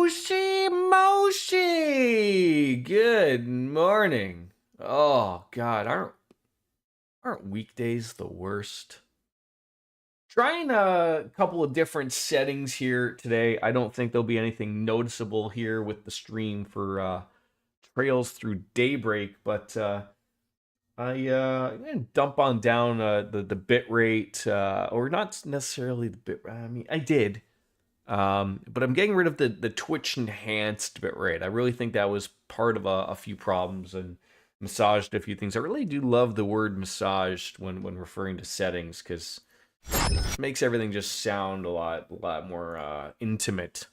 Moshi Moshi! Good morning. Oh God, aren't weekdays the worst? Trying a couple of different settings here today. I don't think there'll be anything noticeable here with the stream for Trails Through Daybreak, but I'm gonna dump on down the bit rate, or not necessarily the bit. I mean, I did. But I'm getting rid of the Twitch enhanced bitrate. I really think that was part of a few problems and massaged a few things. I really do love the word massaged when referring to settings because it makes everything just sound a lot more intimate,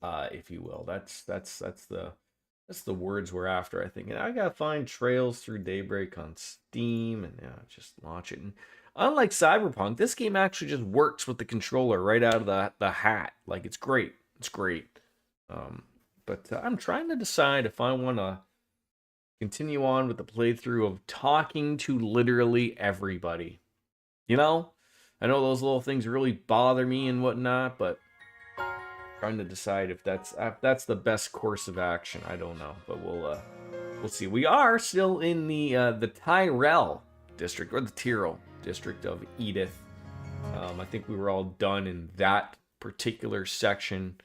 if you will. That's the words we're after, I think. And I gotta find Trails Through Daybreak on Steam and just launch it. And unlike Cyberpunk, this game actually just works with the controller right out of the hat. Like, it's great. It's great. But I'm trying to decide if I want to continue on with the playthrough of talking to literally everybody. You know? I know those little things really bother me and whatnot, but trying to decide if that's the best course of action. I don't know, but we'll see. We are still in the Tyrell district, or the Tyrrell district of Edith. I think we were all done in that particular section,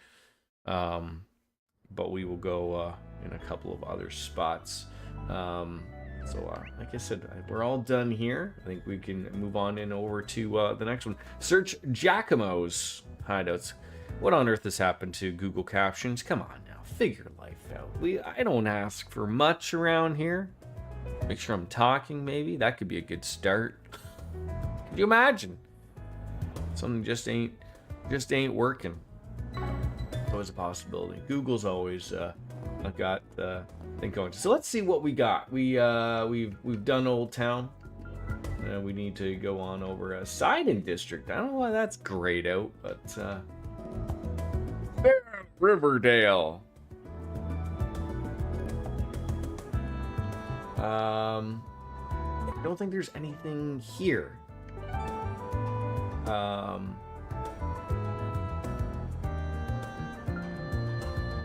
but we will go in a couple of other spots. So like I said, we're all done here. I think we can move on in over to the next one. Search Giacomo's hideouts. What on earth has happened to Google Captions? Come on now, figure life out. I don't ask for much around here. Make sure I'm talking, maybe. That could be a good start. Could you imagine? Something just ain't working. Always a possibility. Google's always got thing going. So let's see what we got. We've done Old Town. We need to go on over a Sidon district. I don't know why that's grayed out, but Riverdale. I don't think there's anything here.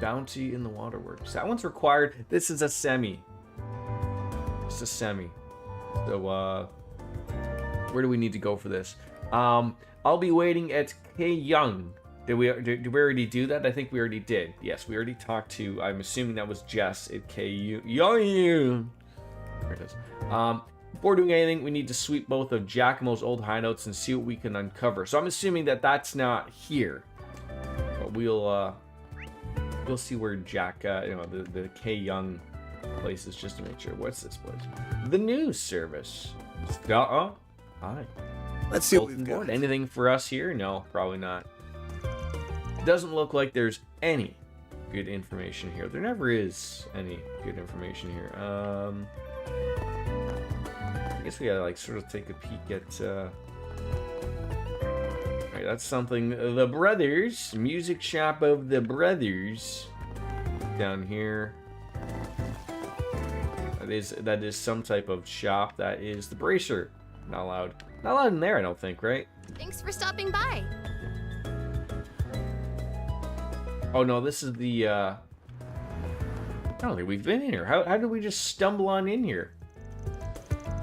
Bounty in the Waterworks. That one's required. This is a semi. It's a semi. So, where do we need to go for this? I'll be waiting at K Young. Did we already do that? I think we already did. Yes, we already talked to, I'm assuming that was Jess at K Young. There it is. Before doing anything, we need to sweep both of Giacomo's old hideouts and see what we can uncover. So I'm assuming that that's not here. But we'll see where the K Young place is, just to make sure. What's this place? The news service. Hi. Let's see what we've got. Anything for us here? No, probably not. Doesn't look like there's any good information here. There never is any good information here. I guess we gotta sort of take a peek at alright, that's something. The Brothers, music shop of the Brothers. Down here. That is some type of shop. That is the Bracer. Not allowed. Not allowed in there, I don't think, right? Thanks for stopping by. Oh no, this is the I don't think we've been in here. How did we just stumble on in here?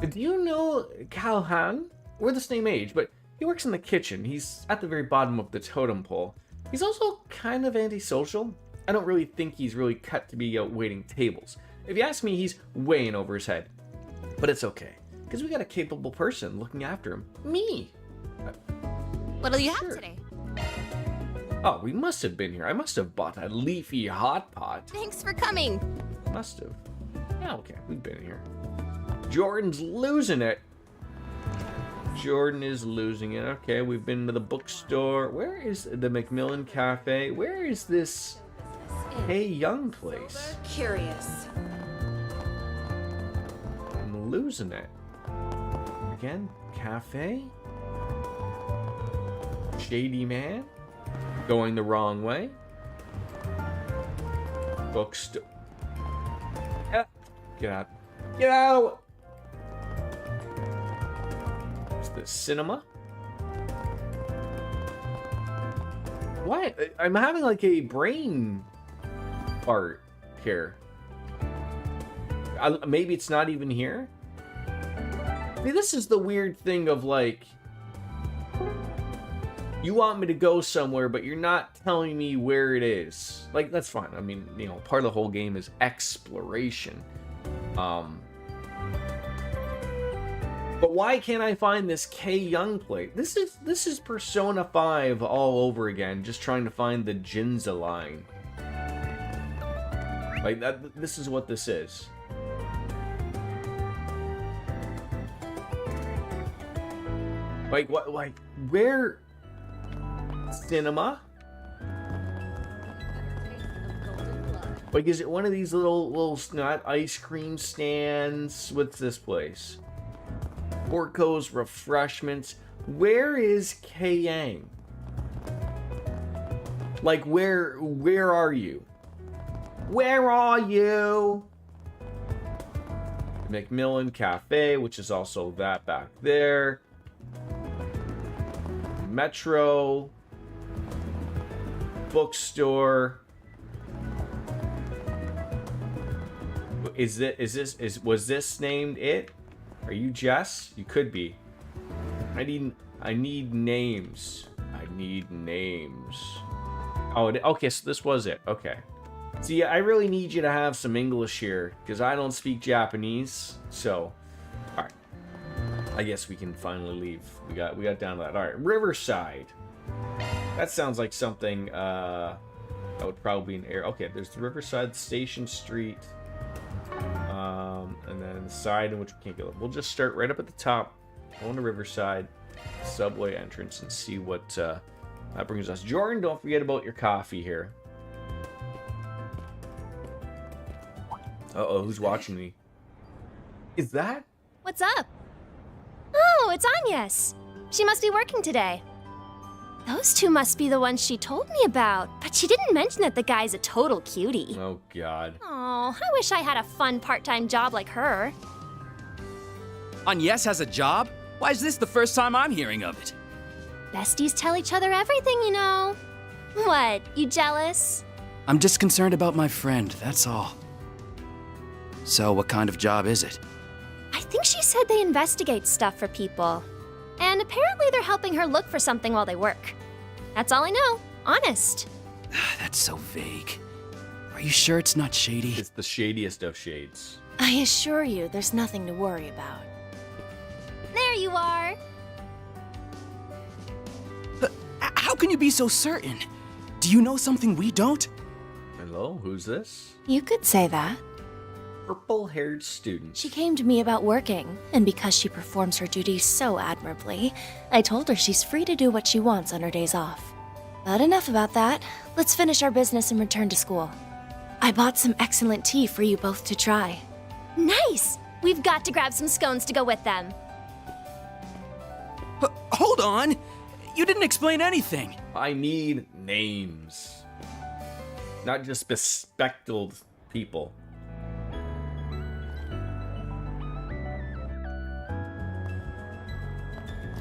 Do you know Calhan? We're the same age, but he works in the kitchen. He's at the very bottom of the totem pole. He's also kind of antisocial. I don't really think he's really cut to be out waiting tables. If you ask me, he's way in over his head. But it's okay, because we got a capable person looking after him. Me! What'll you have today? Oh, we must have been here. I must have bought a leafy hot pot. Thanks for coming. Must have. Yeah, okay, we've been here. Jordan's losing it. Jordan is losing it. Okay, we've been to the bookstore. Where is the Macmillan Cafe? Where is this Hey Young place? Curious. I'm losing it. Again, cafe? Shady man? Going the wrong way? Bookstore. Get out. Get out! It's the cinema. What? I'm having like a brain fart here. Maybe it's not even here. See, this is the weird thing of like, you want me to go somewhere, but you're not telling me where it is. Like, that's fine. I mean, you know, part of the whole game is exploration. But why can't I find this K Young plate? This is Persona 5 all over again, just trying to find the Jinza line. Like that. This is what this is. Like what? Like where? Cinema? Like, is it one of these little not ice cream stands? What's this place? Porco's Refreshments. Where is Kayang? Like, where are you? Where are you? Macmillan Cafe, which is also that back there. Metro. Bookstore. Was this named it? Are you Jess? You could be. I need names. I need names. Oh, okay, so this was it. Okay. See, I really need you to have some English here, because I don't speak Japanese. So, alright. I guess we can finally leave. We got down to that. Alright, Riverside. That sounds like something that would probably be an area. Okay, there's the Riverside Station Street. And then the side in which we can't go. We'll just start right up at the top, go on to Riverside, subway entrance, and see what that brings us. Jordan, don't forget about your coffee here. Uh-oh, who's watching me? Is that? What's up? Oh, it's Agnes. She must be working today. Those two must be the ones she told me about, but she didn't mention that the guy's a total cutie. Oh, God. Oh, I wish I had a fun part-time job like her. Agnes has a job? Why is this the first time I'm hearing of it? Besties tell each other everything, you know. What, you jealous? I'm just concerned about my friend, that's all. So, what kind of job is it? I think she said they investigate stuff for people. And apparently they're helping her look for something while they work. That's all I know, honest. That's so vague. Are you sure it's not shady? It's the shadiest of shades. I assure you, there's nothing to worry about. There you are. How can you be so certain? Do you know something we don't? Hello, who's this? You could say that. Purple-haired student. She came to me about working, and because she performs her duties so admirably, I told her she's free to do what she wants on her days off. But enough about that. Let's finish our business and return to school. I bought some excellent tea for you both to try. Nice! We've got to grab some scones to go with them. Hold on! You didn't explain anything! I need names. Not just bespectacled people.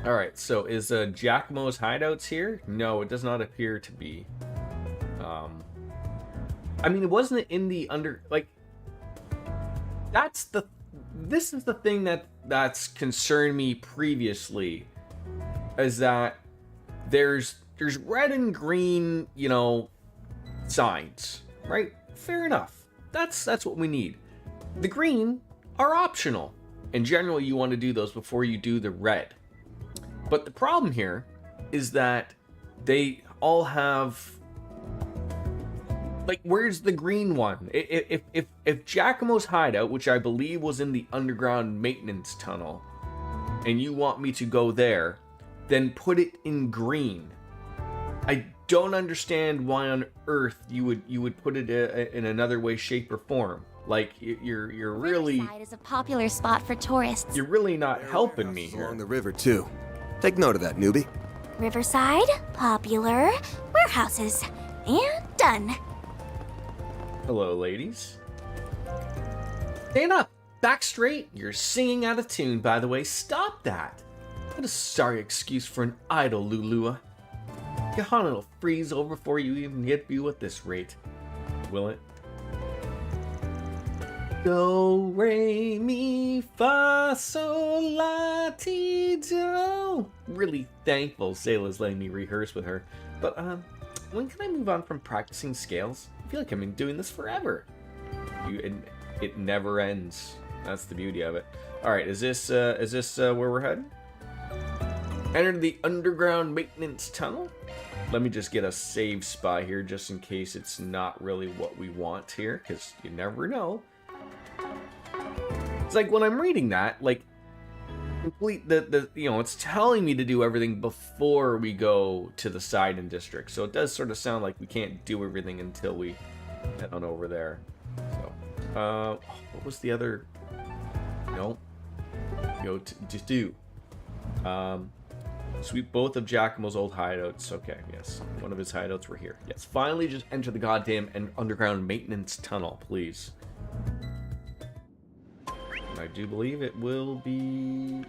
Alright, so is Giacomo's hideouts here? No, it does not appear to be. I mean, wasn't it in the like, this is the thing that's concerned me previously, is that there's red and green, you know, signs, right? Fair enough. That's what we need. The green are optional, and generally you want to do those before you do the red. But the problem here is that they all have, like, where's the green one? If Giacomo's hideout, which I believe was in the underground maintenance tunnel, and you want me to go there, then put it in green. I don't understand why on earth you would put it in another way, shape, or form. Like, you're really, Riverside is a popular spot for tourists. you're really not helping me here. Along the river, too. Take note of that, newbie. Riverside, popular, warehouses, and done. Hello, ladies. Stand up. Back straight. You're singing out of tune, by the way. Stop that. What a sorry excuse for an idle, Lulua. God, it'll freeze over before you even get to you at this rate. Will it? Do, re, mi, fa, sol, la, ti, do. Really thankful Sayla's letting me rehearse with her. But, when can I move on from practicing scales? I feel like I've been doing this forever. It never ends. That's the beauty of it. Alright, is this where we're heading? Enter the underground maintenance tunnel. Let me just get a save spot here just in case it's not really what we want here, because you never know. It's like when I'm reading that, like, complete it's telling me to do everything before we go to the side and district. So it does sort of sound like we can't do everything until we head on over there. So, what was the other? No. Go to do. Sweep both of Giacomo's old hideouts. Okay, yes. One of his hideouts were here. Yes, finally just enter the goddamn underground maintenance tunnel, please. I do believe it will be...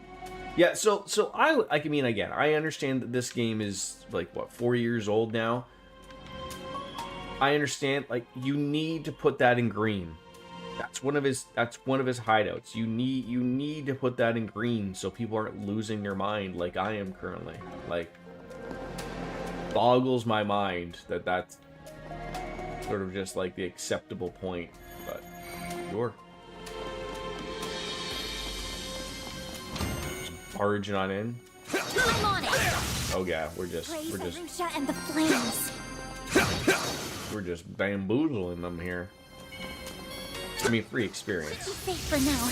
Yeah, so I mean, again, I understand that this game is, like, what, 4 years old now? I understand, like, you need to put that in green. That's one of his hideouts. You need to put that in green so people aren't losing their mind like I am currently. Like, boggles my mind that that's sort of just like the acceptable point, but sure. Just barging on in. I'm on it. Oh yeah, we're just Arusha and the flames. we're just bamboozling them here. I mean, free experience. Safe for now.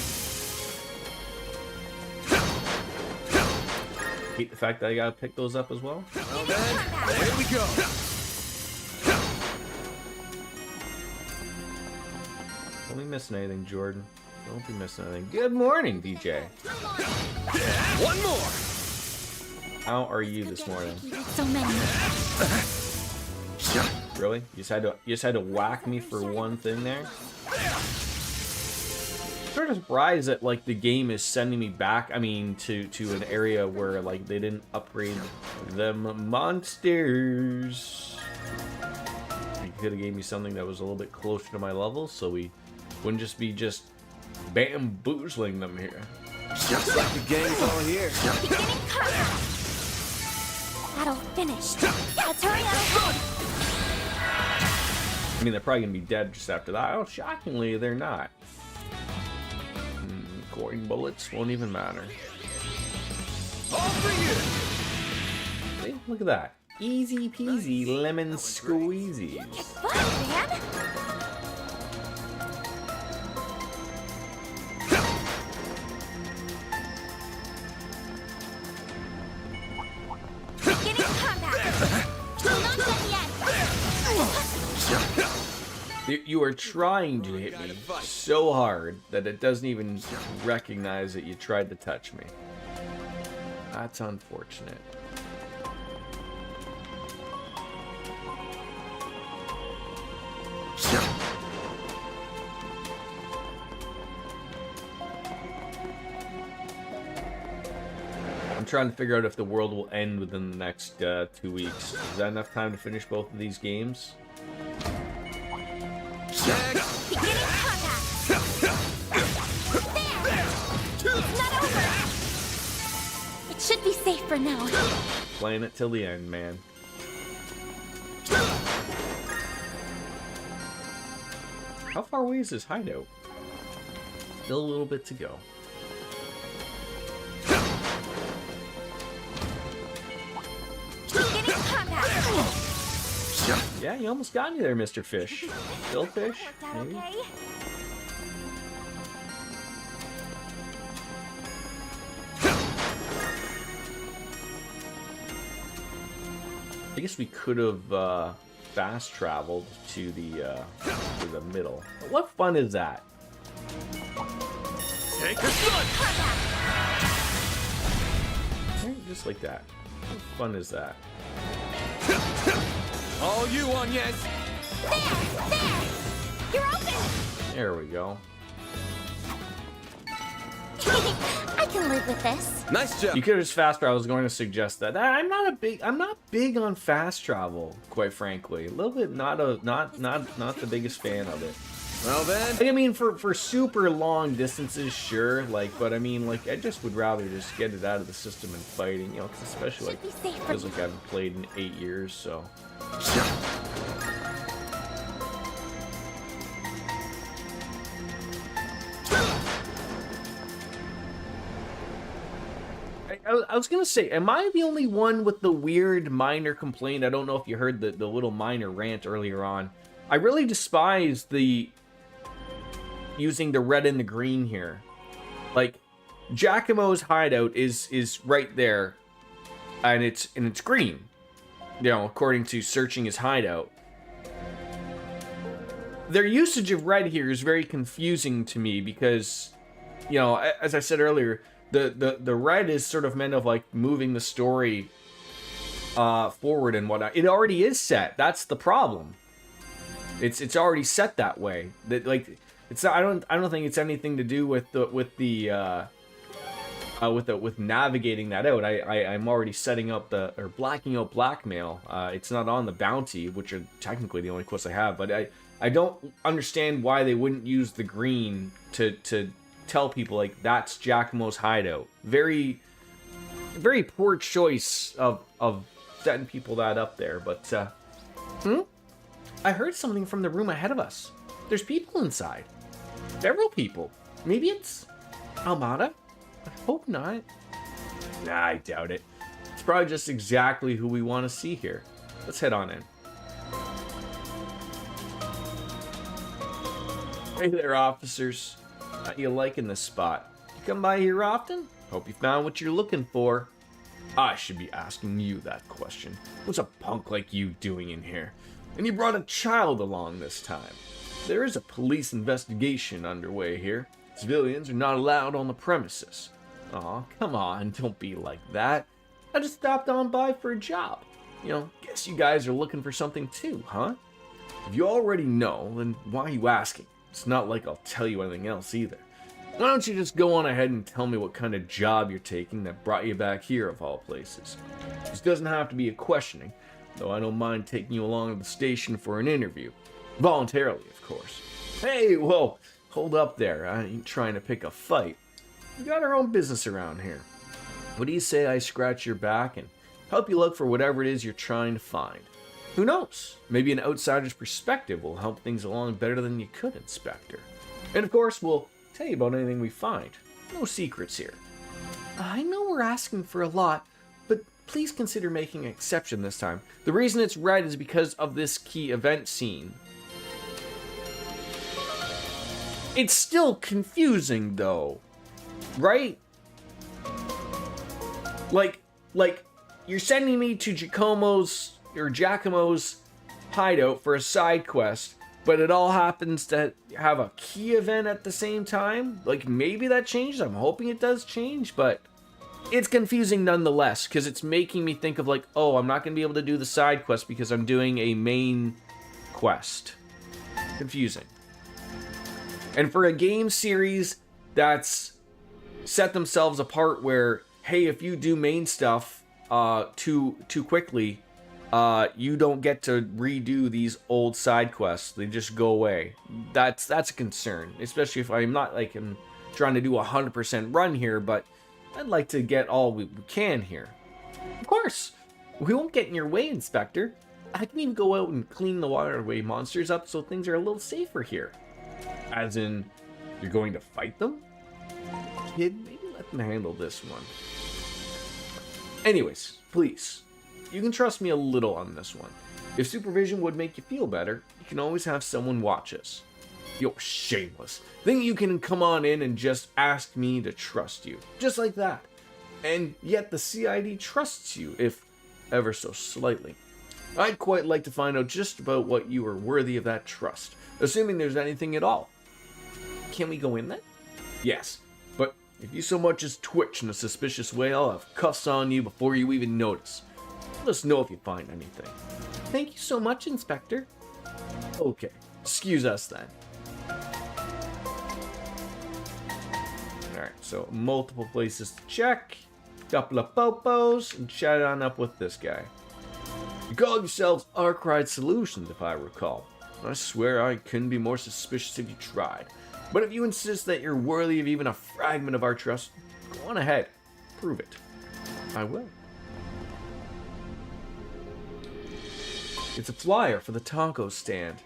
Hate the fact that I gotta pick those up as well. Well then, here we go. Don't be missing anything, Jordan. Don't be missing anything. Good morning, DJ. One more. How are you this morning? So many. Really? You just had to whack me for one thing there? Sort of surprised that like the game is sending me back. I mean, to an area where like they didn't upgrade them monsters. You could have gave me something that was a little bit closer to my level, so we wouldn't just be bamboozling them here. Just like the gang's all here. Beginning combat. Battle finished. Let's hurry up. I mean, they're probably gonna be dead just after that. Oh, shockingly, they're not. Coin bullets won't even matter. All for you. See? Look at that. Easy peasy lemon squeezies. Fun, man. Beginning combat. Still not done yet. You are trying to hit me so hard that it doesn't even recognize that you tried to touch me. That's unfortunate. I'm trying to figure out if the world will end within the next 2 weeks. Is that enough time to finish both of these games? Beginning combat. There. It's not over. It should be safe for now. Playing it till the end, man. How far away is this hideout? Still a little bit to go. Beginning combat. Yeah, you almost got me there, Mr. Fish. Still fish? Worked out Maybe? okay? I guess we could have fast traveled to the middle. But what fun is that? Take a shot. Right, just like that. What fun is that? All you on, yes. There! You're open! There we go. I can live with this. Nice job. You could have just fast travel. I was going to suggest that. I'm not big on fast travel, quite frankly. A little bit not the biggest fan of it. Well then. Like, I mean, for super long distances, sure. Like, but I mean, like, I just would rather just get it out of the system and fighting. You know, 'cause especially like Should be safe feels like I haven't played in 8 years, so. I was gonna say, am I the only one with the weird minor complaint? I don't know if you heard the little minor rant earlier on. I really despise the using the red and the green here. Like, Giacomo's hideout is right there, and it's green. You know, according to searching his hideout. Their usage of red here is very confusing to me because, you know, as I said earlier, the red is sort of meant of like moving the story forward and whatnot. It already is set. That's the problem. It's already set that way. That like it's not, I don't think it's anything to do with navigating that out. I'm already setting up blacking out blackmail. It's not on the bounty, which are technically the only quests I have. But I don't understand why they wouldn't use the green to tell people like that's Giacomo's hideout. Very poor choice of setting people that up there. But I heard something from the room ahead of us. There's people inside. Several people. Maybe it's Almada? I hope not. Nah, I doubt it. It's probably just exactly who we want to see here. Let's head on in. Hey there, officers. How you liking this spot? You come by here often? Hope you found what you're looking for. I should be asking you that question. What's a punk like you doing in here? And you brought a child along this time. There is a police investigation underway here. Civilians are not allowed on the premises. Aw, come on, don't be like that. I just stopped on by for a job. You know, guess you guys are looking for something too, huh? If you already know, then why are you asking? It's not like I'll tell you anything else either. Why don't you just go on ahead and tell me what kind of job you're taking that brought you back here of all places? This doesn't have to be a questioning, though I don't mind taking you along to the station for an interview. Voluntarily, of course. Hey, whoa, hold up there. I ain't trying to pick a fight. We got our own business around here. What do you say I scratch your back and help you look for whatever it is you're trying to find? Who knows? Maybe an outsider's perspective will help things along better than you could, Inspector. And of course, we'll tell you about anything we find. No secrets here. I know we're asking for a lot, but please consider making an exception this time. The reason it's red is because of this key event scene. It's still confusing, though. Right? Like, you're sending me to Giacomo's hideout for a side quest, but it all happens to have a key event at the same time? Like, maybe that changes. I'm hoping it does change, but it's confusing nonetheless, because it's making me think of like, oh, I'm not going to be able to do the side quest because I'm doing a main quest. Confusing. And for a game series that's set themselves apart where, hey, if you do main stuff too quickly, you don't get to redo these old side quests. They just go away. That's a concern, especially if I'm not like I'm trying to do a 100% run here, but I'd like to get all we can here. Of course, we won't get in your way, Inspector. I can even go out and clean the waterway monsters up so things are a little safer here. As in, you're going to fight them? Kid, maybe let them handle this one. Anyways, please, you can trust me a little on this one. If supervision would make you feel better, you can always have someone watch us. You're shameless. Think you can come on in and just ask me to trust you. Just like that. And yet the CID trusts you, if ever so slightly. I'd quite like to find out just about what you are worthy of that trust, assuming there's anything at all. Can we go in then? Yes, but if you so much as twitch in a suspicious way, I'll have cuffs on you before you even notice. Let us know if you find anything. Thank you so much, Inspector. Okay, excuse us then. Alright, so multiple places to check. Couple of popos, and chat on up with this guy. You call yourselves Arkwright Solutions, if I recall. I swear I couldn't be more suspicious if you tried. But if you insist that you're worthy of even a fragment of our trust, go on ahead. Prove it. I will. It's a flyer for the taco stand.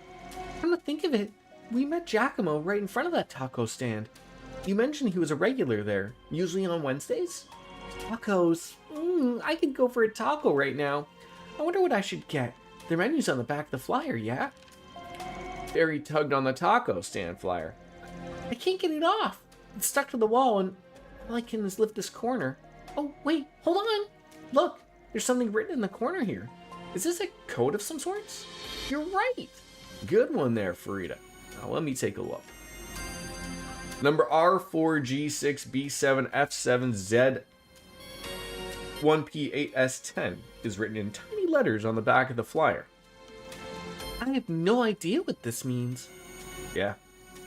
Come to think of it, we met Giacomo right in front of that taco stand. You mentioned he was a regular there, usually on Wednesdays? Tacos. I could go for a taco right now. I wonder what I should get. Their menu's on the back of the flyer, yeah? Barry tugged on the taco stand flyer. I can't get it off. It's stuck to the wall and all I can is lift this corner. Oh, wait, hold on. Look, there's something written in the corner here. Is this a code of some sorts? You're right. Good one there, Farida. Now let me take a look. Number R4G6B7F7Z1P8S10 is written in tiny letters on the back of the flyer. I have no idea what this means. Yeah,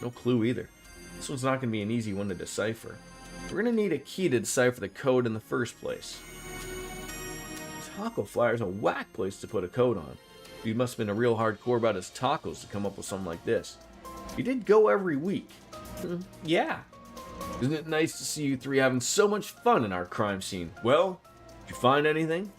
no clue either. This one's not going to be an easy one to decipher. We're going to need a key to decipher the code in the first place. Taco flyer's a whack place to put a code on. He must have been a real hardcore about his tacos to come up with something like this. He did go every week. Yeah. Isn't it nice to see you three having so much fun in our crime scene? Well, did you find anything?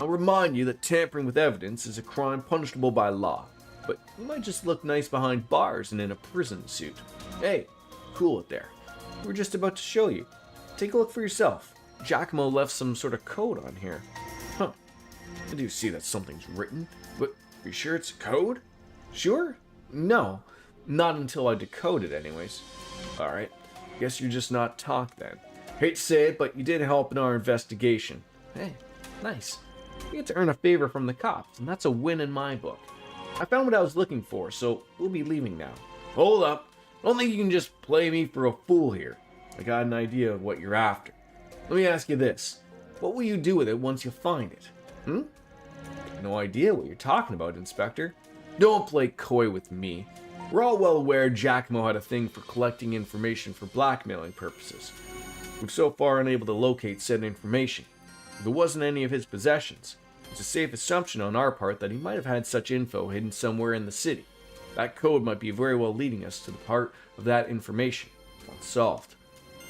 I'll remind you that tampering with evidence is a crime punishable by law, but you might just look nice behind bars and in a prison suit. Hey, cool it there. We're just about to show you. Take a look for yourself. Giacomo left some sort of code on here. Huh. I do see that something's written, but are you sure it's a code? Sure? No. Not until I decode it anyways. Alright. Guess you're just not talk then. Hate to say it, but you did help in our investigation. Hey, nice. You get to earn a favor from the cops, and that's a win in my book. I found what I was looking for, so we'll be leaving now. Hold up. I don't think you can just play me for a fool here. I got an idea of what you're after. Let me ask you this. What will you do with it once you find it? No idea what you're talking about, Inspector. Don't play coy with me. We're all well aware Giacomo had a thing for collecting information for blackmailing purposes. We've so far unable to locate said information. If it wasn't any of his possessions, it's a safe assumption on our part that he might have had such info hidden somewhere in the city. That code might be very well leading us to the part of that information unsolved.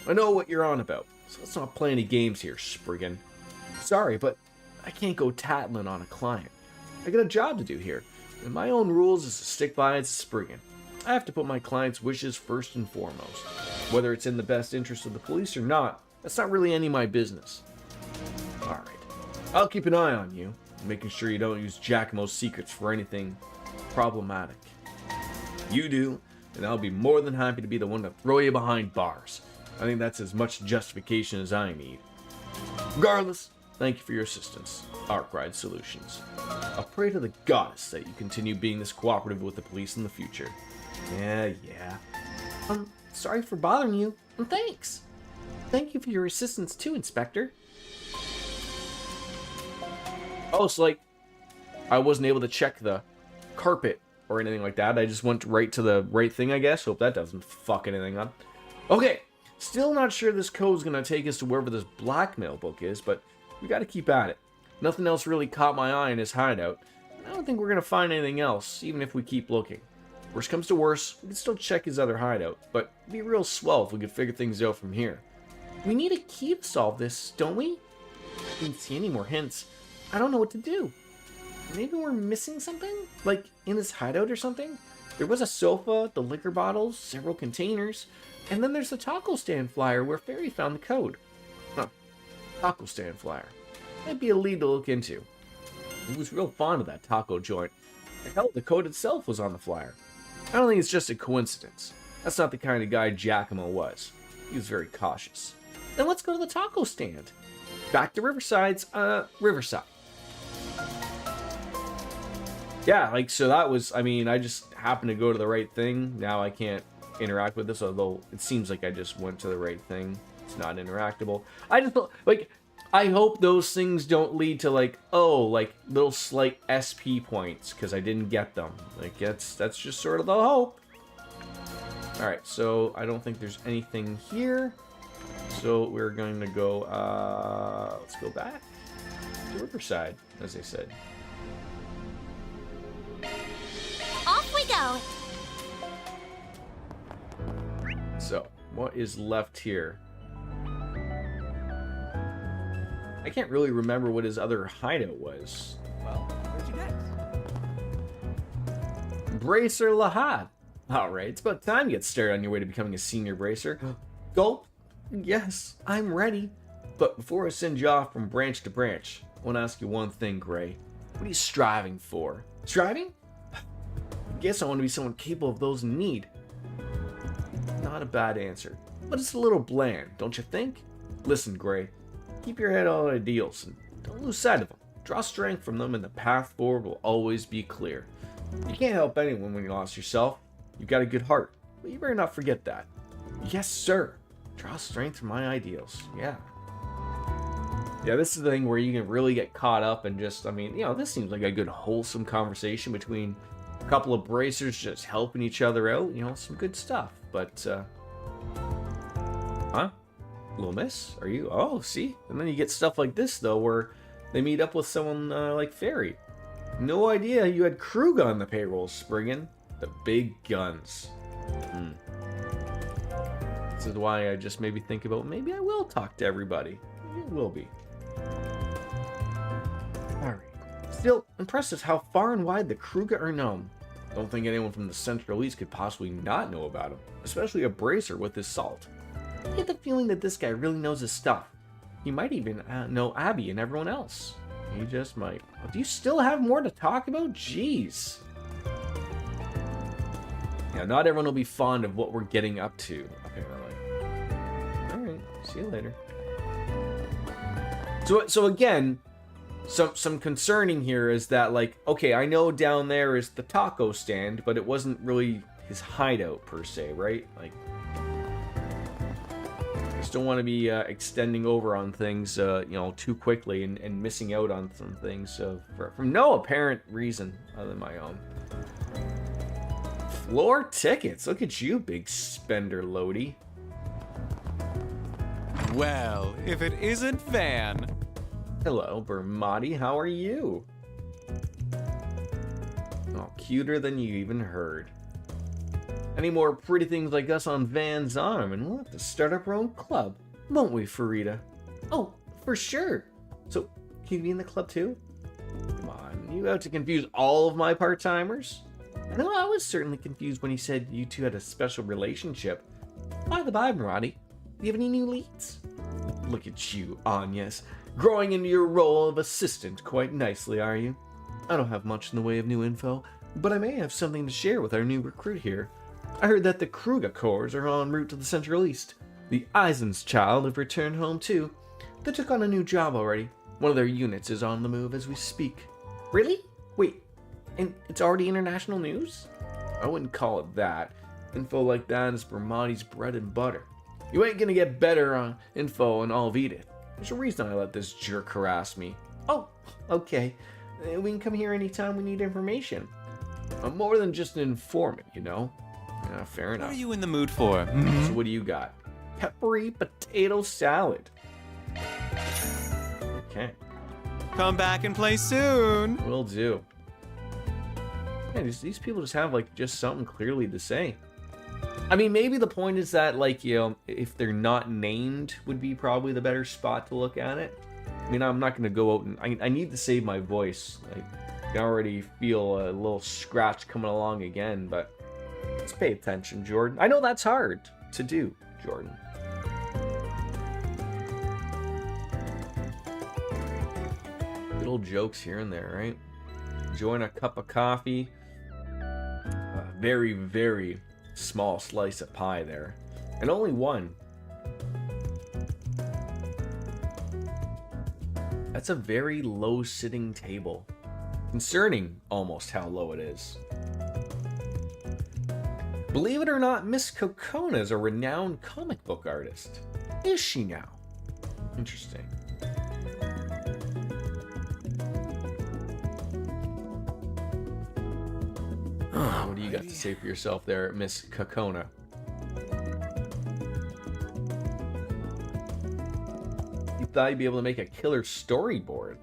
I know what you're on about, so let's not play any games here, Spriggan. Sorry, but I can't go tattling on a client. I got a job to do here, and my own rules is to stick by as a Spriggan. I have to put my client's wishes first and foremost. Whether it's in the best interest of the police or not, that's not really any of my business. Alright, I'll keep an eye on you, making sure you don't use Giacomo's secrets for anything problematic. You do, and I'll be more than happy to be the one to throw you behind bars. I think that's as much justification as I need. Regardless, thank you for your assistance, Arkwright Solutions. I'll pray to the goddess that you continue being this cooperative with the police in the future. Yeah. Sorry for bothering you, and thanks. Thank you for your assistance too, Inspector. Oh, so like, I wasn't able to check the carpet or anything like that. I just went right to the right thing, I guess. Hope that doesn't fuck anything up. Okay, still not sure this code's gonna take us to wherever this blackmail book is, but we gotta keep at it. Nothing else really caught my eye in his hideout. I don't think we're gonna find anything else, even if we keep looking. Worst comes to worst, we can still check his other hideout, but it'd be real swell if we could figure things out from here. We need a key to solve this, don't we? I didn't see any more hints. I don't know what to do. Maybe we're missing something? Like, in his hideout or something? There was a sofa, the liquor bottles, several containers, and then there's the taco stand flyer where Fairy found the code. Huh. Taco stand flyer. Might be a lead to look into. He was real fond of that taco joint. Hell, the code itself was on the flyer. I don't think it's just a coincidence. That's not the kind of guy Giacomo was. He was very cautious. Then let's go to the taco stand. Back to Riverside's, Riverside. Yeah, like, so that was, I mean, I just happened to go to the right thing. Now I can't interact with this, although it seems like I just went to the right thing. It's not interactable. I just, like, I hope those things don't lead to, like, oh, like, little slight SP points, because I didn't get them. Like, that's just sort of the hope. Alright, so I don't think there's anything here. So we're going to go, let's go back to Riverside, as they said. Off we go! So, what is left here? I can't really remember what his other hideout was. Well, where'd you get? Bracer Lahad. Alright, it's about time you get started on your way to becoming a senior bracer. Gulp. Yes, I'm ready. But before I send you off from branch to branch, I want to ask you one thing, Gray. What are you striving for? Striving? I guess I want to be someone capable of those in need. Not a bad answer, but it's a little bland, don't you think? Listen, Gray. Keep your head on ideals and don't lose sight of them. Draw strength from them and the path forward will always be clear. You can't help anyone when you lost yourself. You've got a good heart, but you better not forget that. Yes, sir. Draw strength from my ideals. Yeah. Yeah, this is the thing where you can really get caught up and just, I mean, you know, this seems like a good wholesome conversation between a couple of bracers just helping each other out. You know, some good stuff. But, huh? Little Miss? Are you? Oh, see? And then you get stuff like this, though, where they meet up with someone like Fairy. No idea you had Krug on the payroll, Spriggan. The big guns. This is why I just maybe think about, maybe I will talk to everybody. It will be. Alright. Still, impressive how far and wide the Kruger are known. Don't think anyone from the Central East could possibly not know about him, especially a bracer with his salt. I get the feeling that this guy really knows his stuff. He might even know Abby and everyone else. He just might. Do you still have more to talk about? Jeez. Yeah, not everyone will be fond of what we're getting up to, apparently. Alright, see you later. So again, some concerning here is that, like, okay, I know down there is the taco stand, but it wasn't really his hideout per se, right? Like, I just don't want to be extending over on things, you know, too quickly and missing out on some things from no apparent reason other than my own. Floor tickets. Look at you, big spender, Lodi. Well, if it isn't Van. Hello, Bermati. How are you? Oh, cuter than you even heard. Any more pretty things like us on Van's arm, and we'll have to start up our own club, won't we, Farida? Oh, for sure. So, can you be in the club too? Come on, you out to confuse all of my part-timers? I know I was certainly confused when he said you two had a special relationship. By the by, Marati, do you have any new leads? Look at you, Agnes, growing into your role of assistant quite nicely, are you? I don't have much in the way of new info, but I may have something to share with our new recruit here. I heard that the Kruger Corps are en route to the Central East. The Eisen's child have returned home too. They took on a new job already. One of their units is on the move as we speak. Really? Wait, and it's already international news? I wouldn't call it that. Info like that is Bermati's bread and butter. You ain't gonna get better on info on all of Edith. There's a reason I let this jerk harass me. Oh, okay. We can come here anytime we need information. I'm more than just an informant, you know? Yeah, fair enough. What are you in the mood for? So what do you got? Peppery potato salad. Okay. Come back and play soon. Will do. Yeah, these people just have, like, just something clearly to say. I mean, maybe the point is that, like, you know, if they're not named would be probably the better spot to look at it. I mean, I'm not going to go out and... I need to save my voice. Like, I can already feel a little scratch coming along again, but... Let's pay attention, Jordan. I know that's hard to do, Jordan. Little jokes here and there, right? Enjoying a cup of coffee. A very, very small slice of pie there. And only one. That's a very low-sitting table. Concerning almost how low it is. Believe it or not, Miss Kokona is a renowned comic book artist. Is she now? Interesting. What do you got to say for yourself there, Miss Kokona? thought you'd be able to make a killer storyboard.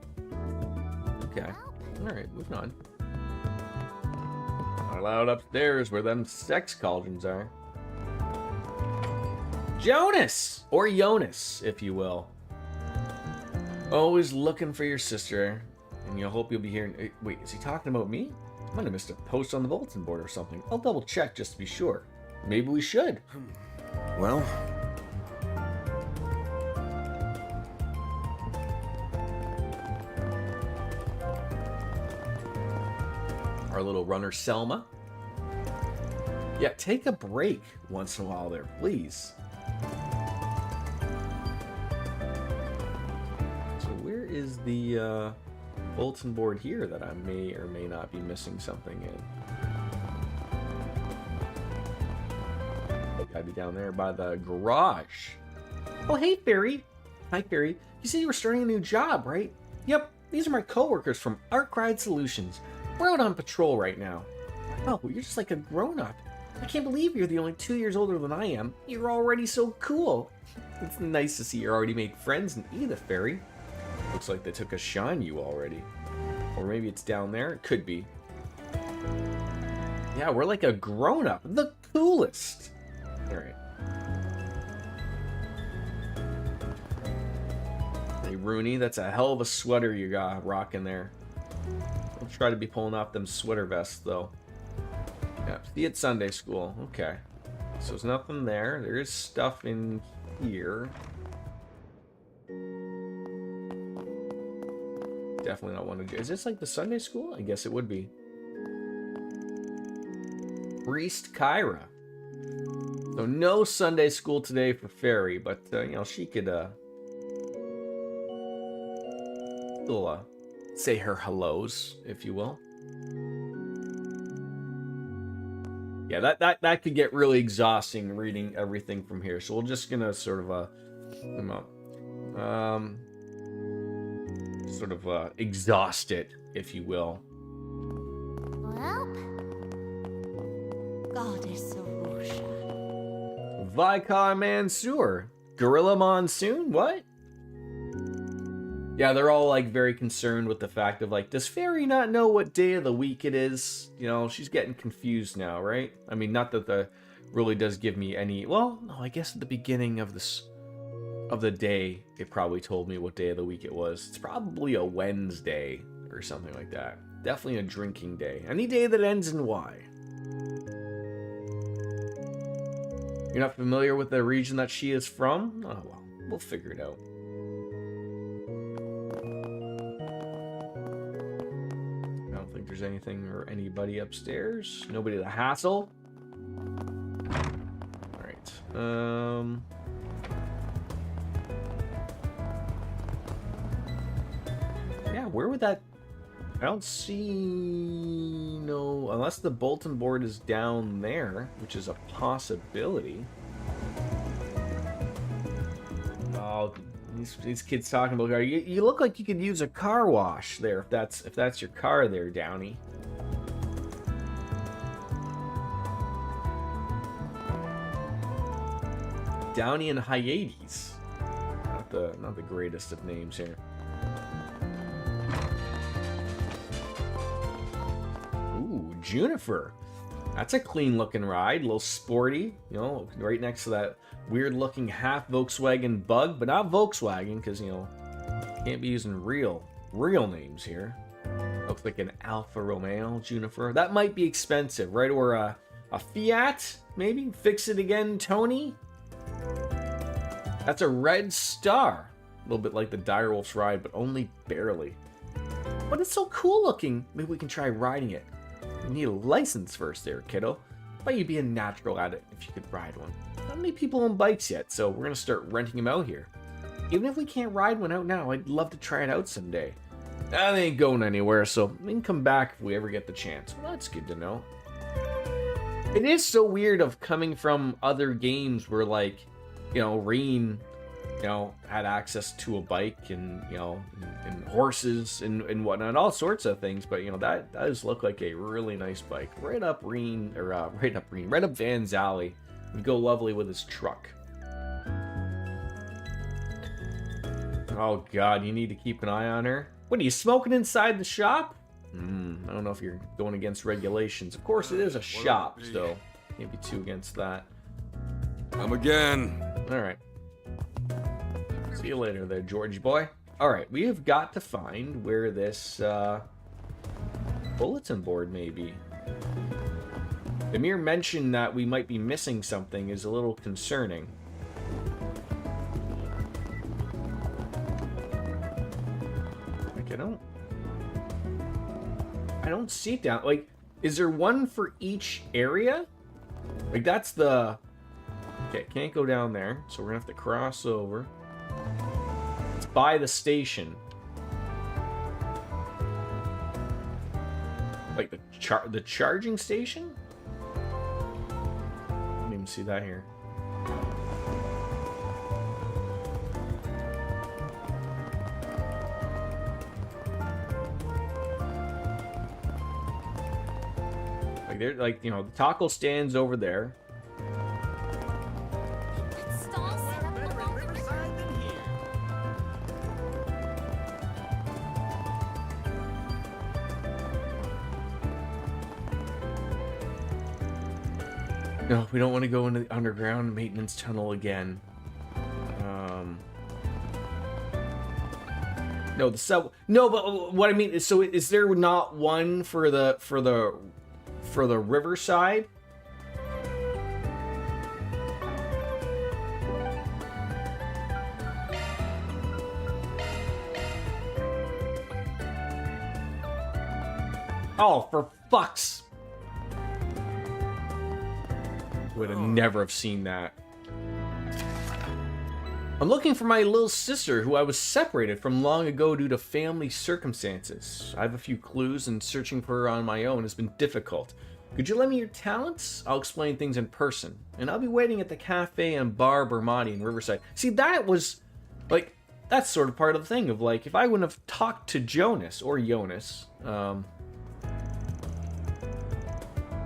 Okay. Alright, moving on. Not allowed upstairs where them sex cauldrons are. Jonas! Or Jonas, if you will. Always looking for your sister. And you hope you'll be hearing... Wait, is he talking about me? I might have missed a post on the bulletin board or something. I'll double check just to be sure. Maybe we should. Well, Our little runner, Selma. Yeah, take a break once in a while there, please. So where is the bulletin board here that I may or may not be missing something in? Gotta be down there by the garage. Oh, hey, Fairy. Hi, Fairy. You said you were starting a new job, right? Yep, these are my coworkers from Arkride Solutions. We're out on patrol right now. Oh, you're just like a grown-up. I can't believe you're the only 2 years older than I am. You're already so cool. It's nice to see you already made friends in Edith, Fairy. Looks like they took a shine you already. Or maybe it's down there. It could be. Yeah, we're like a grown-up. The coolest. Alright. Hey, Rooney, that's a hell of a sweater you got rocking there. I'll try to be pulling off them sweater vests, though. Yeah, see you at Sunday school. Okay. So there's nothing there. There is stuff in here. Definitely not one to do. Is this like the Sunday school? I guess it would be. Priest Kyra. So no Sunday school today for Fairy, but you know, she could still say her hellos, if you will. Yeah, that could get really exhausting reading everything from here. So we're just gonna sort of exhaust it, if you will. Well, Goddess Arusha. Vaikar Mansour. Gorilla Monsoon? What? Yeah, they're all like very concerned with the fact of like, does Fairy not know what day of the week it is? You know, she's getting confused now, right? I mean, not that the really does give me any. Well, no, I guess at the beginning of this of the day, it probably told me what day of the week it was. It's probably a Wednesday or something like that. Definitely a drinking day. Any day that ends in Y. You're not familiar with the region that she is from? Oh well, we'll figure it out. I don't think there's anything or anybody upstairs. Nobody to hassle. Alright. Yeah, where would that... I don't see... No... Unless the bulletin board is down there, which is a possibility. Oh, these kids talking about... You look like you could use a car wash there, if that's your car there, Downey. Downey and Hyades. Not the greatest of names here. Ooh, Juniper. That's a clean looking ride, a little sporty, you know, right next to that weird looking half Volkswagen Bug, but not Volkswagen, because, you know, can't be using real names here. Looks like an Alfa Romeo Juniper. That might be expensive, right? Or a Fiat, maybe? Fix it again, Tony? That's a Red Star. A little bit like the Direwolf's ride, but only barely. But it's so cool looking. Maybe we can try riding it. You need a license first there, kiddo. But you'd be a natural at it if you could ride one. Not many people own bikes yet, so we're going to start renting them out here. Even if we can't ride one out now, I'd love to try it out someday. They ain't going anywhere, so we can come back if we ever get the chance. Well, that's good to know. It is so weird of coming from other games where, like, you know, Reen, you know, had access to a bike and, you know, and horses and whatnot, all sorts of things. But, you know, that does look like a really nice bike. Right up Van's alley. Would go lovely with his truck. Oh god, you need to keep an eye on her. What, are you smoking inside the shop? I don't know if you're going against regulations. Of course, it is a shop, so can't be too against that. Come again. Alright. See you later there, Georgie boy. Alright, we have got to find where this bulletin board may be. The mere mention that we might be missing something is a little concerning. Like, I don't see it down. Like, is there one for each area? Like, that's the... Okay, can't go down there, so we're gonna have to cross over. It's by the station. Like the charging station? I didn't even see that here. Like they're like, you know, the taco stand's over there. No, we don't want to go into the underground maintenance tunnel again. No, the sub. No, but what I mean is, so is there not one for the riverside? Oh, for fuck's! Would have never have seen that. I'm looking for my little sister, who I was separated from long ago due to family circumstances. I have a few clues, and searching for her on my own has been difficult. Could you lend me your talents? I'll explain things in person. And I'll be waiting at the cafe and bar Bermati in Riverside. See, that was, like, that's sort of part of the thing of, like, if I wouldn't have talked to Jonas, or Jonas,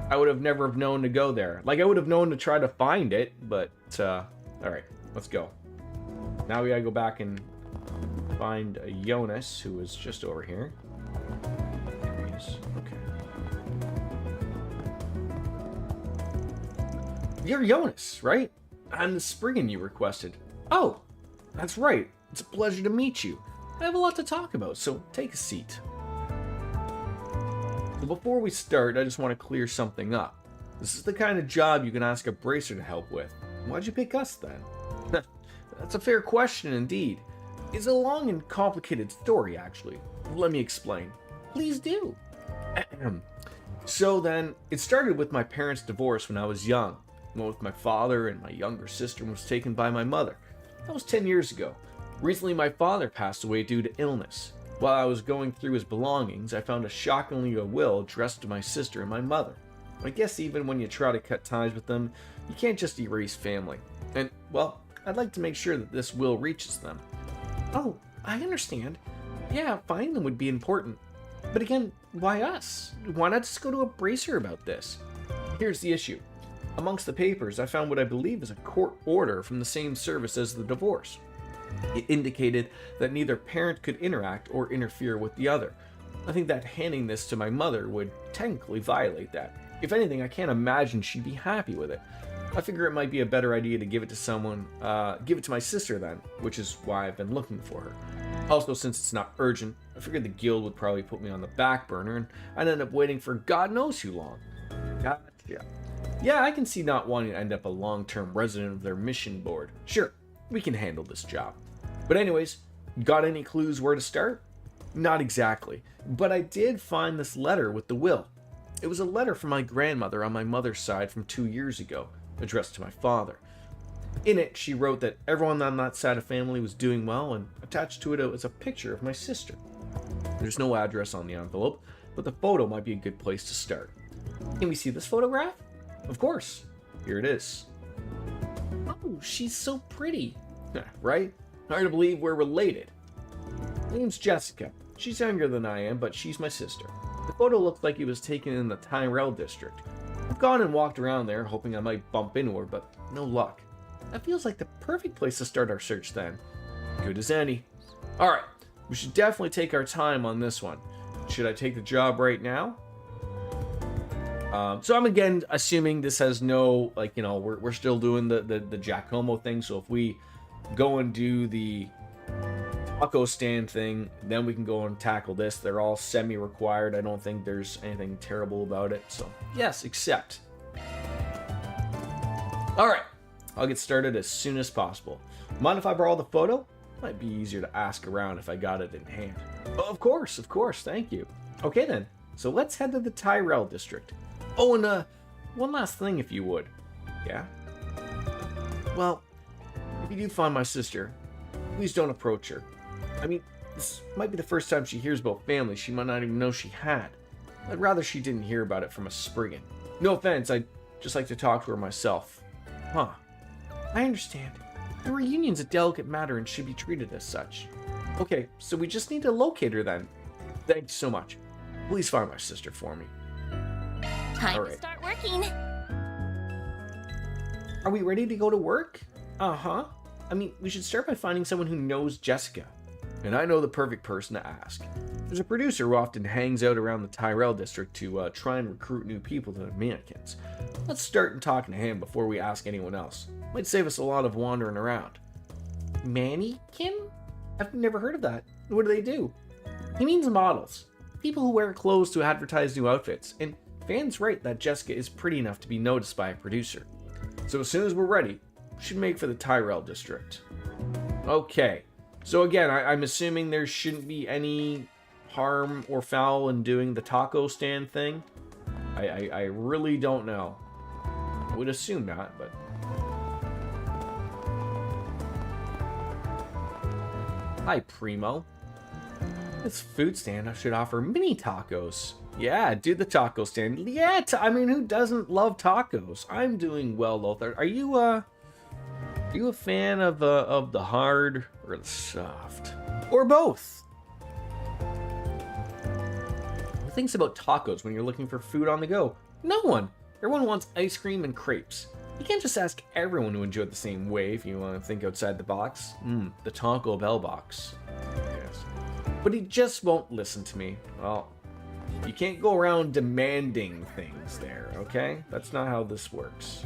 I would have never have known to go there. Like, I would have known to try to find it, but, alright, let's go. Now we gotta go back and find Jonas, who is just over here. There he is. Okay. You're Jonas, right? I'm the Spriggan you requested. Oh, that's right. It's a pleasure to meet you. I have a lot to talk about, so take a seat. So before we start, I just want to clear something up. This is the kind of job you can ask a bracer to help with. Why'd you pick us then? That's a fair question indeed. It's a long and complicated story, actually. Let me explain. Please do. So then, it started with my parents' divorce when I was young. Both my father and my younger sister was taken by my mother. That was 10 years ago. Recently, my father passed away due to illness. While I was going through his belongings, I found a shockingly a will addressed to my sister and my mother. I guess even when you try to cut ties with them, you can't just erase family. And, well, I'd like to make sure that this will reaches them. Oh, I understand. Yeah, finding them would be important. But again, why us? Why not just go to a bracer about this? Here's the issue. Amongst the papers, I found what I believe is a court order from the same service as the divorce. It indicated that neither parent could interact or interfere with the other. I think that handing this to my mother would technically violate that. If anything, I can't imagine she'd be happy with it. I figure it might be a better idea to give it to someone, give it to my sister then, which is why I've been looking for her. Also, since it's not urgent, I figured the guild would probably put me on the back burner and I'd end up waiting for God knows who long. Gotcha. Yeah, I can see not wanting to end up a long-term resident of their mission board. Sure, we can handle this job. But anyways, got any clues where to start? Not exactly, but I did find this letter with the will. It was a letter from my grandmother on my mother's side from 2 years ago, addressed to my father. In it, she wrote that everyone on that side of family was doing well, and attached to it was a picture of my sister. There's no address on the envelope, but the photo might be a good place to start. Can we see this photograph? Of course. Here it is. Oh, she's so pretty. Right? Hard to believe we're related. My name's Jessica. She's younger than I am, but she's my sister. The photo looks like it was taken in the Tyrell district. I've gone and walked around there, hoping I might bump into her, but no luck. That feels like the perfect place to start our search then. Good as any. All right, we should definitely take our time on this one. Should I take the job right now? So I'm again assuming this has no, like, you know, we're still doing the Giacomo thing. So if we go and do the taco stand thing, then we can go and tackle this. They're all semi-required. I don't think there's anything terrible about it. So yes, accept. All right, I'll get started as soon as possible. Mind if I borrow the photo? Might be easier to ask around if I got it in hand. Oh, of course, thank you. Okay then, so let's head to the Tyrell district. Oh, and one last thing if you would. Yeah? Well, if you do find my sister, please don't approach her. I mean, this might be the first time she hears about family she might not even know she had. I'd rather she didn't hear about it from a Spriggan. No offense, I'd just like to talk to her myself. Huh. I understand. The reunion's a delicate matter and should be treated as such. Okay, so we just need to locate her then. Thank you so much. Please find my sister for me. Time All to right. start working. Are we ready to go to work? Uh-huh. I mean, we should start by finding someone who knows Jessica. And I know the perfect person to ask. There's a producer who often hangs out around the Tyrell district to try and recruit new people to the mannequins. Let's start and talking to him before we ask anyone else. Might save us a lot of wandering around. Mannequin? I've never heard of that. What do they do? He means models. People who wear clothes to advertise new outfits. And Van's right that Jessica is pretty enough to be noticed by a producer. So as soon as we're ready, we should make for the Tyrell district. Okay. So again, I'm assuming there shouldn't be any harm or foul in doing the taco stand thing. I really don't know. I would assume not, but... Hi, Primo. This food stand should offer mini tacos. Yeah, do the taco stand. Yeah, I mean, who doesn't love tacos? I'm doing well, Lothar. Are you a fan of the hard or the soft? Or both? Who thinks about tacos when you're looking for food on the go? No one. Everyone wants ice cream and crepes. You can't just ask everyone to enjoy it the same way if you want to think outside the box. The Taco Bell box. Yes. But he just won't listen to me. Well, you can't go around demanding things there, okay? That's not how this works.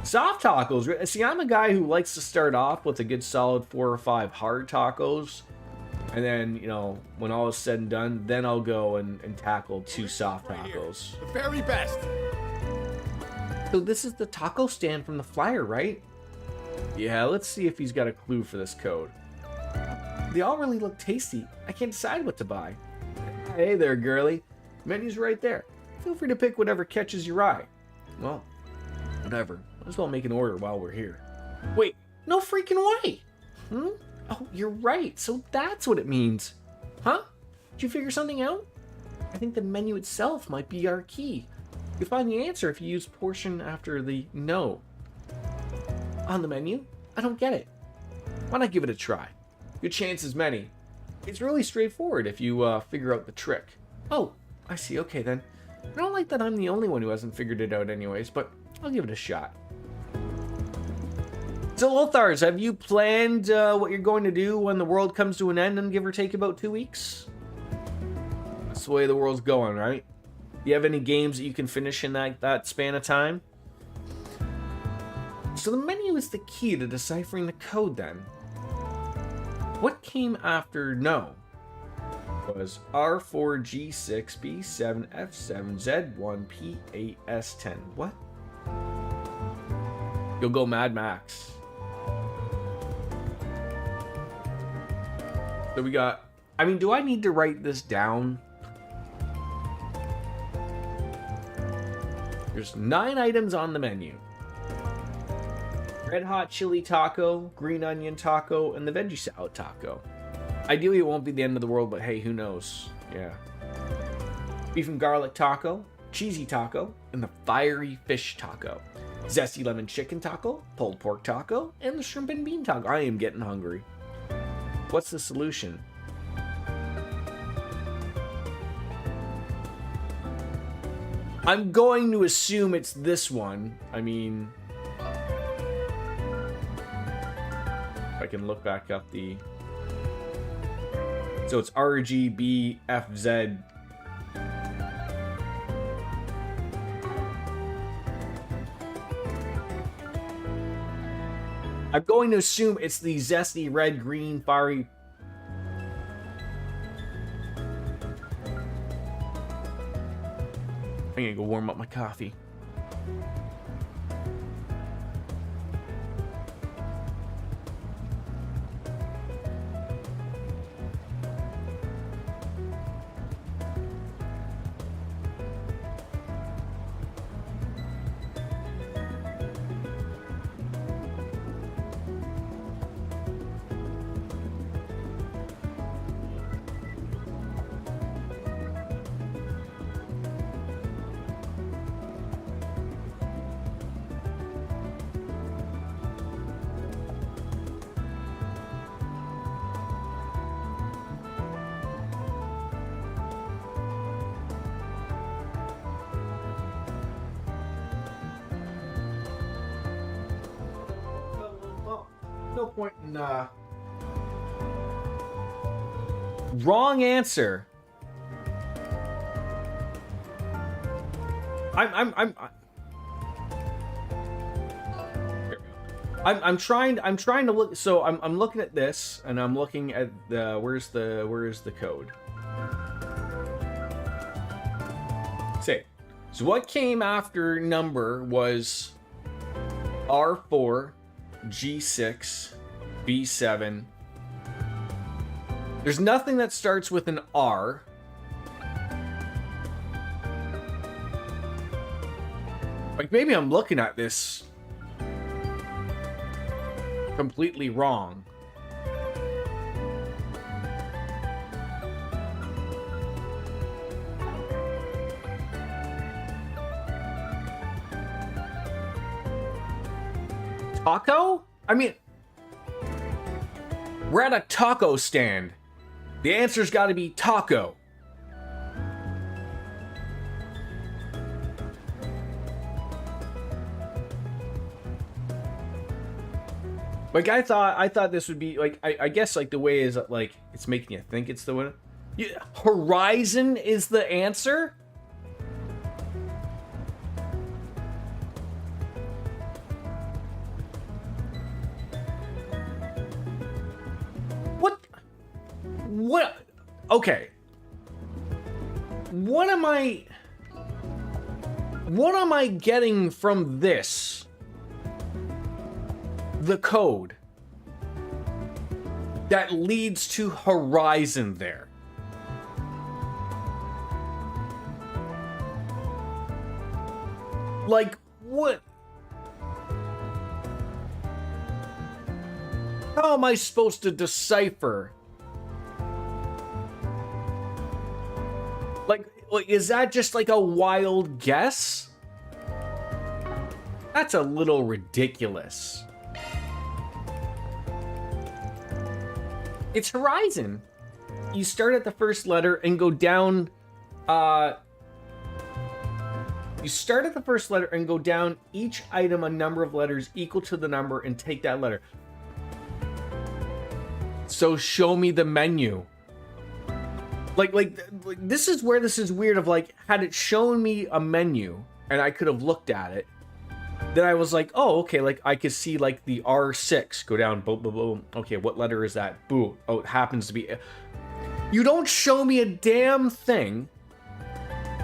Soft tacos. See, I'm a guy who likes to start off with a good solid 4 or 5 hard tacos. And then, you know, when all is said and done, then I'll go and tackle 2 soft tacos. The very best. So this is the taco stand from the flyer, right? Yeah, let's see if he's got a clue for this code. They all really look tasty. I can't decide what to buy. Hey there, girly. Menu's right there. Feel free to pick whatever catches your eye. Well, whatever. Might as well make an order while we're here. Wait, no freaking way! Oh, you're right. So that's what it means. Huh? Did you figure something out? I think the menu itself might be our key. You'll find the answer if you use portion after the no. On the menu? I don't get it. Why not give it a try? Good chance as many. It's really straightforward if you figure out the trick. Oh, I see. Okay then. I don't like that I'm the only one who hasn't figured it out anyways, but I'll give it a shot. So Lothars, have you planned what you're going to do when the world comes to an end in give or take about 2 weeks? That's the way the world's going, right? Do you have any games that you can finish in that span of time? So the menu is the key to deciphering the code then. What came after no? Was R4G6B7F7Z1P8S10. What? You'll go Mad Max. So we got... I mean, do I need to write this down? There's 9 items on the menu. Red hot chili taco, green onion taco, and the veggie salad taco. Ideally, it won't be the end of the world, but hey, who knows? Yeah. Beef and garlic taco, cheesy taco, and the fiery fish taco. Zesty lemon chicken taco, pulled pork taco, and the shrimp and bean taco. I am getting hungry. What's the solution? I'm going to assume it's this one. I mean... I can look back up the So it's R, G, B, F, Z. I'm going to assume it's the zesty red, green, fiery. I'm gonna go warm up my coffee. No point in wrong answer. I'm trying to look. So I'm looking at this, and I'm looking at the where's the code. Say, so what came after number was R4, G6, B7. There's nothing that starts with an R. Like, maybe I'm looking at this completely wrong. Taco? I mean, we're at a taco stand. The answer's got to be taco. Like, I thought this would be like, I guess like the way is like it's making you think it's the one. Yeah, Horizon is the answer. What? Okay. What am I getting from this? The code that leads to Horizon there. Like, what? How am I supposed to decipher? Like, is that just like a wild guess? That's a little ridiculous. It's Horizon. You start at the first letter and go down. You start at the first letter and go down each item a number of letters equal to the number and take that letter. So show me the menu. Like this is where this is weird of like, had it shown me a menu and I could have looked at it, then I was like, oh, okay, like I could see like the R6 go down, boom, boom, boom. Okay, what letter is that? Boom. Oh, it happens to be. You don't show me a damn thing,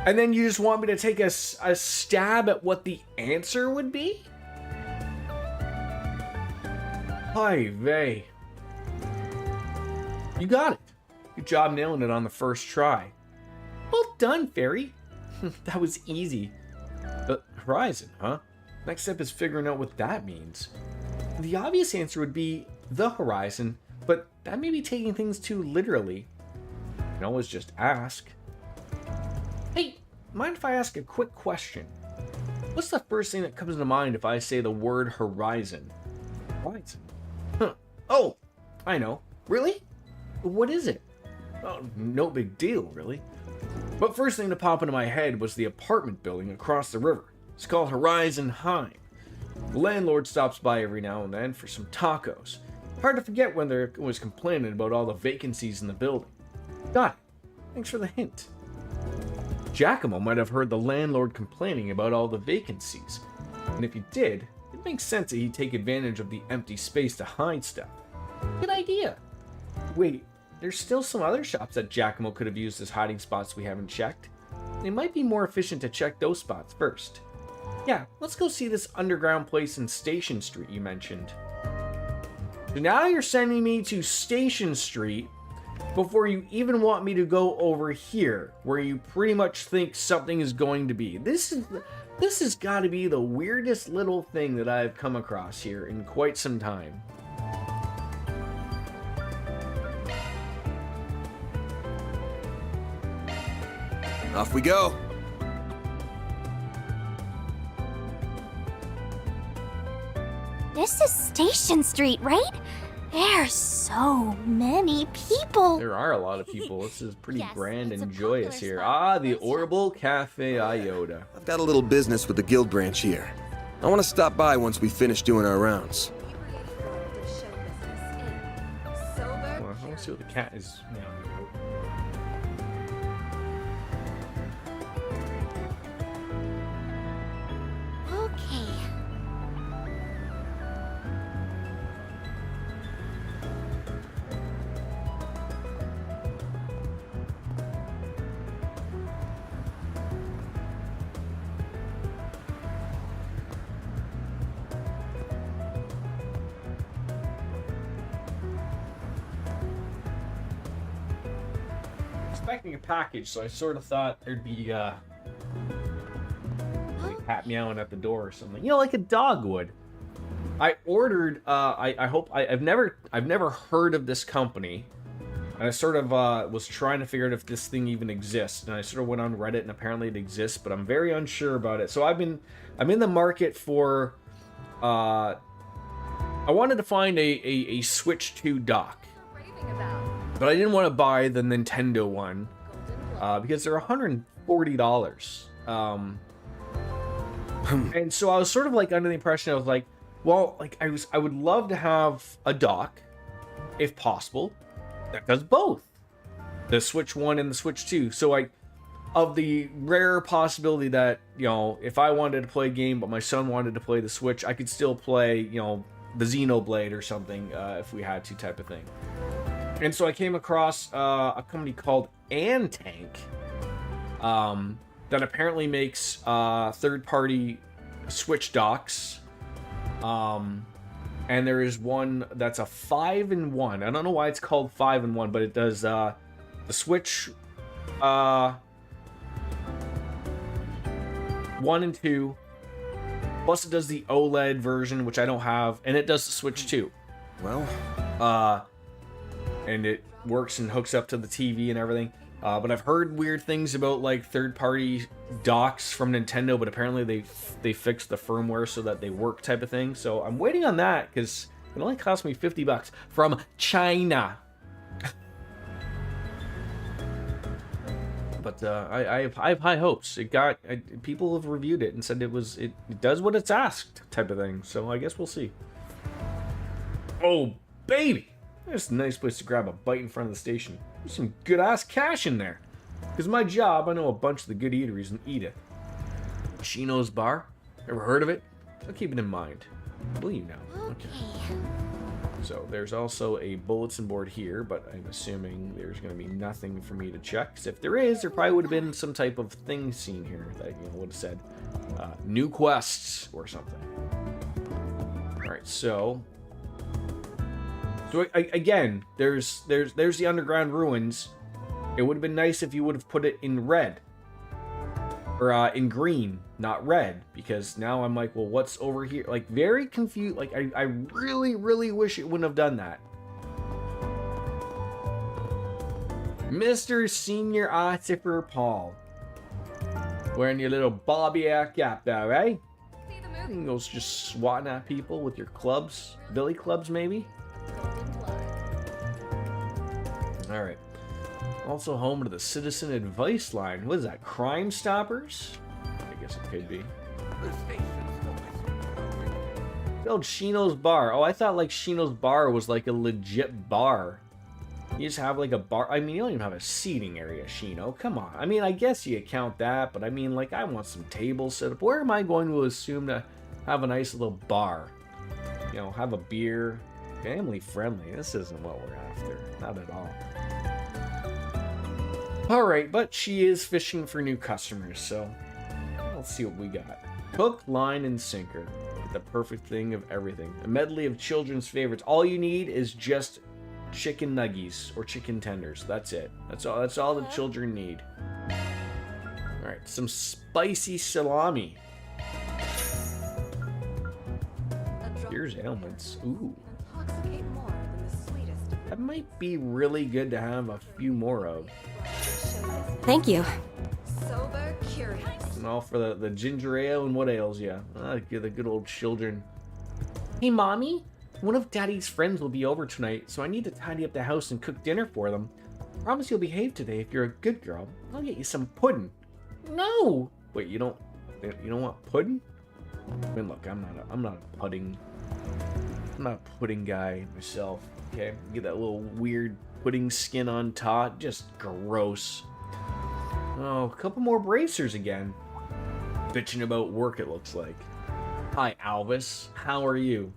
and then you just want me to take a stab at what the answer would be? Hi, vey. You got it. Good job nailing it on the first try. Well done, Fairy. That was easy. Horizon, huh? Next step is figuring out what that means. The obvious answer would be the horizon, but that may be taking things too literally. You can always just ask. Hey, mind if I ask a quick question? What's the first thing that comes to mind if I say the word horizon? Horizon. Huh. Oh, I know. Really? What is it? Oh, no big deal, really. But first thing to pop into my head was the apartment building across the river. It's called Horizon High. The landlord stops by every now and then for some tacos. Hard to forget when there was complaining about all the vacancies in the building. Got it. Thanks for the hint. Giacomo might have heard the landlord complaining about all the vacancies, and if he did, it makes sense that he'd take advantage of the empty space to hide stuff. Good idea. Wait, there's still some other shops that Giacomo could have used as hiding spots we haven't checked. It might be more efficient to check those spots first. Yeah, let's go see this underground place in Station Street you mentioned. So now you're sending me to Station Street before you even want me to go over here, where you pretty much think something is going to be. This has got to be the weirdest little thing that I've come across here in quite some time. Off we go. This is Station Street, right? There's so many people. There are a lot of people. This is pretty Yes, grand it's and a joyous popular here. spot Ah, for the most Orbital Cafe Iota. I've got a little business with the guild branch here. I want to stop by once we finish doing our rounds. Well, I want to see what the cat is. Okay. Expecting a package, so I sort of thought there'd be like cat meowing at the door or something. You know, like a dog would. I ordered. I've never heard of this company, and I sort of was trying to figure out if this thing even exists. And I sort of went on Reddit, and apparently it exists, but I'm very unsure about it. So I'm in the market for. I wanted to find a Switch 2 dock. But I didn't want to buy the Nintendo one because they're $140. And so I was sort of like under the impression of like, well, like I would love to have a dock, if possible, that does both, the Switch 1 and the Switch 2. So of the rare possibility that, you know, if I wanted to play a game but my son wanted to play the Switch, I could still play, you know, the Xenoblade or something if we had to, type of thing. And so I came across a company called Antank that apparently makes third-party Switch docks. And there is one that's a 5-in-1. I don't know why it's called 5-in-1, but it does the Switch 1 and 2. Plus it does the OLED version, which I don't have, and it does the Switch 2. Well, and it works and hooks up to the TV and everything. But I've heard weird things about like third-party docks from Nintendo, but apparently they fixed the firmware so that they work, type of thing. So I'm waiting on that because it only cost me $50 from China. But I have high hopes. People have reviewed it and said it does what it's asked, type of thing. So I guess we'll see. Oh baby. It's a nice place to grab a bite in front of the station. There's some good-ass cash in there. Because my job, I know a bunch of the good eateries and eat it. Chino's Bar? Ever heard of it? I'll keep it in mind. Will you now? Okay. So there's also a bulletin board here, but I'm assuming there's going to be nothing for me to check. Because if there is, there probably would have been some type of thing seen here that would have said new quests or something. Alright, so again, there's the underground ruins. It would have been nice if you would have put it in red. Or in green, not red. Because now I'm like, well, what's over here? Like, very confused. Like, I really, really wish it wouldn't have done that. Mr. Senior Artifer Paul. Wearing your little bobby air cap there, eh? You go just swatting at people with your clubs. Billy clubs, maybe? Alright. Also home to the Citizen Advice Line. What is that? Crime Stoppers? I guess it could be. Build Shino's Bar. Oh, I thought like Shino's Bar was like a legit bar. You just have like a bar. I mean, you don't even have a seating area, Shino. Come on. I mean, I guess you count that, but I mean, like, I want some tables set up. Where am I going to assume to have a nice little bar? You know, have a beer. Family friendly. This isn't what we're after. Not at all. Alright, but she is fishing for new customers, so let's see what we got. Hook, line, and sinker. The perfect thing of everything. A medley of children's favorites. All you need is just chicken nuggies or chicken tenders. That's it. That's all the children need. Alright, some spicy salami. Here's ailments. Ooh. That might be really good to have a few more of. Thank you. Sober curious. And all for the ginger ale and what ails ya. The good old children. Hey, Mommy. One of Daddy's friends will be over tonight, so I need to tidy up the house and cook dinner for them. Promise you'll behave today if you're a good girl. I'll get you some pudding. No! Wait, you don't want pudding? I mean, look, I'm not a pudding guy myself. Okay, get that little weird pudding skin on top. Just gross. Oh, a couple more bracers again. Bitching about work, it looks like. Hi, Alvis. How are you?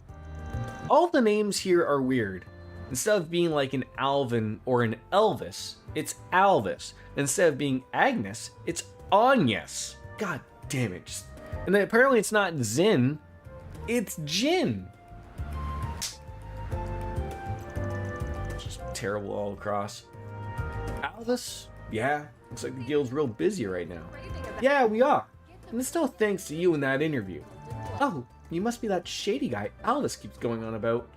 All the names here are weird. Instead of being like an Alvin or an Elvis, it's Alvis. Instead of being Agnes, it's Agnes. God damn it. And then apparently it's not Zin, it's Jin. Just terrible all across. Alvis? Yeah, looks like the guild's real busy right now. Yeah, we are. And it's no thanks to you in that interview. Oh, you must be that shady guy Aldous keeps going on about.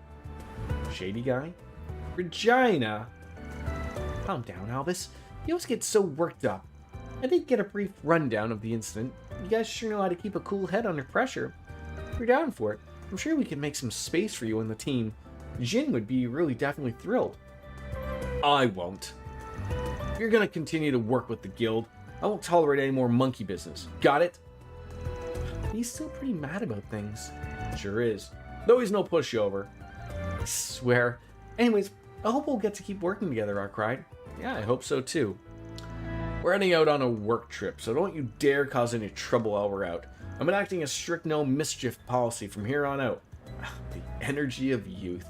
Shady guy? Regina! Calm down, Albus. You always get so worked up. I did get a brief rundown of the incident. You guys sure know how to keep a cool head under pressure. If you're down for it, I'm sure we can make some space for you in the team. Jin would be really definitely thrilled. I won't. If you're gonna continue to work with the guild, I won't tolerate any more monkey business. Got it? He's still pretty mad about things. Sure is. Though he's no pushover. I swear. Anyways, I hope we'll get to keep working together, I cried. Yeah, I hope so too. We're heading out on a work trip, so don't you dare cause any trouble while we're out. I'm enacting a strict no mischief policy from here on out. The energy of youth.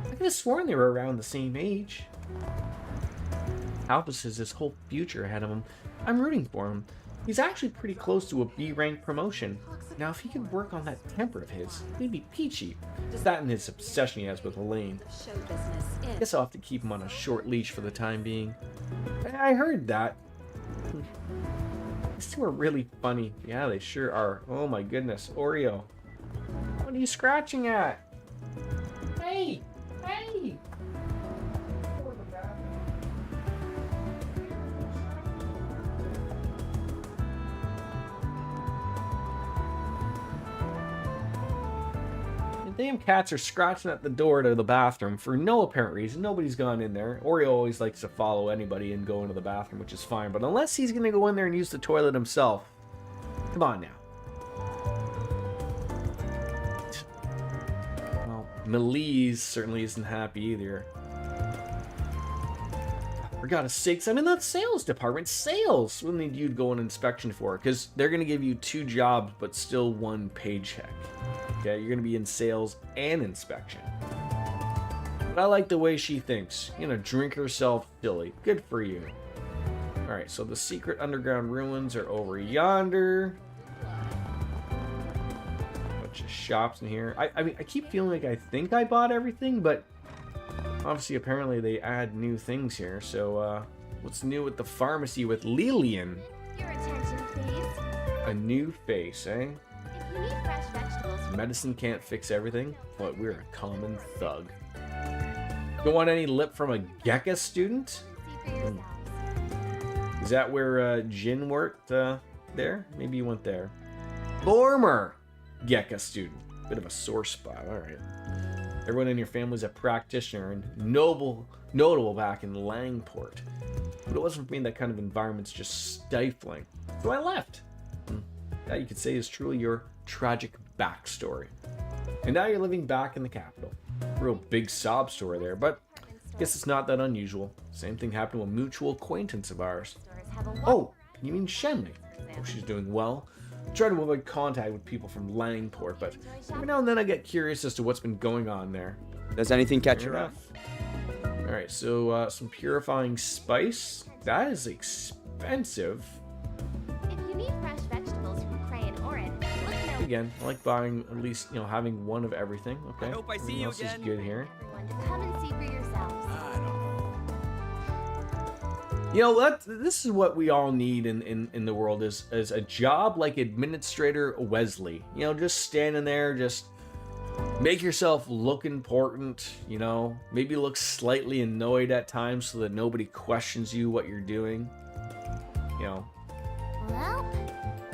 I could have sworn they were around the same age. Albus has his whole future ahead of him. I'm rooting for him. He's actually pretty close to a B rank promotion. Now, if he could work on that temper of his, he'd be peachy. It's that and his obsession he has with Elaine. Guess I'll have to keep him on a short leash for the time being. I heard that. These two are really funny. Yeah, they sure are. Oh my goodness. Oreo. What are you scratching at? Hey! Hey! Damn cats are scratching at the door to the bathroom for no apparent reason. Nobody's gone in there. Oreo always likes to follow anybody and go into the bathroom, which is fine. But unless he's going to go in there and use the toilet himself. Come on now. Well, Melise certainly isn't happy either. For God's sakes, I'm in that sales department. Sales! We'll need you to go on inspection for, because they're going to give you 2 jobs, but still 1 paycheck. Okay, you're going to be in sales and inspection. But I like the way she thinks. You know, drink herself silly. Good for you. Alright, so the secret underground ruins are over yonder. Bunch of shops in here. I mean, I keep feeling like I think I bought everything, but obviously, apparently they add new things here. So, what's new with the pharmacy with Lillian? Your attention, please. A new face, eh? If you need fresh vegetables, Medicine can't fix everything, but we're a common thug. Don't want any lip from a Gekka student? see for yourselves. Is that where Jin worked there? Maybe you went there. Former Gekka student. Bit of a sore spot, alright. Everyone in your family's a practitioner and notable back in Langport. But it wasn't for me. That kind of environment's just stifling. So I left. That you could say is truly your tragic backstory. And now you're living back in the capital. Real big sob story there, but Guess it's not that unusual. Same thing happened to a mutual acquaintance of ours. Stores have a Oh, you mean Shenley? Hope she's doing well. Try to avoid contact with people from Langport, but every now and then I get curious as to what's been going on there. Does anything catch Fair your eye? enough. Alright, so some purifying spice. That is expensive. If you need fresh vegetables from Cray and Orin, look no Again, I like buying at least, having one of everything. Okay. I hope I see Everything you else again. is good here. everyone to come and see for yourselves. This is what we all need in the world is a job like Administrator Wesley. Just standing there, just make yourself look important, maybe look slightly annoyed at times so that nobody questions you what you're doing. Well,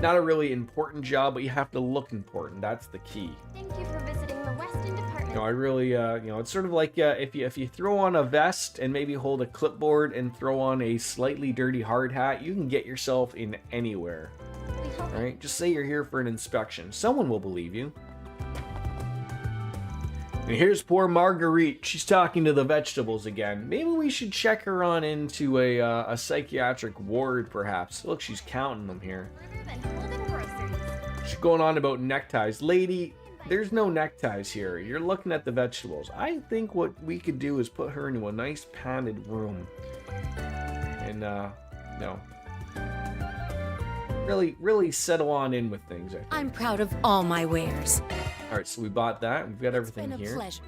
Not a really important job, but you have to look important. That's the key. thank you for visiting the Weston Department. I really, it's sort of like if you throw on a vest and maybe hold a clipboard and throw on a slightly dirty hard hat, you can get yourself in anywhere. We hope All right, just say you're here for an inspection. Someone will believe you. And here's poor Marguerite. She's talking to the vegetables again. Maybe we should check her on into a psychiatric ward, perhaps. Look, she's counting them here. further than Holden Groceries. She's going on about neckties. Lady, there's no neckties here. You're looking at the vegetables. I think what we could do is put her into a nice padded room. And, really settle on in with things, I think. I'm proud of all my wares. All right, so we bought that. We've got It's everything been a here. pleasure.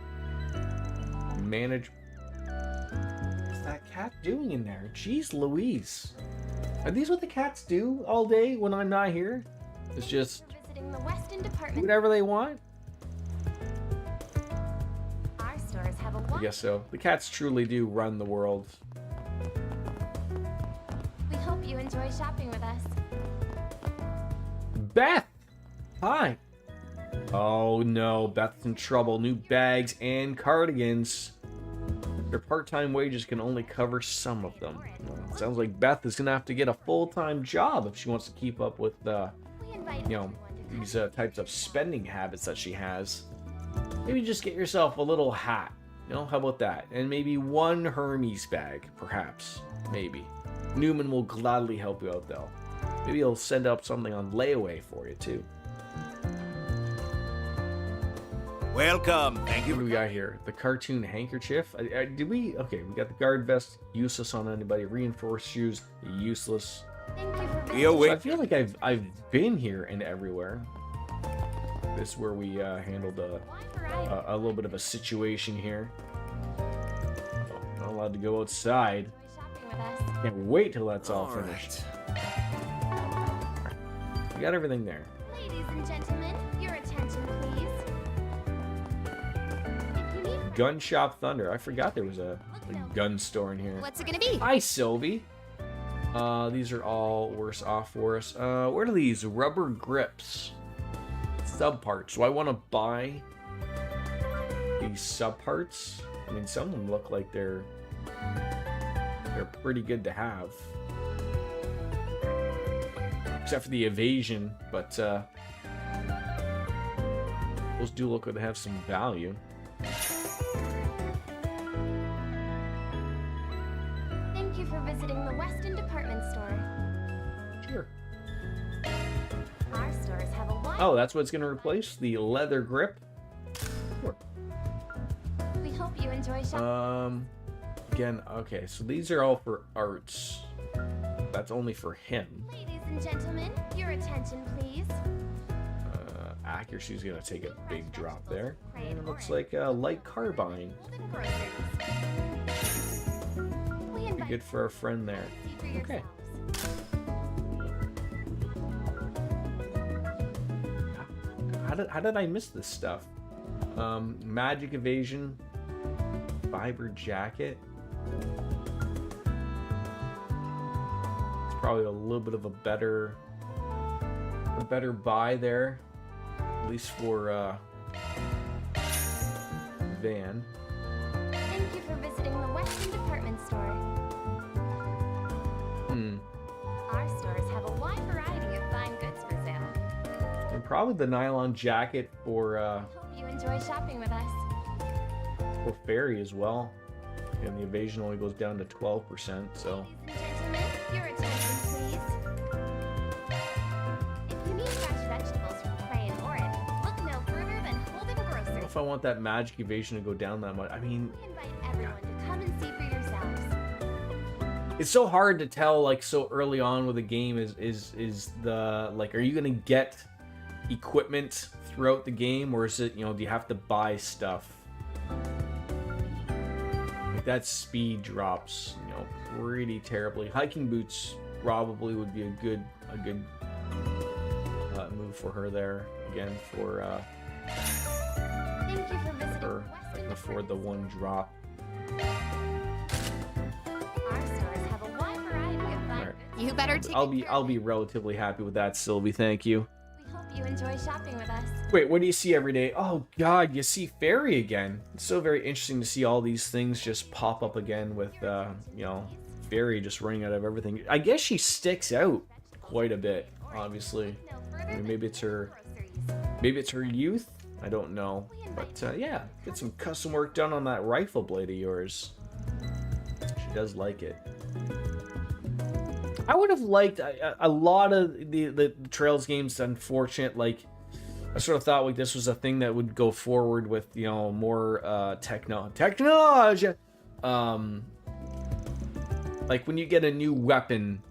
Manage. What's that cat doing in there? Jeez Louise. Are these what the cats do all day when I'm not here? It's just Visiting the Weston do Department. whatever they want? Our stores have a I guess so. The cats truly do run the world. We hope you enjoy shopping with us. Beth! Hi. Oh no, Beth's in trouble. New bags and cardigans. Their part-time wages can only cover some of them. Sounds like Beth is gonna have to get a full-time job if she wants to keep up with the, We invite everyone to these types of spending habits that she has. Maybe just get yourself a little hat. How about that? And maybe one Hermes bag, perhaps. Maybe. Newman will gladly help you out, though. Maybe he'll send up something on layaway for you, too. Welcome. Thank What do we got here? The cartoon handkerchief? Did we? Okay, we got the guard vest. Useless on anybody. Reinforced shoes. Useless. Thank you for We await. So I feel like I've been here and everywhere. This is where we handled a little bit of a situation here. Oh, not allowed to go outside. shopping with us. Can't wait till that's all All finished. right. We got everything there. Ladies and gentlemen, your attention, please. If you need Gun Shop Thunder. I forgot there was a gun store in here. What's it gonna be? Hi, Sylvie. These are all worse off for us. What are these? Rubber grips. Subparts. Do I want to buy these subparts? I mean, some of them look like they're pretty good to have. Except for the evasion, but those do look like they have some value. Thank you for visiting the Weston Department Store. Sure. Our stores have a wide. Oh, that's what's going to replace the leather grip. Sure. We hope you enjoy shopping. Again, okay, so these are all for arts. That's only for him. Ladies and gentlemen, your attention, please. Accuracy's gonna take a big drop there. And it looks like light carbine. Holden Groceries. We Be invite good for our friend there. you for Okay. yourselves. How did I miss this stuff? Magic evasion, fiber jacket. It's probably a little bit of a better buy there, at least for Van. Thank you for visiting the Weston Department Store. Our stores have a wide variety of fine goods for sale. And probably the nylon jacket for Hope you enjoy shopping with us. Fairy as well. And the evasion only goes down to 12%, so... Gentlemen, your attention, please. If you need fresh vegetables from Cray and Orin, look no further than Holden I don't know Grocery. if I want that magic evasion to go down that much. I mean, We invite everyone to come and see for yourselves. it's so hard to tell, like, so early on with a game is the, like, are you going to get equipment throughout the game, or is it, you know, do you have to buy stuff? Like, that speed drops, you know, pretty terribly. Hiking boots probably would be a good move for her there. Again, for Thank you for visiting her, I can afford the one drop. Our stores have a wide variety of fine Alright. goods. You better take I'll be relatively happy with that, Sylvie. Thank you. We hope you enjoy shopping with us. Wait, what do you see every day? Oh god, you see Fairy again. It's so very interesting to see all these things just pop up again with you know, Fairy just running out of everything. I guess she sticks out quite a bit, obviously. No further I mean, than maybe it's her groceries. youth. I don't know. But yeah, get some custom work done on that rifle blade of yours. She does like it. I would have liked a lot of the Trails games. Unfortunate, like, I sort of thought like this was a thing that would go forward with, you know, more technology. Like when you get a new weapon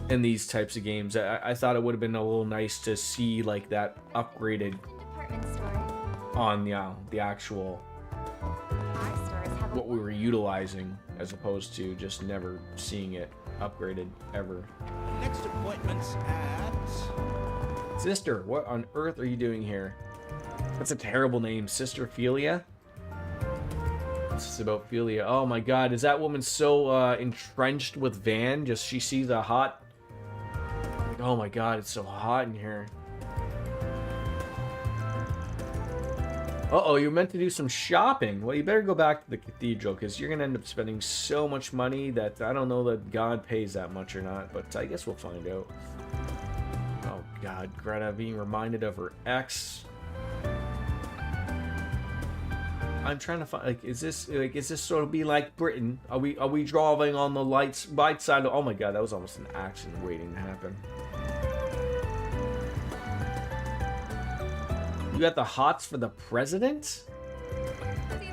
in these types of games, I thought it would have been a little nice to see like that upgraded Department store. on the actual Our stores have a what we were utilizing, as opposed to just never seeing it upgraded ever. Next appointment's at... Sister, what on earth are you doing here? That's a terrible name, Sister Philia. This is about Philia. Oh my god, is that woman so entrenched with Van? Just she sees a hot... Oh my god, it's so hot in here. Uh-oh, you're meant to do some shopping. Well, you better go back to the cathedral, because you're going to end up spending so much money that I don't know that God pays that much or not, but I guess we'll find out. Oh god, Greta being reminded of her ex. I'm trying to find, like, is this sort of be like Britain? Are we driving on the right side of, oh my god, that was almost an action waiting to happen. You got the hots for the president?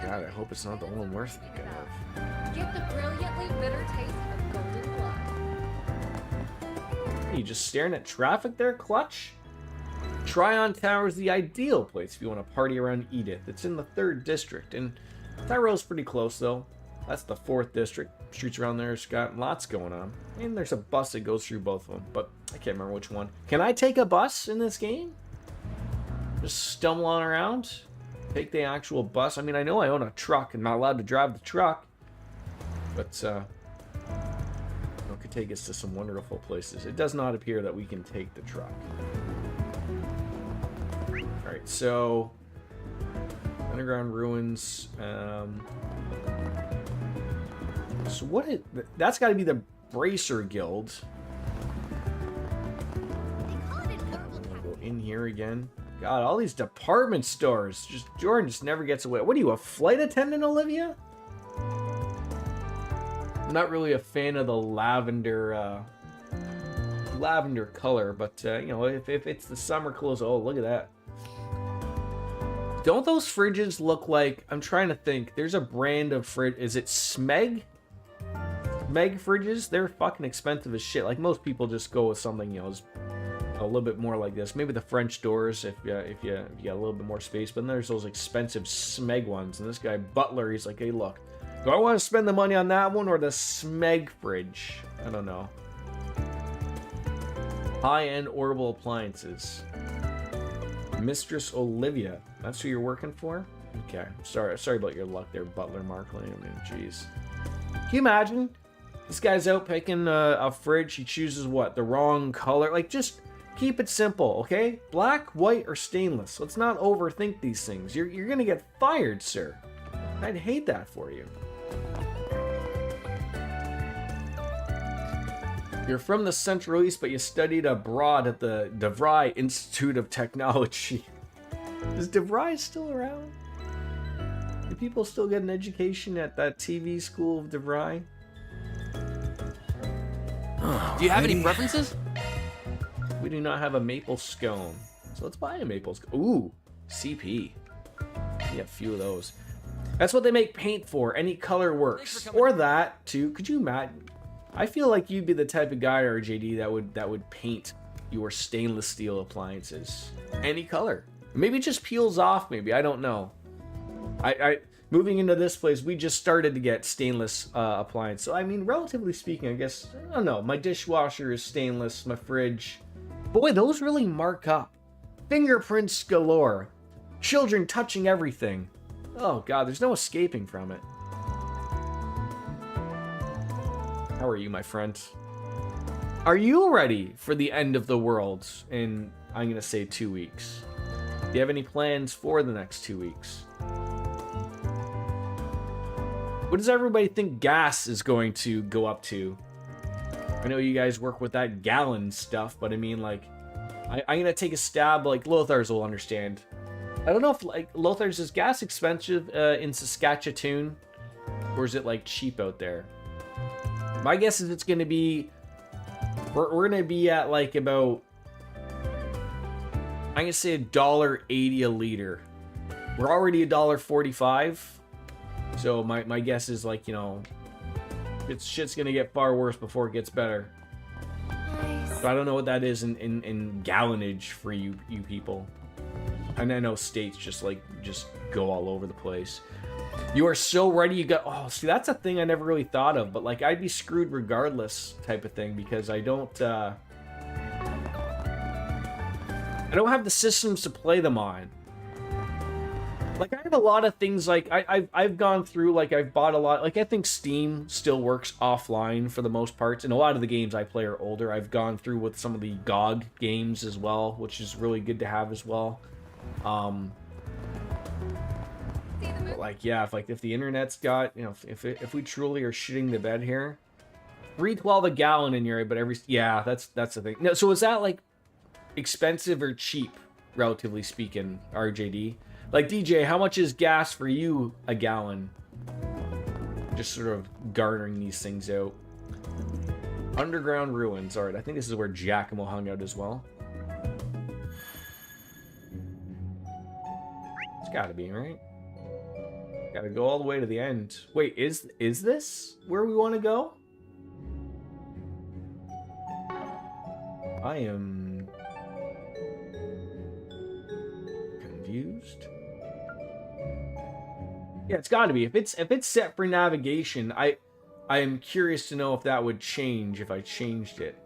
God, I hope it's not the one we're thinking of. Get the brilliantly bitter taste of golden blood. Are you just staring at traffic there, Clutch? Tryon Tower is the ideal place if you want to party around Edith. It's in the 3rd district, and Tyrole's pretty close, though. That's the 4th district. Streets around there's got lots going on. And there's a bus that goes through both of them, but I can't remember which one. Can I take a bus in this game? Just stumble on around? Take the actual bus? I mean, I know I own a truck. I'm not allowed to drive the truck. But, it could take us to some wonderful places. It does not appear that we can take the truck. Alright, so... Underground ruins. So what is... That's got to be the Bracer Guild. Go in here again. God, all these department stores. Jordan just never gets away. What are you, a flight attendant, Olivia? I'm not really a fan of the lavender color, but you know, if it's the summer clothes, oh, look at that. Don't those fridges look like, I'm trying to think, there's a brand of fridge, is it Smeg? Smeg fridges? They're fucking expensive as shit. Like, most people just go with something, you know, a little bit more like this. Maybe the French doors if you got a little bit more space. But then there's those expensive Smeg ones. And this guy Butler, he's like, hey, look, do I want to spend the money on that one or the Smeg fridge? I don't know. High-end Orbital appliances. Mistress Olivia, that's who you're working for? Okay, sorry about your luck there, Butler Markling. I mean, jeez. Can you imagine? This guy's out picking a fridge. He chooses what? The wrong color. Like, just keep it simple, okay? Black, white, or stainless. Let's not overthink these things. You're gonna get fired, sir. I'd hate that for you. You're from the Central East, but you studied abroad at the DeVry Institute of Technology. Is DeVry still around? Do people still get an education at that TV school of DeVry? Do you have any preferences? We do not have a maple scone. So let's buy a maple scone. Ooh, CP. Yeah, a few of those. That's what they make paint for. Any color works. Or that, too. Could you imagine? I feel like you'd be the type of guy, RJD, that would paint your stainless steel appliances. Any color. Maybe it just peels off, maybe. I don't know. I moving into this place, we just started to get stainless appliance. So, I mean, relatively speaking, I guess, I don't know. My dishwasher is stainless. My fridge. Boy, those really mark up. Fingerprints galore. Children touching everything. Oh, God, there's no escaping from it. How are you, my friend? Are you ready for the end of the world in, I'm going to say, 2 weeks? Do you have any plans for the next 2 weeks? What does everybody think gas is going to go up to? I know you guys work with that gallon stuff, but I mean, like, I'm going to take a stab, like, Lothar's will understand. I don't know if, like, Lothar's, is gas expensive in Saskatchewan? Or is it, like, cheap out there? My guess is it's going to be... We're going to be at, like, about... I'm going to say $1.80 a liter. We're already $1.45. So my guess is, like, you know... Shit's going to get far worse before it gets better. Nice. So I don't know what that is in gallonage for you people. And I know states just go all over the place. You are so ready. You got, oh, see, that's a thing I never really thought of, but like I'd be screwed regardless type of thing because I don't have the systems to play them on. Like I have a lot of things like I've gone through, like I've bought a lot, like I think Steam still works offline for the most parts, and a lot of the games I play are older. I've gone through with some of the GOG games as well, which is really good to have as well. But like yeah, if the internet's got, you know, if we truly are shitting the bed here, $3.12 a gallon in your, but yeah, that's the thing. No, so is that like expensive or cheap, relatively speaking, RJD? Like DJ, how much is gas for you a gallon? Just sort of garnering these things out. Underground ruins. All right, I think this is where Giacomo hung out as well. It's got to be, right? Got to go all the way to the end. Wait, is this where we want to go? I am confused. Yeah, it's got to be. If it's set for navigation, I am curious to know if that would change if I changed it.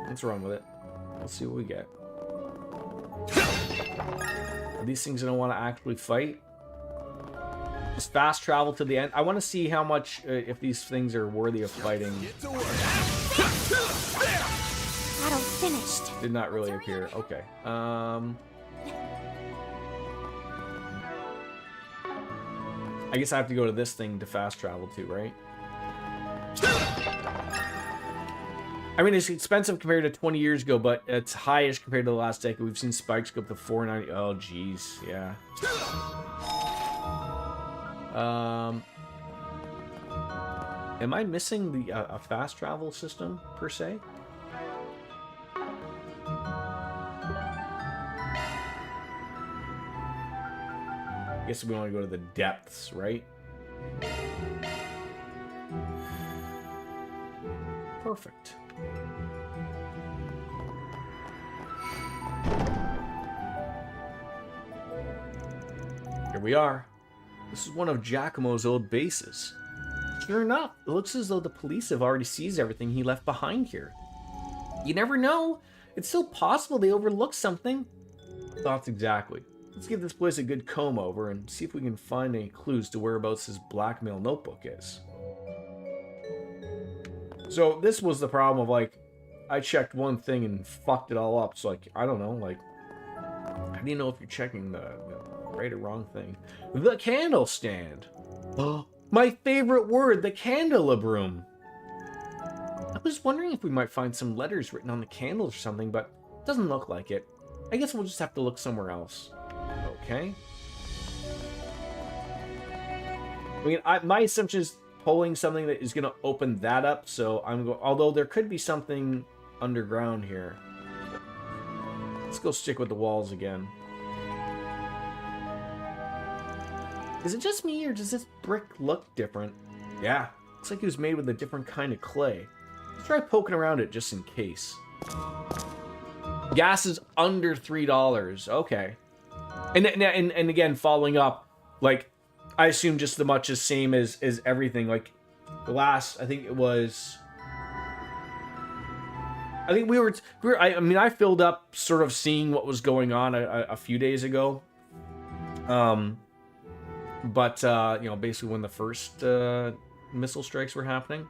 Let's run with it. Let's see what we get. Are these things I don't want to actually fight? Just fast travel to the end. I want to see how much, if these things are worthy of fighting. Battle finished. Did not really appear. Okay. I guess I have to go to this thing to fast travel to, right? I mean, it's expensive compared to 20 years ago, but it's highish compared to the last decade. We've seen spikes go up to $4.90. Oh, jeez. Yeah. Am I missing the a fast travel system, per se? I guess we want to go to the depths, right? Perfect. Here we are. This is one of Giacomo's old bases. Sure enough, it looks as though the police have already seized everything he left behind here. You never know. It's still possible they overlooked something. Thoughts exactly. Let's give this place a good comb over and see if we can find any clues to whereabouts his blackmail notebook is. So this was the problem of, like, I checked one thing and fucked it all up. So, like, I don't know, like, how do you know if you're checking the right or wrong thing? The candle stand. Oh, my favorite word, the candelabrum. I was wondering if we might find some letters written on the candles or something, but it doesn't look like it. I guess we'll just have to look somewhere else. Okay. I mean, my assumption is pulling something that is going to open that up. So I'm going. Although there could be something underground here. Let's go stick with the walls again. Is it just me, or does this brick look different? Yeah, looks like it was made with a different kind of clay. Let's try poking around it just in case. Gas is under $3. Okay. And again, following up, like, I assume just the same as everything. Like, the last, I think it was... I think we were I mean, I filled up sort of seeing what was going on a few days ago. But, you know, basically when the first missile strikes were happening.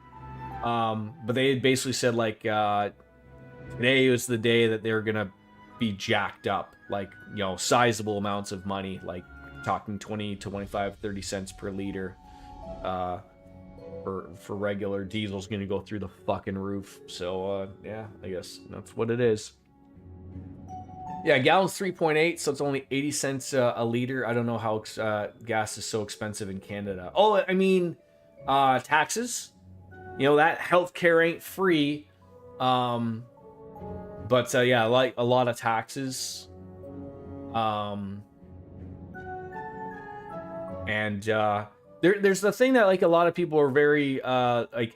But they had basically said, like, today was the day that they're going to be jacked up. Like, you know, sizable amounts of money. Like, talking 20, 25, 30 cents per liter. For regular diesel's going to go through the fucking roof. So, yeah, I guess that's what it is. Yeah, gallon's 3.8, so it's only 80 cents a liter. I don't know how gas is so expensive in Canada. Oh, I mean, taxes. You know, that healthcare ain't free. But yeah, like a lot of taxes. There's the thing that, like, a lot of people are very like,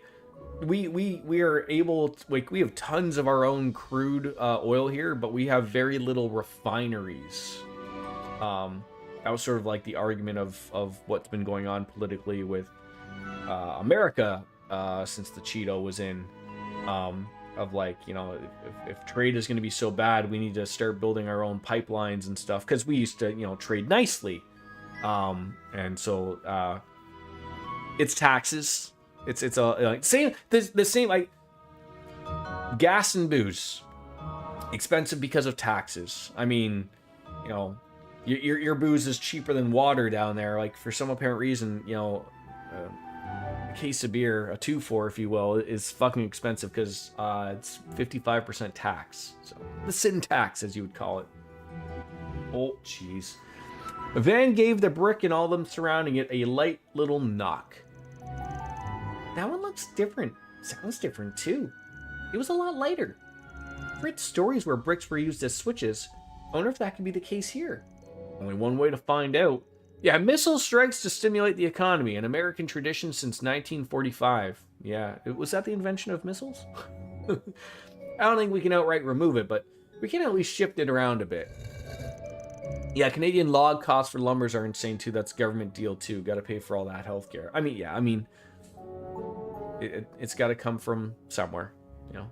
we are able to, like, we have tons of our own crude oil here, but we have very little refineries. That was sort of like the argument of what's been going on politically with America since the Cheeto was in, of, like, you know, if trade is going to be so bad, we need to start building our own pipelines and stuff, because we used to, you know, trade nicely. And so it's taxes. It's a like same the same, like, gas and booze expensive because of taxes. I mean, you know, your booze is cheaper than water down there. Like, for some apparent reason, you know, a case of beer, a 2-4 if you will, is fucking expensive because it's 55% tax. So the sin tax, as you would call it. Oh, jeez. Van gave the brick and all them surrounding it a light little knock. That one looks different. Sounds different, too. It was a lot lighter. I've read stories where bricks were used as switches. I wonder if that could be the case here. Only one way to find out. Yeah, missile strikes to stimulate the economy, an American tradition since 1945. Yeah, was that the invention of missiles? I don't think we can outright remove it, but we can at least shift it around a bit. Yeah, Canadian log costs for lumbers are insane, too. That's government deal, too. Got to pay for all that healthcare. I mean, yeah, I mean... It's got to come from somewhere, you know.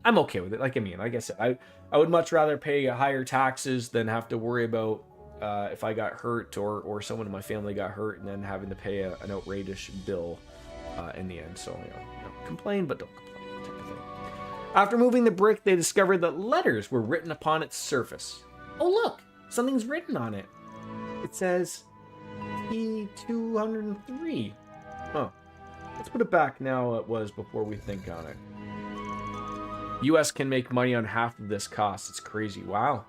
I'm okay with it. Like, I mean, like I said, I would much rather pay higher taxes than have to worry about if I got hurt or someone in my family got hurt and then having to pay an outrageous bill in the end. So, you know, complain, but don't complain, type of thing. After moving the brick, they discovered that letters were written upon its surface. Oh, look, something's written on it. It says T203. Huh. Let's put it back now it was before we think on it. US can make money on half of this cost. It's crazy. Wow.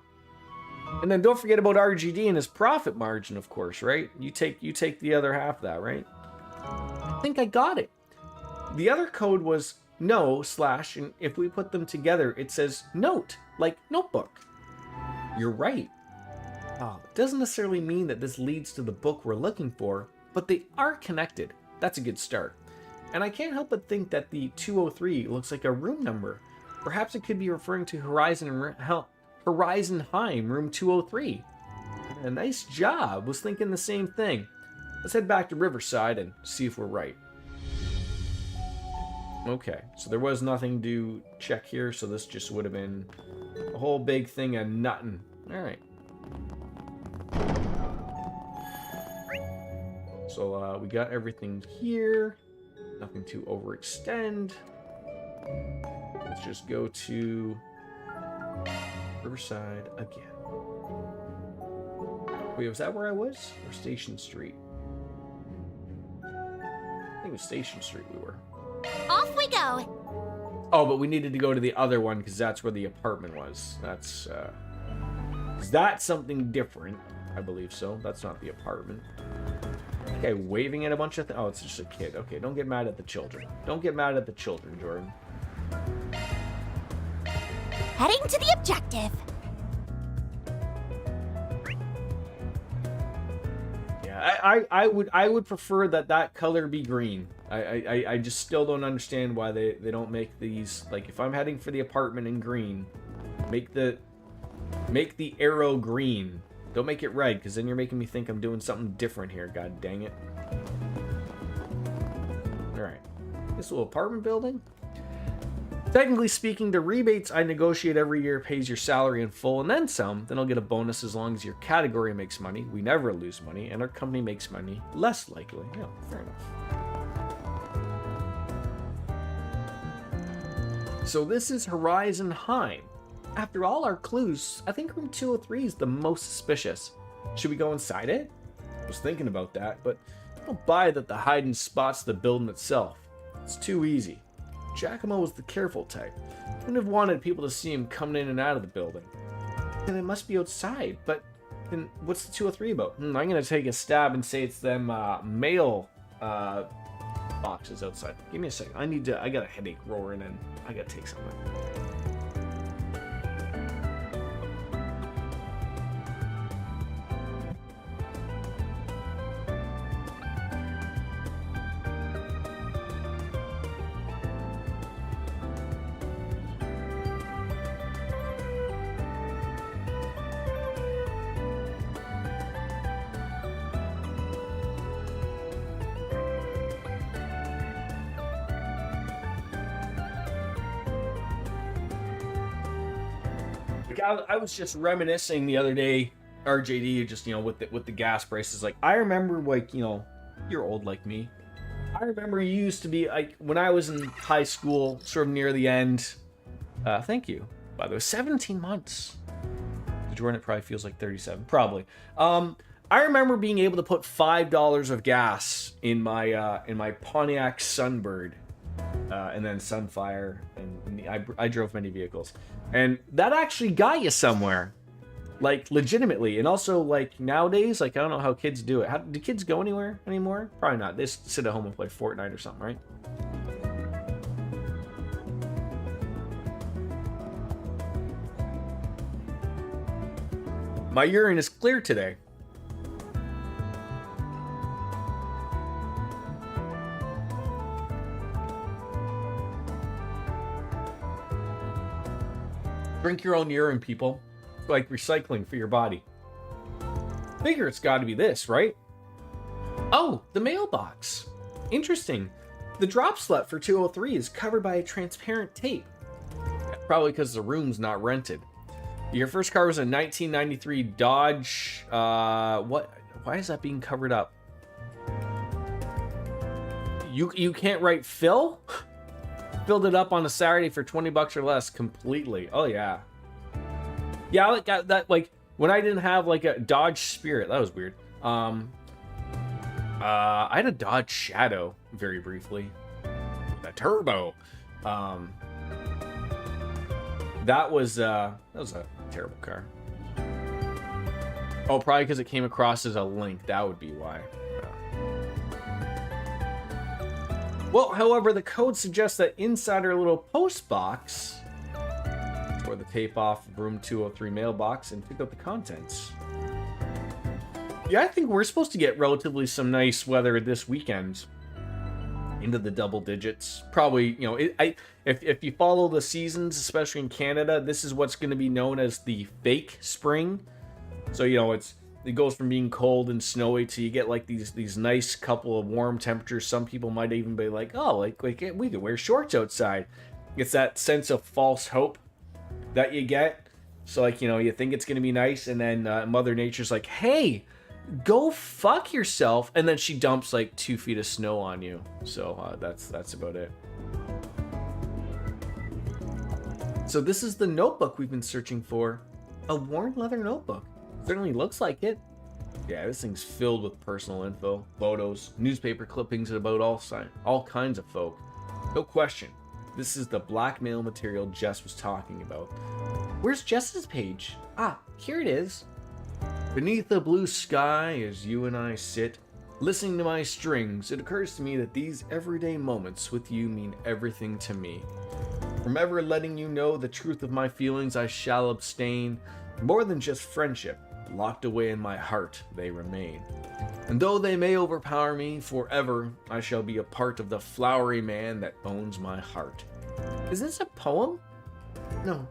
And then don't forget about RGD and his profit margin, of course, right? You take the other half of that, right? I think I got it. The other code was no / and if we put them together, it says note, like notebook. You're right. Oh, it doesn't necessarily mean that this leads to the book we're looking for, but they are connected. That's a good start. And I can't help but think that the 203 looks like a room number. Perhaps it could be referring to Horizon Heim, room 203. A nice job. Was thinking the same thing. Let's head back to Riverside and see if we're right. Okay, so there was nothing to check here, so this just would have been a whole big thing of nothing. All right. So we got everything here. Nothing to overextend. Let's just go to Riverside again. Wait, was that where I was? Or Station Street? I think it was Station Street we were. Off we go. Oh, but we needed to go to the other one because that's where the apartment was. That's something different. I believe so. That's not the apartment. Okay, waving at a bunch of oh, it's just a kid. Okay, don't get mad at the children. Don't get mad at the children, Jordan. Heading to the objective. Yeah, I would prefer that color be green. I just still don't understand why they don't make these, like, if I'm heading for the apartment in green, make the arrow green. Don't make it red, because then you're making me think I'm doing something different here. God dang it. Alright. This little apartment building? Technically speaking, the rebates I negotiate every year pays your salary in full and then some. Then I'll get a bonus as long as your category makes money. We never lose money, and our company makes money less likely. Yeah, fair enough. So this is Horizon Heim. After all our clues, I think room 203 is the most suspicious. Should we go inside it? I was thinking about that, but I don't buy that the hiding spot's the building itself. It's too easy. Giacomo was the careful type. Wouldn't have wanted people to see him coming in and out of the building. Then it must be outside, but then what's the 203 about? I'm gonna take a stab and say it's them mail boxes outside. Give me a second. I got a headache roaring and I gotta take something. I was just reminiscing the other day, RJD, just, with the gas prices. Like, I remember, like, you're old like me. I remember you used to be, like, when I was in high school, sort of near the end. Thank you, by the way. 17 months. To Jordan, it probably feels like 37. Probably. I remember being able to put $5 of gas in my Pontiac Sunbird. And then Sunfire, and I drove many vehicles. And that actually got you somewhere. Like, legitimately. And also, like, nowadays, like, I don't know how kids do it. Do kids go anywhere anymore? Probably not. They just sit at home and play Fortnite or something, right? My urine is clear today. Drink your own urine, people. It's like recycling for your body. Figure it's got to be this, right? Oh, the mailbox. Interesting. The drop slut for 203 is covered by a transparent tape. Probably because the room's not rented. Your first car was a 1993 Dodge. What? Why is that being covered up? You can't write Phil? Filled it up on a Saturday for $20 or less completely. Oh yeah. Yeah, I got that, like, when I didn't have like a Dodge Spirit. That was weird. I had a Dodge Shadow very briefly. The turbo. That was a terrible car. Oh, probably because it came across as a link. That would be why. Well, however, the code suggests that inside our little post box, tore the tape off room 203 mailbox and took out the contents. Yeah, I think we're supposed to get relatively some nice weather this weekend. Into the double digits. Probably, if you follow the seasons, especially in Canada, this is what's going to be known as the fake spring. So, it goes from being cold and snowy to you get like these nice couple of warm temperatures. Some people might even be like, oh, like we could wear shorts outside. It's that sense of false hope that you get. So, like, you think it's going to be nice, and then Mother Nature's like, hey, go fuck yourself, and then she dumps like 2 feet of snow on you. So that's about it. So this is the notebook we've been searching for. A worn leather notebook. Certainly looks like it. Yeah, this thing's filled with personal info, photos, newspaper clippings about all kinds of folk. No question, this is the blackmail material Jess was talking about. Where's Jess's page? Ah, here it is. Beneath the blue sky, as you and I sit, listening to my strings, it occurs to me that these everyday moments with you mean everything to me. From ever letting you know the truth of my feelings, I shall abstain. More than just friendship, locked away in my heart, they remain. And though they may overpower me, forever I shall be a part of the flowery man that owns my heart. Is this a poem? No,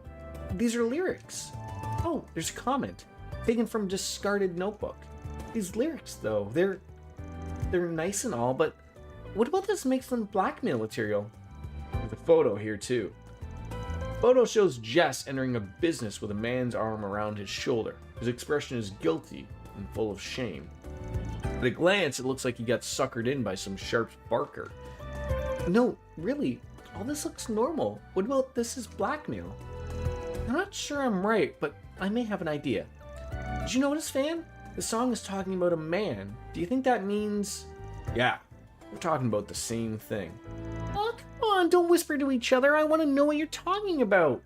these are lyrics. Oh, there's a comment, taken from discarded notebook. These lyrics, though, they're nice and all, but what about this makes them blackmail material? There's a photo here, too. Photo shows Jess entering a business with a man's arm around his shoulder. His expression is guilty and full of shame. At a glance, it looks like he got suckered in by some sharp barker. No, really, all this looks normal. What about this is blackmail? I'm not sure I'm right, but I may have an idea. Did you notice, Fan? The song is talking about a man. Do you think that means... Yeah, we're talking about the same thing. Oh, come on, don't whisper to each other. I want to know what you're talking about.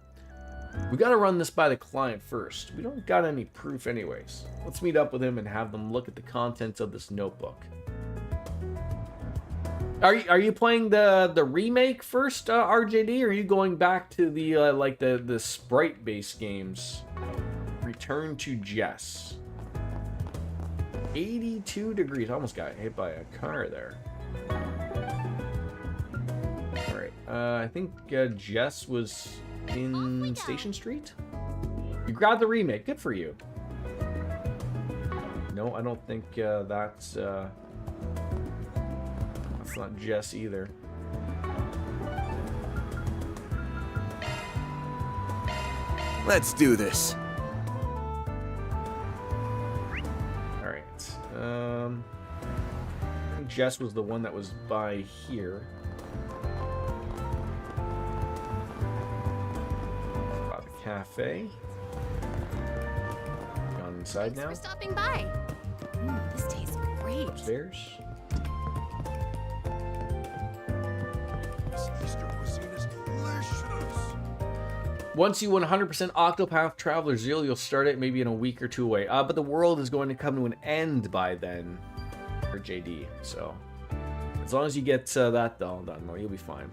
We gotta run this by the client first. We don't got any proof anyways. Let's meet up with him and have them look at the contents of this notebook. Are you playing the remake first, RJD, or are you going back to the like the sprite-based games? Return to Jess. 82 degrees. Almost got hit by a car there. Alright, I think Jess was in Station Street? You grabbed the remake. Good for you. No, I don't think that's not Jess either. Let's do this. Alright. I think Jess was the one that was by here. By the cafe. Gone inside now. Thanks for stopping by. This tastes great. Upstairs. Once you 100% Octopath Traveler Zeal, you'll start it maybe in a week or two away. But the world is going to come to an end by then, for JD. So, as long as you get that all done, well, you'll be fine.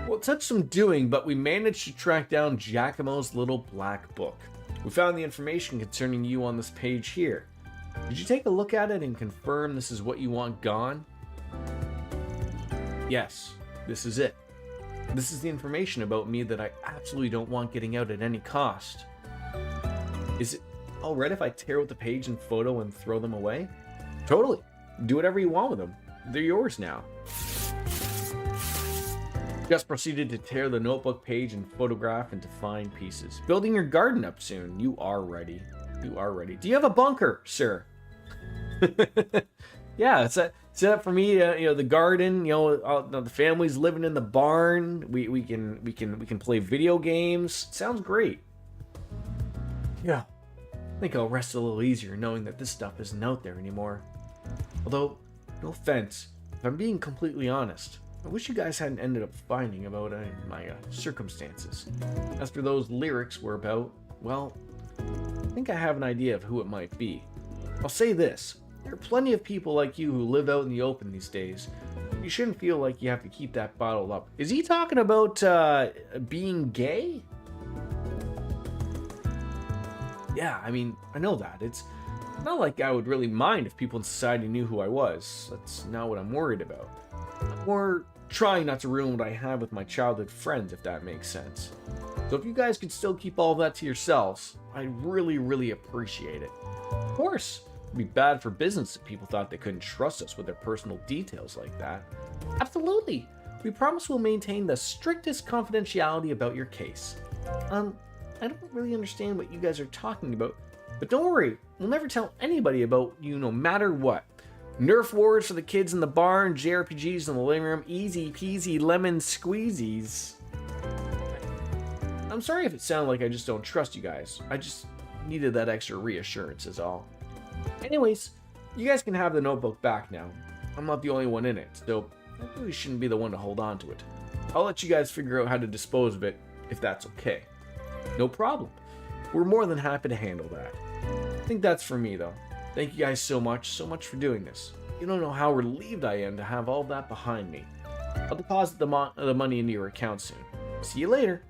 Well, it took some doing, but we managed to track down Giacomo's little black book. We found the information concerning you on this page here. Did you take a look at it and confirm this is what you want gone? Yes, this is it. This is the information about me that I absolutely don't want getting out at any cost. Is it alright if I tear out the page and photo and throw them away? Totally. Do whatever you want with them. They're yours now. Just proceeded to tear the notebook page and photograph into fine pieces. Building your garden up soon. You are ready. You are ready. Do you have a bunker, sir? Yeah, it's set up for me. The garden. The family's living in the barn. We can play video games. Sounds great. Yeah, I think I'll rest a little easier knowing that this stuff isn't out there anymore. Although, no offense, if I'm being completely honest, I wish you guys hadn't ended up finding about my circumstances. As for those lyrics were about, well, I think I have an idea of who it might be. I'll say this. There are plenty of people like you who live out in the open these days. You shouldn't feel like you have to keep that bottled up. Is he talking about being gay? Yeah, I mean, I know that. It's not like I would really mind if people in society knew who I was. That's not what I'm worried about. I'm more trying not to ruin what I have with my childhood friends, if that makes sense. So if you guys could still keep all that to yourselves, I'd really, really appreciate it. Of course. It'd be bad for business if people thought they couldn't trust us with their personal details like that. Absolutely. We promise we'll maintain the strictest confidentiality about your case. I don't really understand what you guys are talking about, but don't worry, we'll never tell anybody about you no matter what. Nerf wars for the kids in the barn, JRPGs in the living room, easy peasy lemon squeezies. I'm sorry if it sounded like I just don't trust you guys. I just needed that extra reassurance is all. Anyways, you guys can have the notebook back now. I'm not the only one in it, so I really shouldn't be the one to hold on to it. I'll let you guys figure out how to dispose of it, if that's okay. No problem. We're more than happy to handle that. I think that's for me, though. Thank you guys so much for doing this. You don't know how relieved I am to have all that behind me. I'll deposit the money into your account soon. See you later.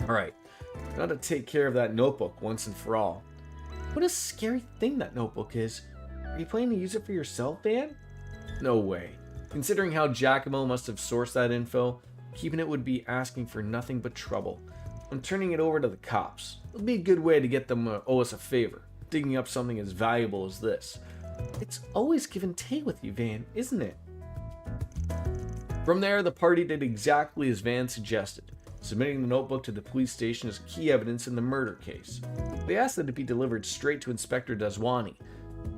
Alright, gotta take care of that notebook once and for all. What a scary thing that notebook is. Are you planning to use it for yourself, Van? No way. Considering how Giacomo must have sourced that info, keeping it would be asking for nothing but trouble. I'm turning it over to the cops. It'll be a good way to get them to owe us a favor, digging up something as valuable as this. It's always give and take with you, Van, isn't it? From there, the party did exactly as Van suggested, submitting the notebook to the police station as key evidence in the murder case. They asked that it be delivered straight to Inspector Daswani,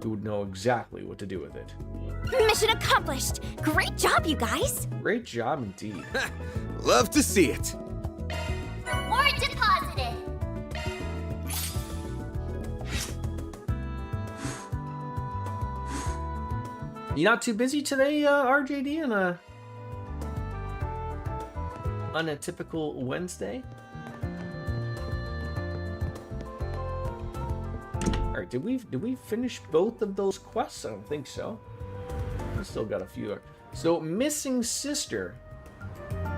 who would know exactly what to do with it. Mission accomplished! Great job, you guys! Great job indeed. Love to see it. Reward deposited! You not too busy today, RJD, on a typical Wednesday? Alright, did we finish both of those quests? I don't think so. We still got a few. So, Missing Sister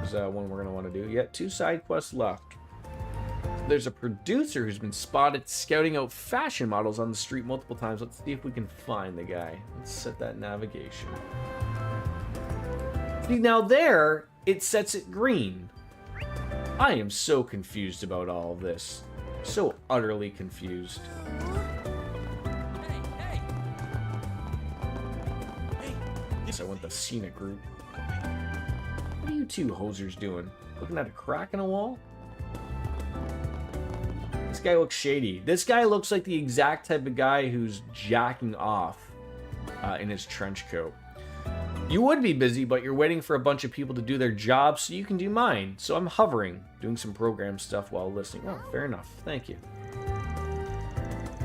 is one we're going to want to do. Yeah, 2 side quests left. There's a producer who's been spotted scouting out fashion models on the street multiple times. Let's see if we can find the guy. Let's set that navigation. See, now there, it sets it green. I am so confused about all of this. So utterly confused. Guess I want the scenic route. What are you two hosers doing? Looking at a crack in a wall? This guy looks shady. This guy looks like the exact type of guy who's jacking off in his trench coat. You would be busy, but you're waiting for a bunch of people to do their job so you can do mine. So I'm hovering, doing some program stuff while listening. Oh, fair enough. Thank you.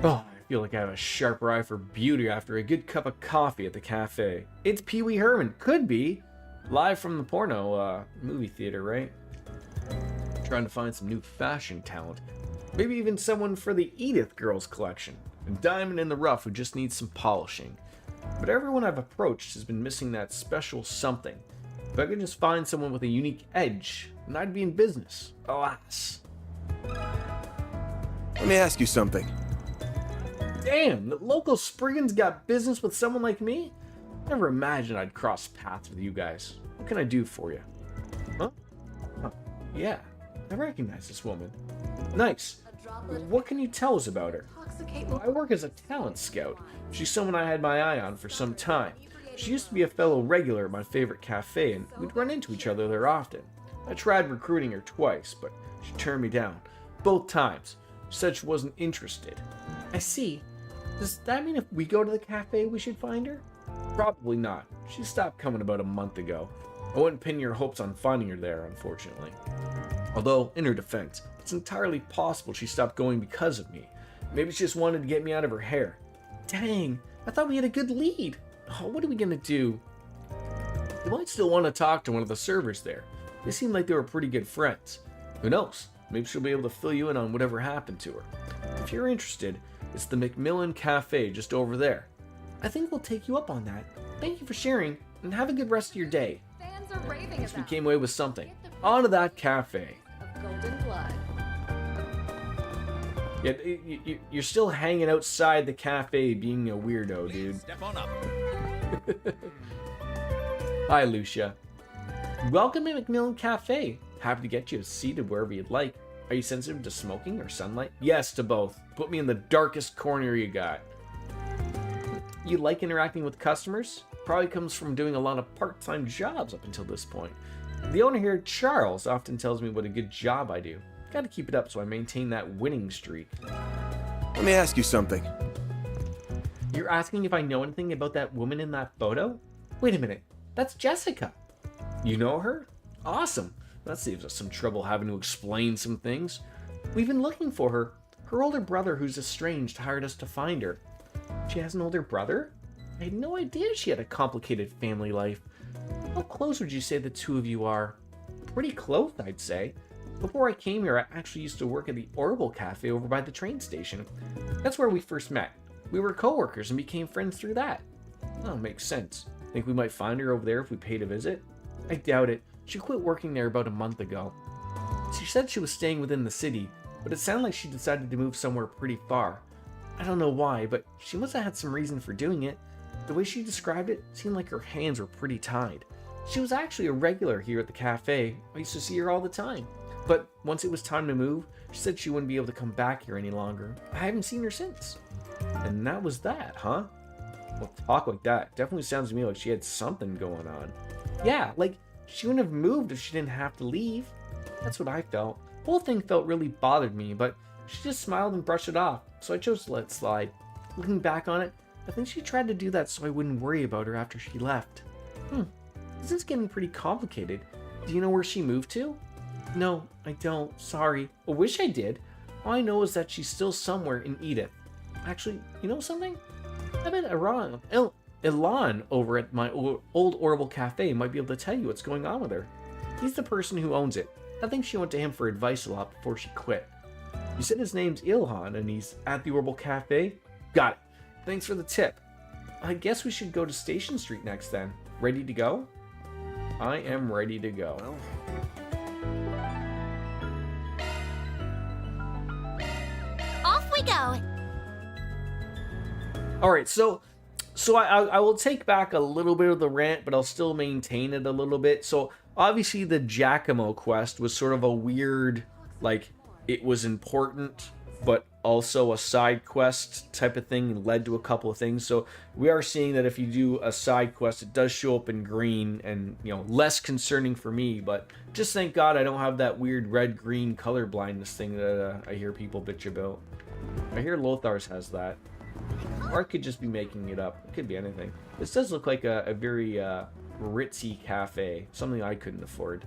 Oh, I feel like I have a sharper eye for beauty after a good cup of coffee at the cafe. It's Pee Wee Herman. Could be. Live from the porno movie theater, right? Trying to find some new fashion talent. Maybe even someone for the Edith Girls collection. A diamond in the rough who just needs some polishing. But everyone I've approached has been missing that special something. If I could just find someone with a unique edge, then I'd be in business. Alas. Let me ask you something. Damn, the local Spriggans got business with someone like me? Never imagined I'd cross paths with you guys. What can I do for you? Huh? Oh, yeah, I recognize this woman. Nice. What can you tell us about her? Well, I work as a talent scout. She's someone I had my eye on for some time. She used to be a fellow regular at my favorite cafe, and we'd run into each other there often. I tried recruiting her twice, but she turned me down. Both times. She said she wasn't interested. I see. Does that mean if we go to the cafe, we should find her? Probably not. She stopped coming about a month ago. I wouldn't pin your hopes on finding her there, unfortunately. Although, in her defense, it's entirely possible she stopped going because of me. Maybe she just wanted to get me out of her hair. Dang, I thought we had a good lead. Oh, what are we gonna do? You might still want to talk to one of the servers there. They seemed like they were pretty good friends. Who knows? Maybe she'll be able to fill you in on whatever happened to her. If you're interested, it's the Macmillan Cafe just over there. I think we'll take you up on that. Thank you for sharing, and have a good rest of your day. Fans are raving Guess we about came away with something. On to that cafe. of golden blood. Yeah, you're still hanging outside the cafe being a weirdo, dude. Step on up. Hi, Lucia. Welcome to Macmillan Cafe. Happy to get you seated wherever you'd like. Are you sensitive to smoking or sunlight? Yes, to both. Put me in the darkest corner you got. You like interacting with customers? Probably comes from doing a lot of part-time jobs up until this point. The owner here, Charles, often tells me what a good job I do. Gotta keep it up so I maintain that winning streak. Let me ask you something. You're asking if I know anything about that woman in that photo? Wait a minute, that's Jessica. You know her? Awesome. That saves us some trouble having to explain some things. We've been looking for her. Her older brother, who's estranged, hired us to find her. She has an older brother? I had no idea she had a complicated family life. How close would you say the two of you are? Pretty close, I'd say. Before I came here, I actually used to work at the Orbital Cafe over by the train station. That's where we first met. We were coworkers and became friends through that. Oh, makes sense. Think we might find her over there if we paid a visit? I doubt it. She quit working there about a month ago. She said she was staying within the city, but it sounded like she decided to move somewhere pretty far. I don't know why, but she must have had some reason for doing it. The way she described it seemed like her hands were pretty tied. She was actually a regular here at the cafe. I used to see her all the time. But once it was time to move, she said she wouldn't be able to come back here any longer. I haven't seen her since. And that was that, huh? Well, talk like that definitely sounds to me like she had something going on. Yeah, like she wouldn't have moved if she didn't have to leave. That's what I felt. The whole thing felt really bothered me, but she just smiled and brushed it off, so I chose to let it slide. Looking back on it, I think she tried to do that so I wouldn't worry about her after she left. This is getting pretty complicated. Do you know where she moved to? No, I don't. Sorry. I wish I did. All I know is that she's still somewhere in Edith. Actually, you know something? I bet Elan over at my old Orbital Cafe might be able to tell you what's going on with her. He's the person who owns it. I think she went to him for advice a lot before she quit. You said his name's Ilhan and he's at the Orbital Cafe? Got it. Thanks for the tip. I guess we should go to Station Street next then. Ready to go? I am ready to go. Well, Off we go. All right, so I will take back a little bit of the rant, but I'll still maintain it a little bit. So obviously the Giacomo quest was sort of a weird, like it was important, but also a side quest type of thing, and led to a couple of things. So we are seeing that if you do a side quest, it does show up in green, and you know, less concerning for me. But just thank God I don't have that weird red-green color blindness thing that I hear people bitch about. I hear Lothar's has that. Or I could just be making it up. It could be anything. This does look like a very ritzy cafe. Something I couldn't afford.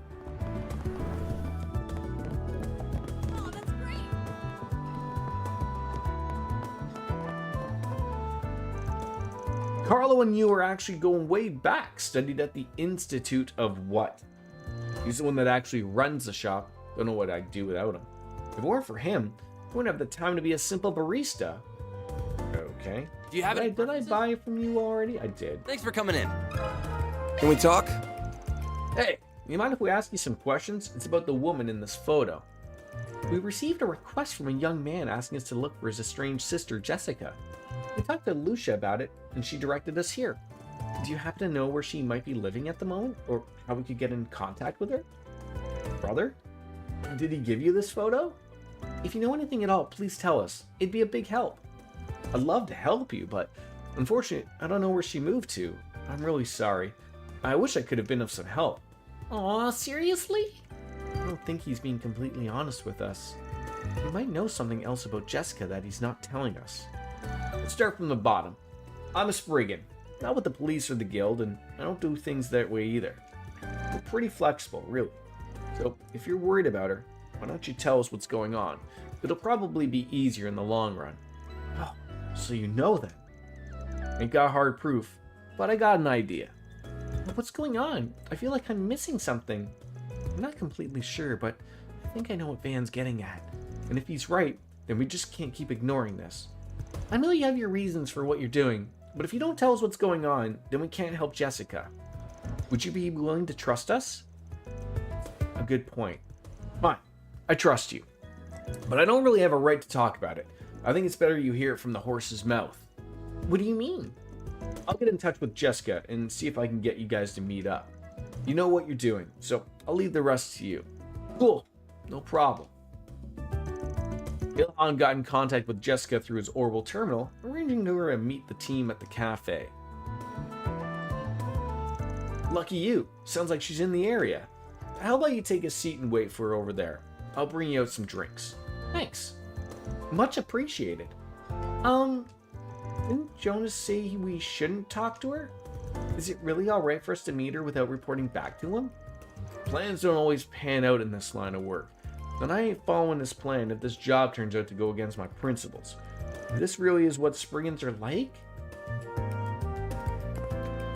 Oh, that's great. Carlo and you are actually going way back. Studied at the Institute of what? He's the one that actually runs the shop. Don't know what I'd do without him. If it weren't for him, I wouldn't have the time to be a simple barista. Okay. Do you have any Did I buy from you already? I did. Thanks for coming in. can we talk? Hey, you mind if we ask you some questions? It's about the woman in this photo. We received a request from a young man asking us to look for his estranged sister, Jessica. We talked to Lucia about it, and she directed us here. Do you happen to know where she might be living at the moment, or how we could get in contact with her? Brother? Did he give you this photo? If you know anything at all, please tell us. It'd be a big help. I'd love to help you, but unfortunately, I don't know where she moved to. I'm really sorry. I wish I could have been of some help. Aw, seriously? I don't think he's being completely honest with us. He might know something else about Jessica that he's not telling us. Let's start from the bottom. I'm a Spriggan, not with the police or the guild, and I don't do things that way either. We're pretty flexible, really. So if you're worried about her, why don't you tell us what's going on? It'll probably be easier in the long run. Oh, so you know then. Ain't got hard proof, but I got an idea. What's going on? I feel like I'm missing something. I'm not completely sure, but I think I know what Van's getting at. And if he's right, then we just can't keep ignoring this. I know you have your reasons for what you're doing, but if you don't tell us what's going on, then we can't help Jessica. Would you be willing to trust us? A good point. Fine, I trust you. But I don't really have a right to talk about it. I think it's better you hear it from the horse's mouth. What do you mean? I'll get in touch with Jessica and see if I can get you guys to meet up. You know what you're doing, so I'll leave the rest to you. Cool, no problem. Ilhan got in contact with Jessica through his Orbital terminal, arranging her to meet the team at the cafe. Lucky you. Sounds like she's in the area. How about you take a seat and wait for her over there? I'll bring you out some drinks. Thanks. Much appreciated. Didn't Jonas say we shouldn't talk to her? Is it really alright for us to meet her without reporting back to him? Plans don't always pan out in this line of work. Then I ain't following this plan if this job turns out to go against my principles. This really is what Spriggans are like?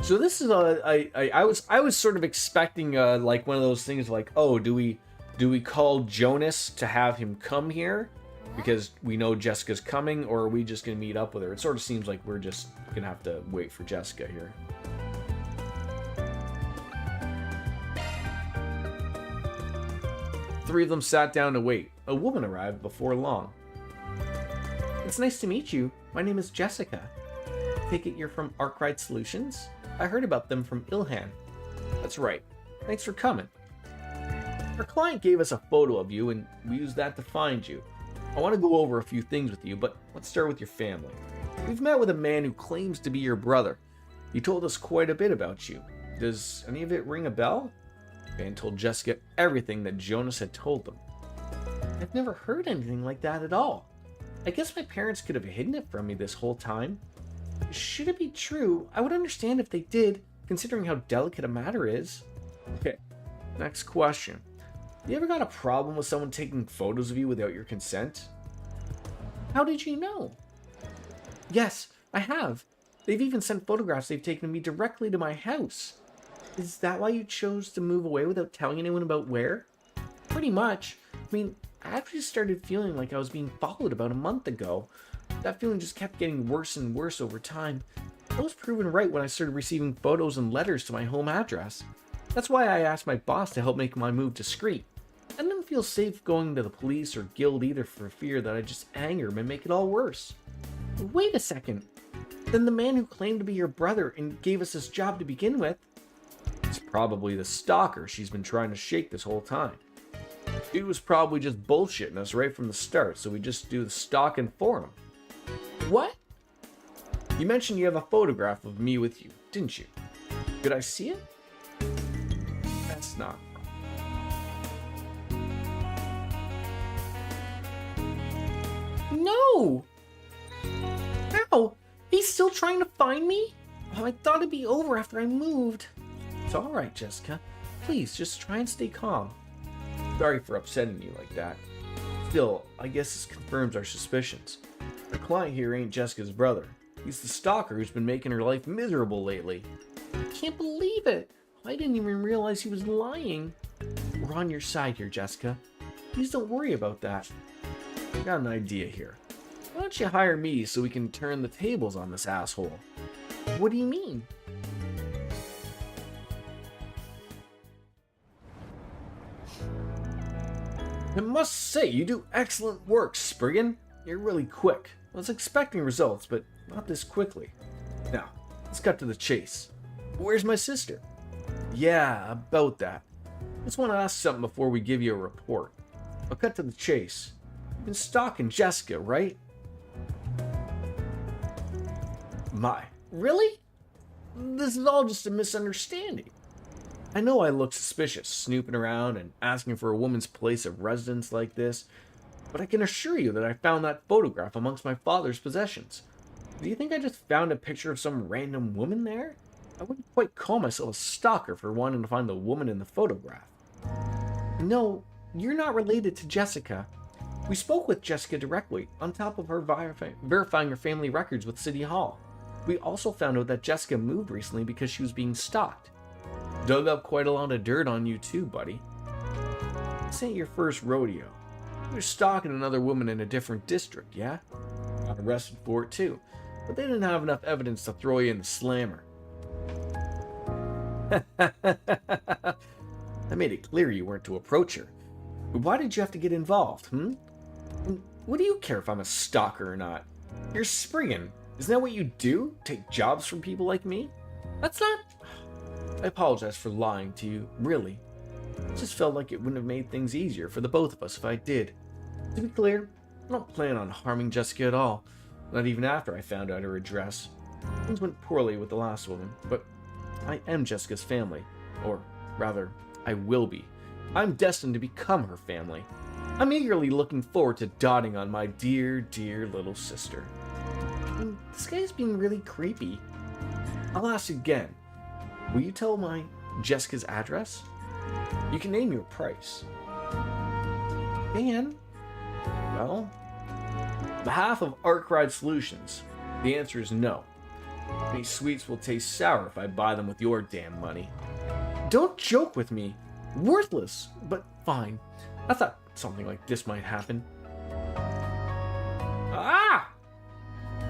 So this is I was sort of expecting like one of those things like, oh, do we Do we call Jonas to have him come here because we know Jessica's coming, or are we just going to meet up with her? It sort of seems like we're just going to have to wait for Jessica here. Three of them sat down to wait. A woman arrived before long. It's nice to meet you. My name is Jessica. Take it you're from Arkwright Solutions? I heard about them from Ilhan. That's right. Thanks for coming. Our client gave us a photo of you, and we used that to find you. I want to go over a few things with you, but let's start with your family. We've met with a man who claims to be your brother. He told us quite a bit about you. Does any of it ring a bell? Van told Jessica everything that Jonas had told them. I've never heard anything like that at all. I guess my parents could have hidden it from me this whole time. Should it be true, I would understand if they did, considering how delicate a matter is. Okay, next question. You ever got a problem with someone taking photos of you without your consent? How did you know? Yes, I have. They've even sent photographs they've taken of me directly to my house. Is that why you chose to move away without telling anyone about where? Pretty much. I mean, I actually started feeling like I was being followed about a month ago. That feeling just kept getting worse and worse over time. I was proven right when I started receiving photos and letters to my home address. That's why I asked my boss to help make my move discreet. I didn't feel safe going to the police or guild either for fear that I'd just anger him and make it all worse. Wait a second. Then the man who claimed to be your brother and gave us this job to begin with, it's probably the stalker she's been trying to shake this whole time. Dude was probably just bullshitting us right from the start, so we just do the stalking for him. What? You mentioned you have a photograph of me with you, didn't you? Could I see it? That's not wrong. No! How? He's still trying to find me? Oh, I thought it'd be over after I moved. It's alright, Jessica. Please, just try and stay calm. Sorry for upsetting you like that. Still, I guess this confirms our suspicions. Our client here ain't Jessica's brother. He's the stalker who's been making her life miserable lately. I can't believe it. I didn't even realize he was lying. We're on your side here, Jessica. Please don't worry about that. I got an idea here. Why don't you hire me so we can turn the tables on this asshole? What do you mean? I must say, you do excellent work, Spriggan. You're really quick. I was expecting results, but not this quickly. Now, let's cut to the chase. Where's my sister? Yeah, about that. Just want to ask something before we give you a report. I'll cut to the chase. You've been stalking Jessica, right? My, really? This is all just a misunderstanding. I know I look suspicious, snooping around and asking for a woman's place of residence like this, but I can assure you that I found that photograph amongst my father's possessions. Do you think I just found a picture of some random woman there? I wouldn't quite call myself a stalker for wanting to find the woman in the photograph. No, you're not related to Jessica. We spoke with Jessica directly, on top of her verifying her family records with City Hall. We also found out that Jessica moved recently because she was being stalked. Dug up quite a lot of dirt on you too, buddy. This ain't your first rodeo. You're stalking another woman in a different district, yeah? Got arrested for it too, but they didn't have enough evidence to throw you in the slammer. I made it clear you weren't to approach her. But why did you have to get involved, And what do you care if I'm a stalker or not? You're Spriggan. Isn't that what you do? Take jobs from people like me? That's not... I apologize for lying to you, really. It just felt like it wouldn't have made things easier for the both of us if I did. To be clear, I don't plan on harming Jessica at all. Not even after I found out her address. Things went poorly with the last woman, but I am Jessica's family. Or, rather, I will be. I'm destined to become her family. I'm eagerly looking forward to dotting on my dear, dear little sister. This guy's being really creepy. I'll ask again. Will you tell my Jessica's address? You can name your price. Dan? Well, on behalf of Arkwright Solutions, the answer is no. These sweets will taste sour if I buy them with your damn money. Don't joke with me. Worthless, but fine. I thought something like this might happen. Ah!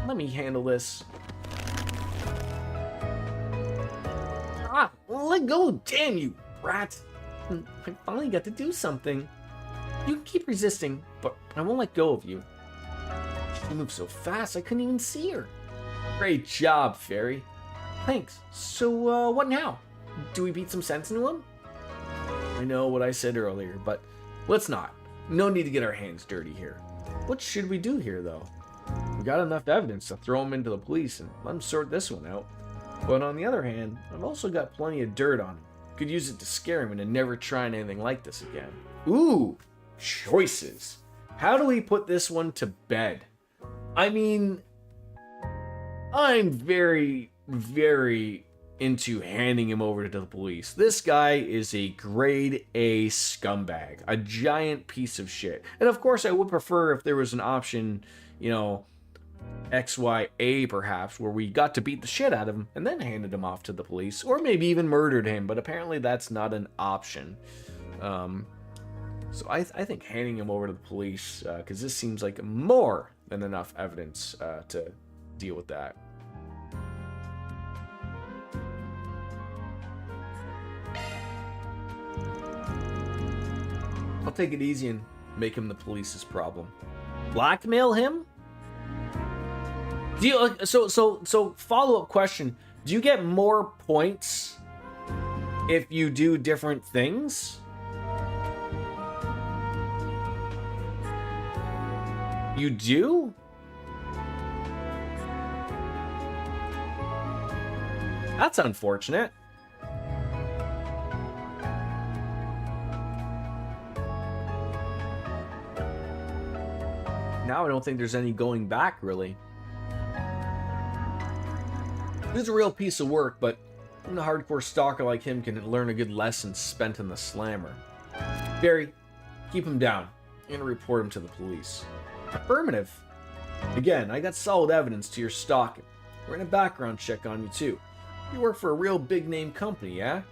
Let me handle this. Ah! Let go, damn you, rat! I finally got to do something. You can keep resisting, but I won't let go of you. She moved so fast I couldn't even see her. Great job, Fairy. Thanks. So, what now? Do we beat some sense into him? I know what I said earlier, but let's not. No need to get our hands dirty here. What should we do here, though? We got enough evidence to throw him into the police and let him sort this one out. But on the other hand, I've also got plenty of dirt on him. Could use it to scare him into never trying anything like this again. Ooh, choices. How do we put this one to bed? I mean, I'm very, very into handing him over to the police. This guy is a grade A scumbag, a giant piece of shit. And of course, I would prefer if there was an option, you know, XYA perhaps, where we got to beat the shit out of him and then handed him off to the police, or maybe even murdered him, but apparently that's not an option. So I think handing him over to the police, because this seems like more than enough evidence to deal with that. I'll take it easy and make him the police's problem. Blackmail him? Do you, so follow-up question. Do you get more points if you do different things? You do? That's unfortunate. Now I don't think there's any going back, really. It was a real piece of work, but even a hardcore stalker like him can learn a good lesson spent in the slammer. Barry, keep him down. I'm gonna report him to the police. Affirmative. Again, I got solid evidence to your stalking. We're in a background check on you too. You work for a real big name company, yeah?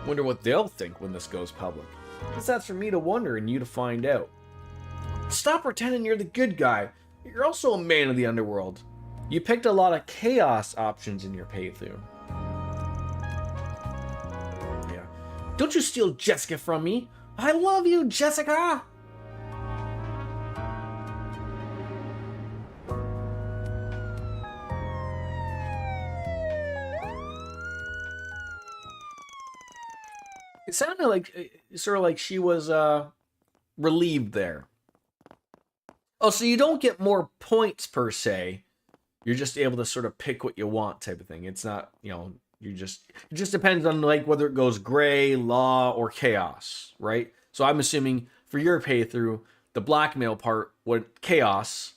Wonder what they'll think when this goes public. Guess that's for me to wonder and you to find out. Stop pretending you're the good guy. You're also a man of the underworld. You picked a lot of chaos options in your playthrough. Yeah. Don't you steal Jessica from me. I love you, Jessica! It sounded like, sort of like she was relieved there. Oh, so you don't get more points per se. You're just able to sort of pick what you want type of thing. It's not, you know, it just depends on like whether it goes gray, law, or chaos, right? So I'm assuming for your playthrough, the blackmail part went chaos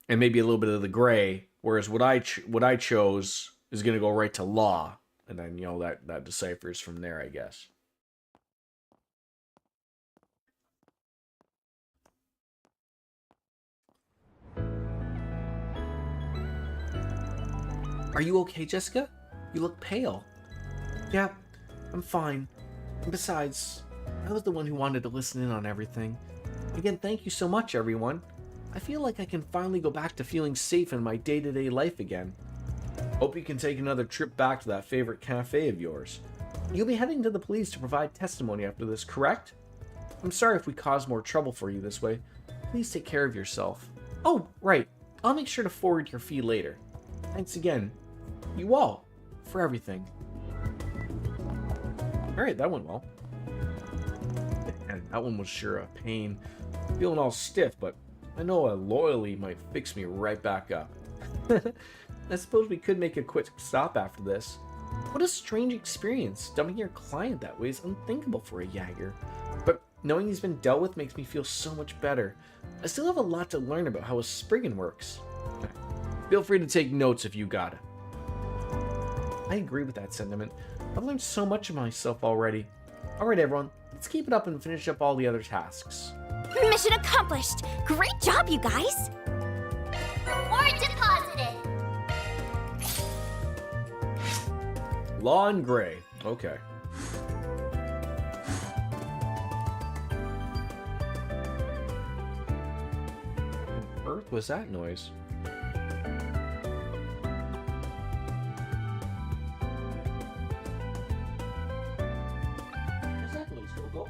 and maybe a little bit of the gray, whereas what I chose is going to go right to law, and then, you know, that deciphers from there, I guess. Are you okay, Jessica? You look pale. Yeah, I'm fine. And besides, I was the one who wanted to listen in on everything. Again, thank you so much, everyone. I feel like I can finally go back to feeling safe in my day-to-day life again. Hope you can take another trip back to that favorite cafe of yours. You'll be heading to the police to provide testimony after this, correct? I'm sorry if we caused more trouble for you this way. Please take care of yourself. Oh, right. I'll make sure to forward your fee later. Thanks again, you all, for everything. Alright, that went well. And that one was sure a pain. Feeling all stiff, but I know a loyalty might fix me right back up. I suppose we could make a quick stop after this. What a strange experience. Dumping your client that way is unthinkable for a Jaeger. But knowing he's been dealt with makes me feel so much better. I still have a lot to learn about how a Spriggan works. Feel free to take notes if you got it. I agree with that sentiment. I've learned so much of myself already. Alright everyone, let's keep it up and finish up all the other tasks. Mission accomplished! Great job, you guys! Reward deposited. Law and Gray. Okay. fuck was that noise? What's that noise, Coco?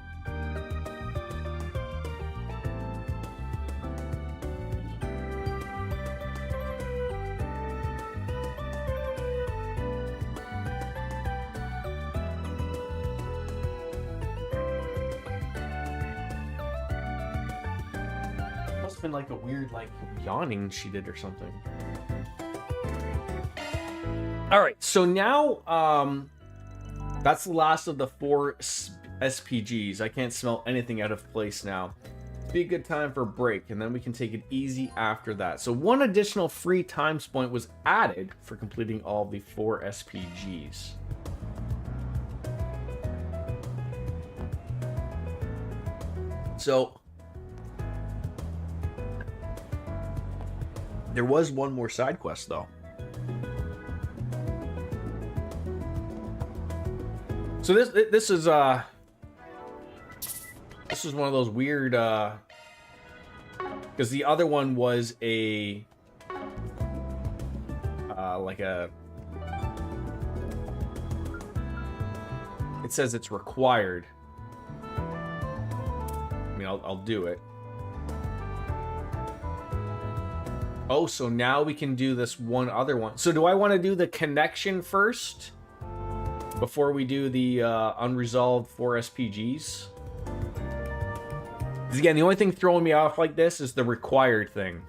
Must have been like a weird, like, yawning she did or something. All right, so now, that's the last of the 4 SPGs. I can't smell anything out of place now. It'd be a good time for a break, and then we can take it easy after that. So 1 additional free times point was added for completing all the 4 SPGs. So there was one more side quest though. So this is one of those weird because the other one was a like a, it says it's required. I mean, I'll do it. Oh, so now we can do this one other one. So do I want to do the connection first before we do the unresolved 4 SPGs? Because again, the only thing throwing me off like this is the required thing.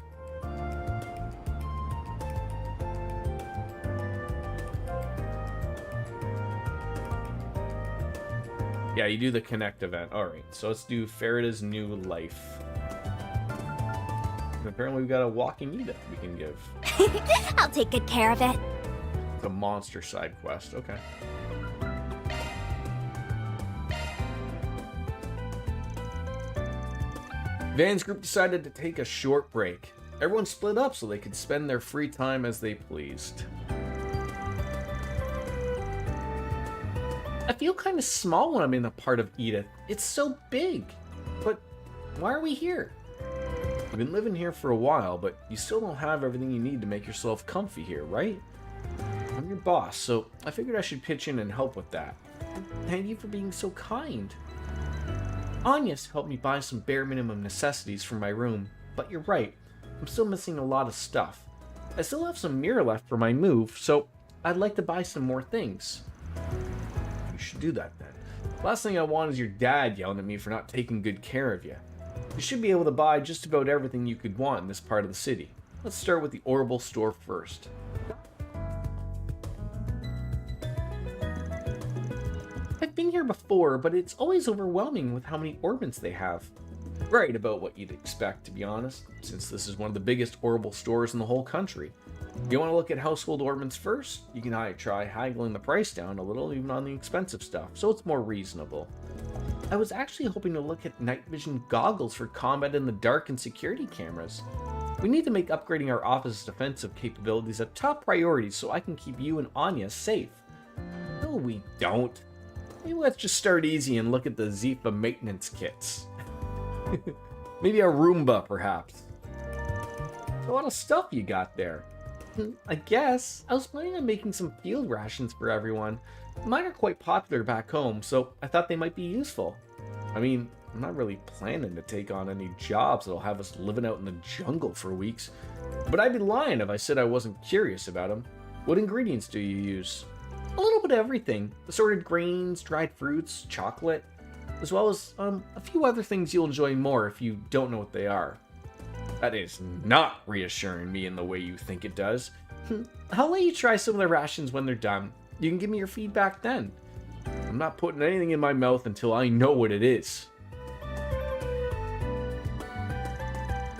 Yeah, you do the connect event. All right, so let's do Farida's New Life. And apparently we've got a walking Eda we can give. I'll take good care of it. It's a monster side quest. Okay. Van's group decided to take a short break. Everyone split up so they could spend their free time as they pleased. I feel kind of small when I'm in a part of Edith. It's so big. But why are we here? You've been living here for a while, but you still don't have everything you need to make yourself comfy here, right? I'm your boss, so I figured I should pitch in and help with that. Thank you for being so kind. Anya's helped me buy some bare minimum necessities for my room, but you're right, I'm still missing a lot of stuff. I still have some mirror left for my move, so I'd like to buy some more things. You should do that then. Last thing I want is your dad yelling at me for not taking good care of you. You should be able to buy just about everything you could want in this part of the city. Let's start with the Orbital store first. I've been here before, but it's always overwhelming with how many orbits they have. Right about what you'd expect, to be honest, since this is one of the biggest Orbital stores in the whole country. If you want to look at household ornaments first, you can try haggling the price down a little, even on the expensive stuff, so it's more reasonable. I was actually hoping to look at night vision goggles for combat in the dark and security cameras. We need to make upgrading our office's defensive capabilities a top priority so I can keep you and Anya safe. No, we don't. Maybe let's just start easy and look at the Zifa maintenance kits. Maybe a Roomba, perhaps. A lot of stuff you got there. I guess. I was planning on making some field rations for everyone. Mine are quite popular back home, so I thought they might be useful. I mean, I'm not really planning to take on any jobs that'll have us living out in the jungle for weeks. But I'd be lying if I said I wasn't curious about them. What ingredients do you use? A little bit of everything. Assorted grains, dried fruits, chocolate, as well as a few other things you'll enjoy more if you don't know what they are. That is not reassuring me in the way you think it does. I'll let you try some of the rations when they're done. You can give me your feedback then. I'm not putting anything in my mouth until I know what it is.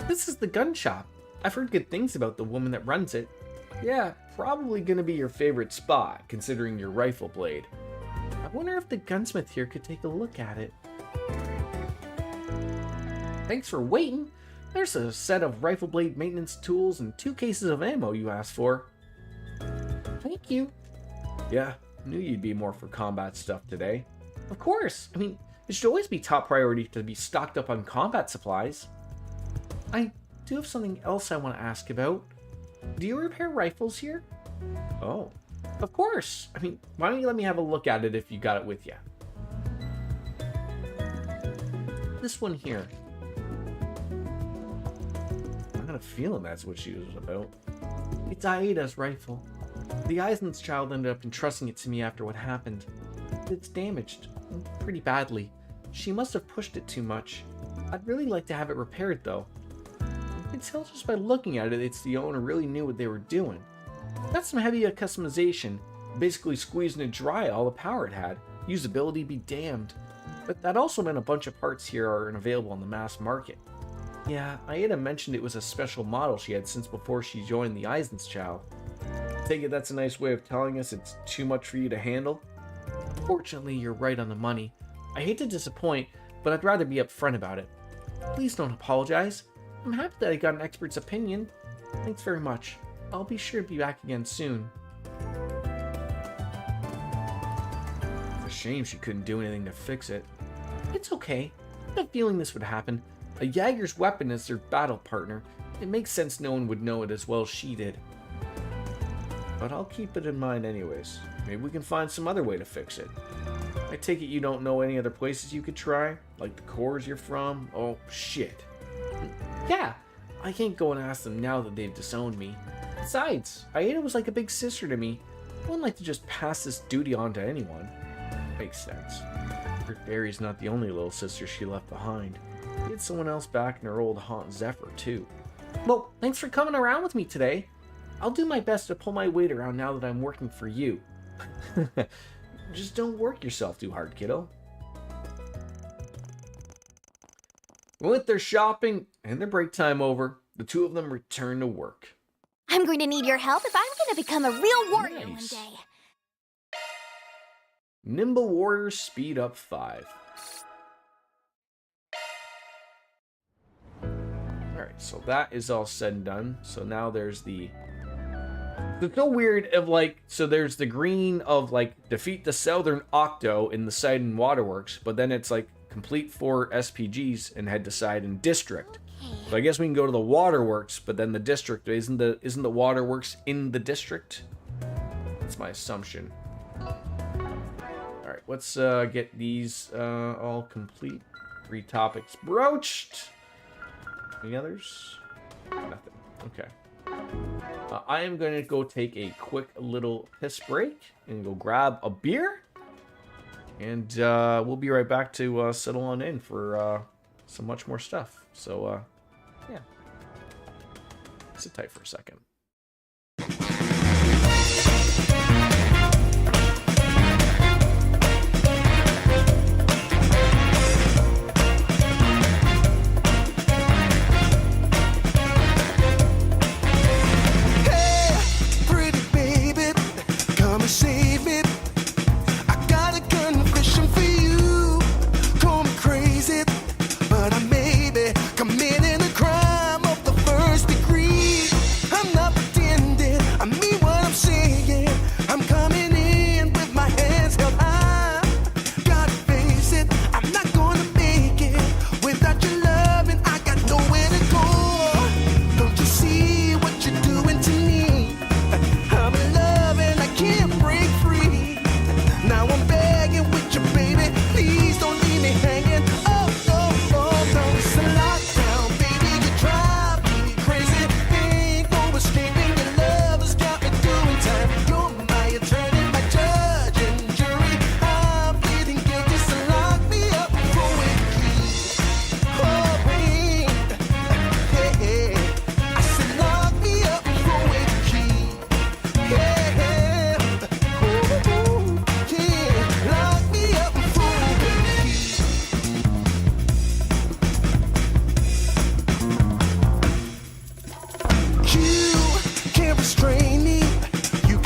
This is the gun shop. I've heard good things about the woman that runs it. Yeah, probably gonna be your favorite spot, considering your rifle blade. I wonder if the gunsmith here could take a look at it. Thanks for waiting. There's a set of rifle blade maintenance tools and 2 cases of ammo you asked for. Thank you. Yeah, knew you'd be more for combat stuff today. Of course. I mean, it should always be top priority to be stocked up on combat supplies. I do have something else I want to ask about. Do you repair rifles here? Oh, of course. I mean, why don't you let me have a look at it if you got it with you? This one here. I got a feeling that's what she was about. It's Aida's rifle. The Eisen's child ended up entrusting it to me after what happened. It's damaged, pretty badly. She must have pushed it too much. I'd really like to have it repaired though. You can tell just by looking at it, it's the owner really knew what they were doing. Got some heavy customization, basically squeezing it dry all the power it had. Usability be damned. But that also meant a bunch of parts here aren't available on the mass market. Yeah, Aida mentioned it was a special model she had since before she joined the Eisen's child. Take it that's a nice way of telling us it's too much for you to handle? Fortunately, you're right on the money. I hate to disappoint, but I'd rather be upfront about it. Please don't apologize. I'm happy that I got an expert's opinion. Thanks very much. I'll be sure to be back again soon. It's a shame she couldn't do anything to fix it. It's okay. I had a feeling this would happen. A Jaeger's weapon is their battle partner. It makes sense no one would know it as well as she did. But I'll keep it in mind anyways. Maybe we can find some other way to fix it. I take it you don't know any other places you could try? Like the cores you're from? Oh, shit. Yeah, I can't go and ask them now that they've disowned me. Besides, Aida was like a big sister to me. I wouldn't like to just pass this duty on to anyone. Makes sense. Her fairy's not the only little sister she left behind. She had someone else back in her old haunt, Zephyr, too. Well, thanks for coming around with me today. I'll do my best to pull my weight around now that I'm working for you. Just don't work yourself too hard, kiddo. With their shopping and their break time over, the two of them return to work. I'm going to need your help if I'm going to become a real warrior one Nice. day. Nimble Warrior Speed Up 5. Alright, so that is all said and done. So now there's the... It's so weird of like, so there's the green of like, defeat the Southern Octo in the Sidon Waterworks, but then it's like, complete 4 SPGs and head to Sidon District. So I guess we can go to the Waterworks, but then the district, isn't the Waterworks in the district? That's my assumption. Alright, let's get these all complete. 3 topics broached. Any others? Nothing. Okay. I am going to go take a quick little piss break and go grab a beer. And we'll be right back to settle on in for some much more stuff. So, yeah. Sit tight for a second.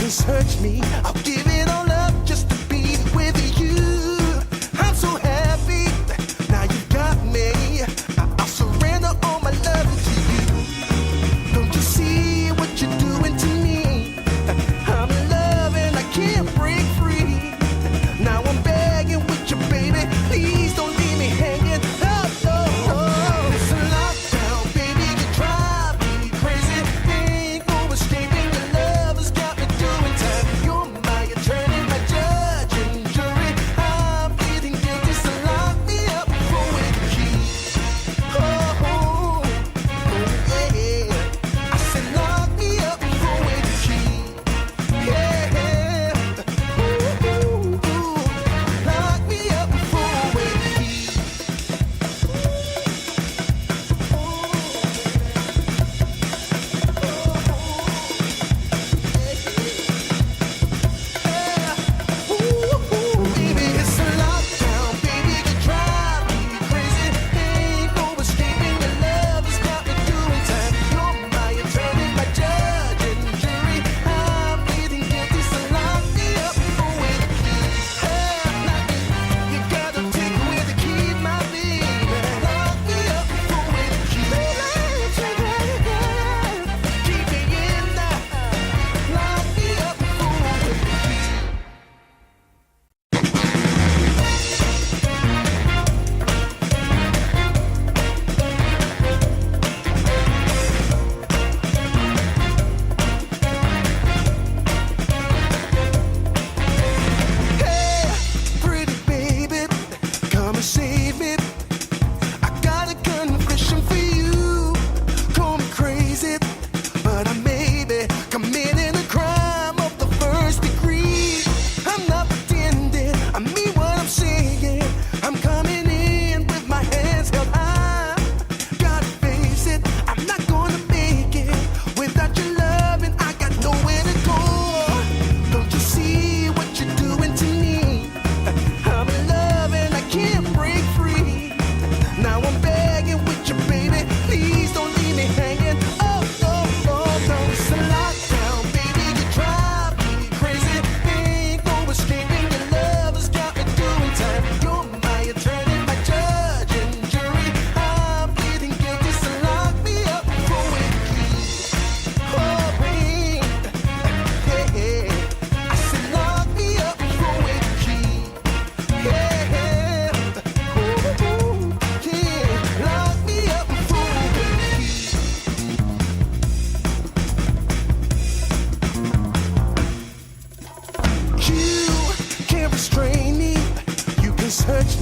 Search me, I'll give it all up just to be with you. I'm so happy, now you got me. I'll surrender all my love to you. Don't you see what you're doing to me? I'm in love and I can't break free. Now I'm begging with you, baby. Please don't leave me hanging. Oh, oh, oh. It's a lockdown, baby. You try.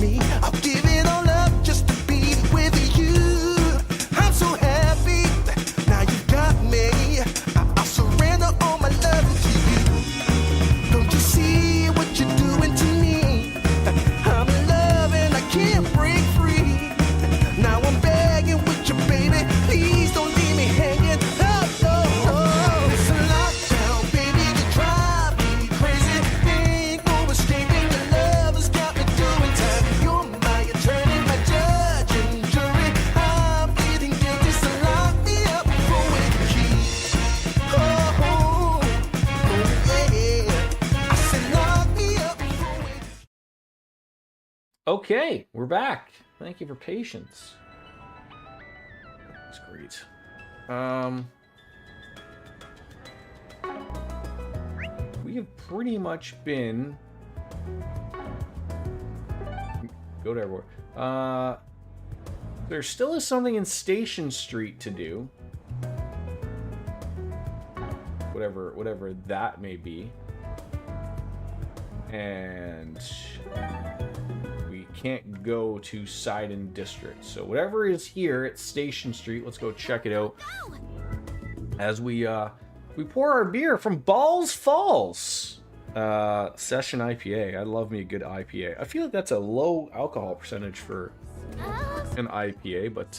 me. I'll give it all up just to be with you. I'm so happy. Now you got me. I'll surrender all my love to you. Don't you see what you're doing to me? I'm in love and I can't break free. Now I'm begging with you, baby. Please don't leave me hanging. Oh, no. It's a lockdown, baby. You drive me crazy. Ain't no escaping. Your love has got me doing time. You're my attorney, my judge and jury. I'm pleading guilty, so lock me up for a key. Oh, yeah. I said lock me up for a key. Okay, we're back. Thank you for patience. That's great. We have pretty much been... Go to everywhere. There still is something in Station Street to do. Whatever that may be. And... we can't go to Sidon District. So whatever is here at Station Street, let's go check it out. As we pour our beer from Balls Falls. Session IPA. I love me a good IPA. I feel like that's a low alcohol percentage for an IPA, but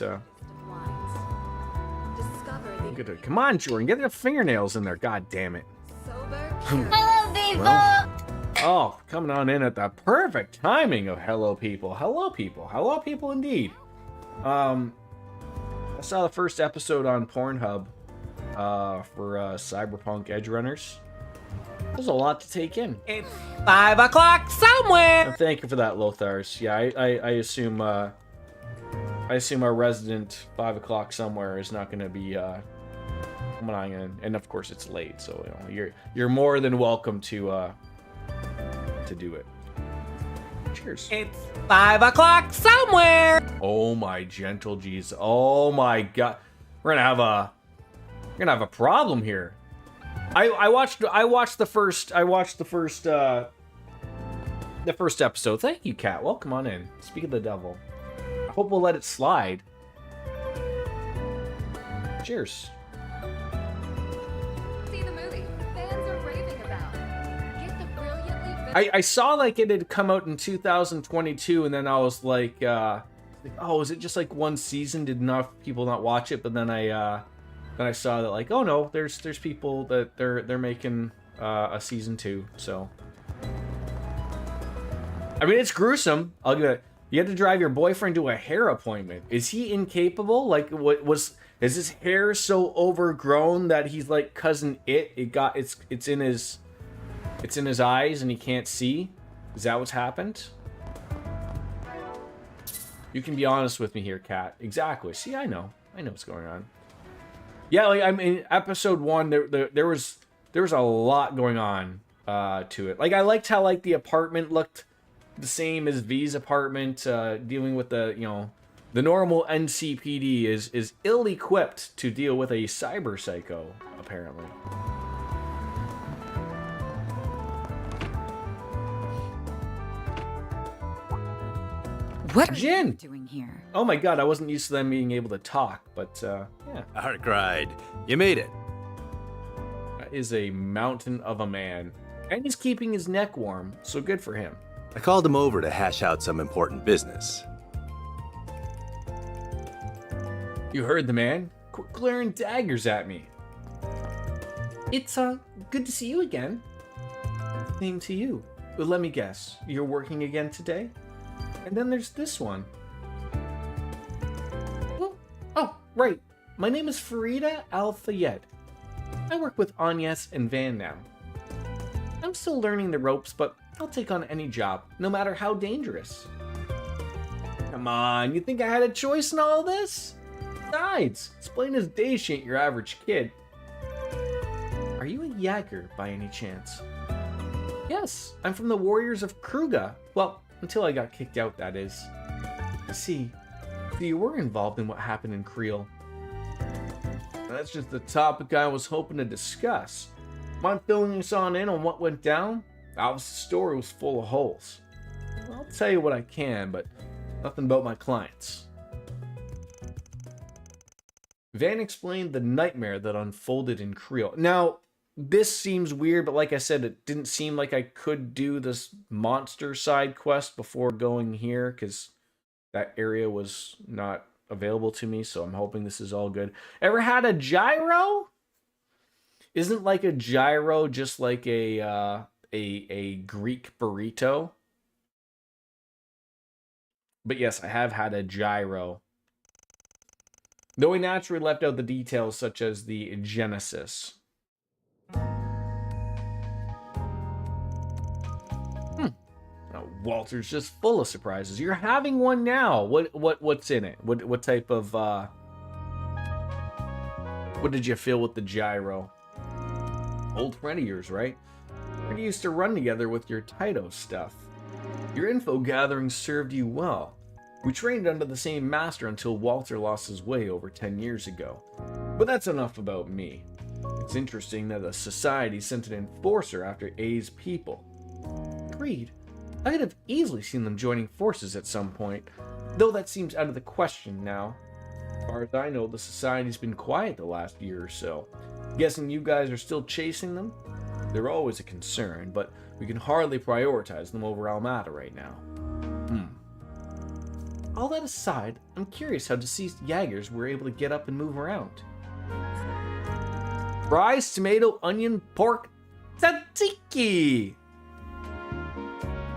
come on, Jordan, get the fingernails in there. God damn it. Hello, people. Well, oh, coming on in at the perfect timing of hello people. Hello people. Hello people indeed. I saw the first episode on Pornhub for Cyberpunk Edge Runners. There's a lot to take in. It's 5 o'clock somewhere. And thank you for that, Lothars. Yeah, I assume our resident 5 o'clock somewhere is not going to be coming on in, and of course it's late, so you know, you're more than welcome to do it. Cheers. It's 5 o'clock somewhere. Oh my gentle Jesus. Oh my god. We're gonna have a problem here. I watched the first episode. Thank you, Kat. Welcome on in. Speak of the devil. I hope we'll let it slide. Cheers. See the movie. Fans are raving about. Get the brilliantly I saw like it had come out in 2022, and then I was like, oh, is it just like one season? Did enough people not watch it? But then I saw that like, oh no, there's people that they're making a season 2. So I mean, it's gruesome. I'll give it. You had to drive your boyfriend to a hair appointment. Is he incapable? Like, is his hair so overgrown that he's like cousin It? It's in his eyes and he can't see. Is that what's happened? You can be honest with me here, Kat. Exactly. See, I know what's going on. Yeah, like I mean, episode 1, there was a lot going on to it. Like I liked how like the apartment looked the same as V's apartment, dealing with the normal NCPD is ill-equipped to deal with a cyber psycho, apparently. What are Jin! you doing here? Oh my god, I wasn't used to them being able to talk, but yeah. Arcride, you made it. That is a mountain of a man. And he's keeping his neck warm, so good for him. I called him over to hash out some important business. You heard the man. Quit glaring daggers at me. It's good to see you again. Same to you. But let me guess, you're working again today? And then there's this one. Oh, right. My name is Farida Al-Fayed. I work with Agnes and Van now. I'm still learning the ropes, but I'll take on any job, no matter how dangerous. Come on, you think I had a choice in all this? Besides, it's plain as day she ain't your average kid. Are you a Jaeger by any chance? Yes, I'm from the Warriors of Kruga. Well, until I got kicked out, that is. See, you were involved in what happened in Creel. That's just the topic I was hoping to discuss. Mind filling us on in on what went down? Obviously, the story was full of holes. I'll tell you what I can, but nothing about my clients. Van explained the nightmare that unfolded in Creole. Now, this seems weird, but like I said, it didn't seem like I could do this monster side quest before going here, because that area was not available to me, so I'm hoping this is all good. Ever had a gyro? Isn't like a gyro just like a Greek burrito? But yes, I have had a gyro. Though we naturally left out the details such as the genesis. Walter's just full of surprises. You're having one now. What's in it? What type of what did you feel with the gyro? Old friend of yours, right? We used to run together with your Taito stuff. Your info gathering served you well. We trained under the same master until Walter lost his way over 10 years ago. But that's enough about me. It's interesting that a society sent an enforcer after A's people. Agreed. I could have easily seen them joining forces at some point, though that seems out of the question now. As far as I know, the society's been quiet the last year or so. Guessing you guys are still chasing them? They're always a concern, but we can hardly prioritize them over Almada right now. All that aside, I'm curious how deceased Jaegers were able to get up and move around. Fries, tomato, onion, pork, tzatziki!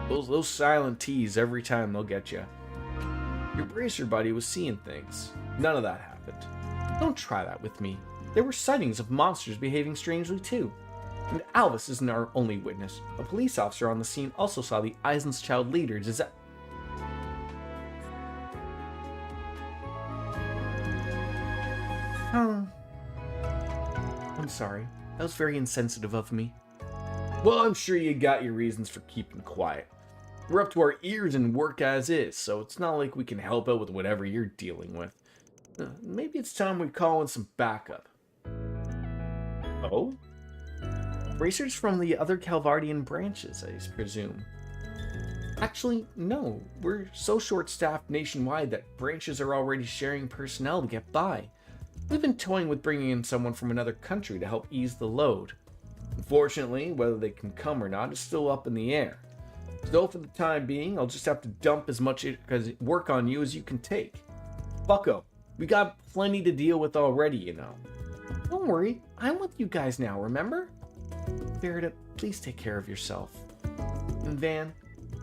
Those silent T's every time they'll get you. Your bracer buddy was seeing things. None of that happened. Don't try that with me. There were sightings of monsters behaving strangely too. And Alvis isn't our only witness. A police officer on the scene also saw the Eisenschild leader I'm sorry. That was very insensitive of me. Well, I'm sure you got your reasons for keeping quiet. We're up to our ears in work as is, so it's not like we can help out with whatever you're dealing with. Maybe it's time we call in some backup. Oh? Racers from the other Calvardian branches, I presume. Actually, no. We're so short-staffed nationwide that branches are already sharing personnel to get by. We've been toying with bringing in someone from another country to help ease the load. Unfortunately, whether they can come or not is still up in the air. So for the time being, I'll just have to dump as much work on you as you can take. Bucko, we got plenty to deal with already, you know. Don't worry, I'm with you guys now, remember? Verita, please take care of yourself. And Van,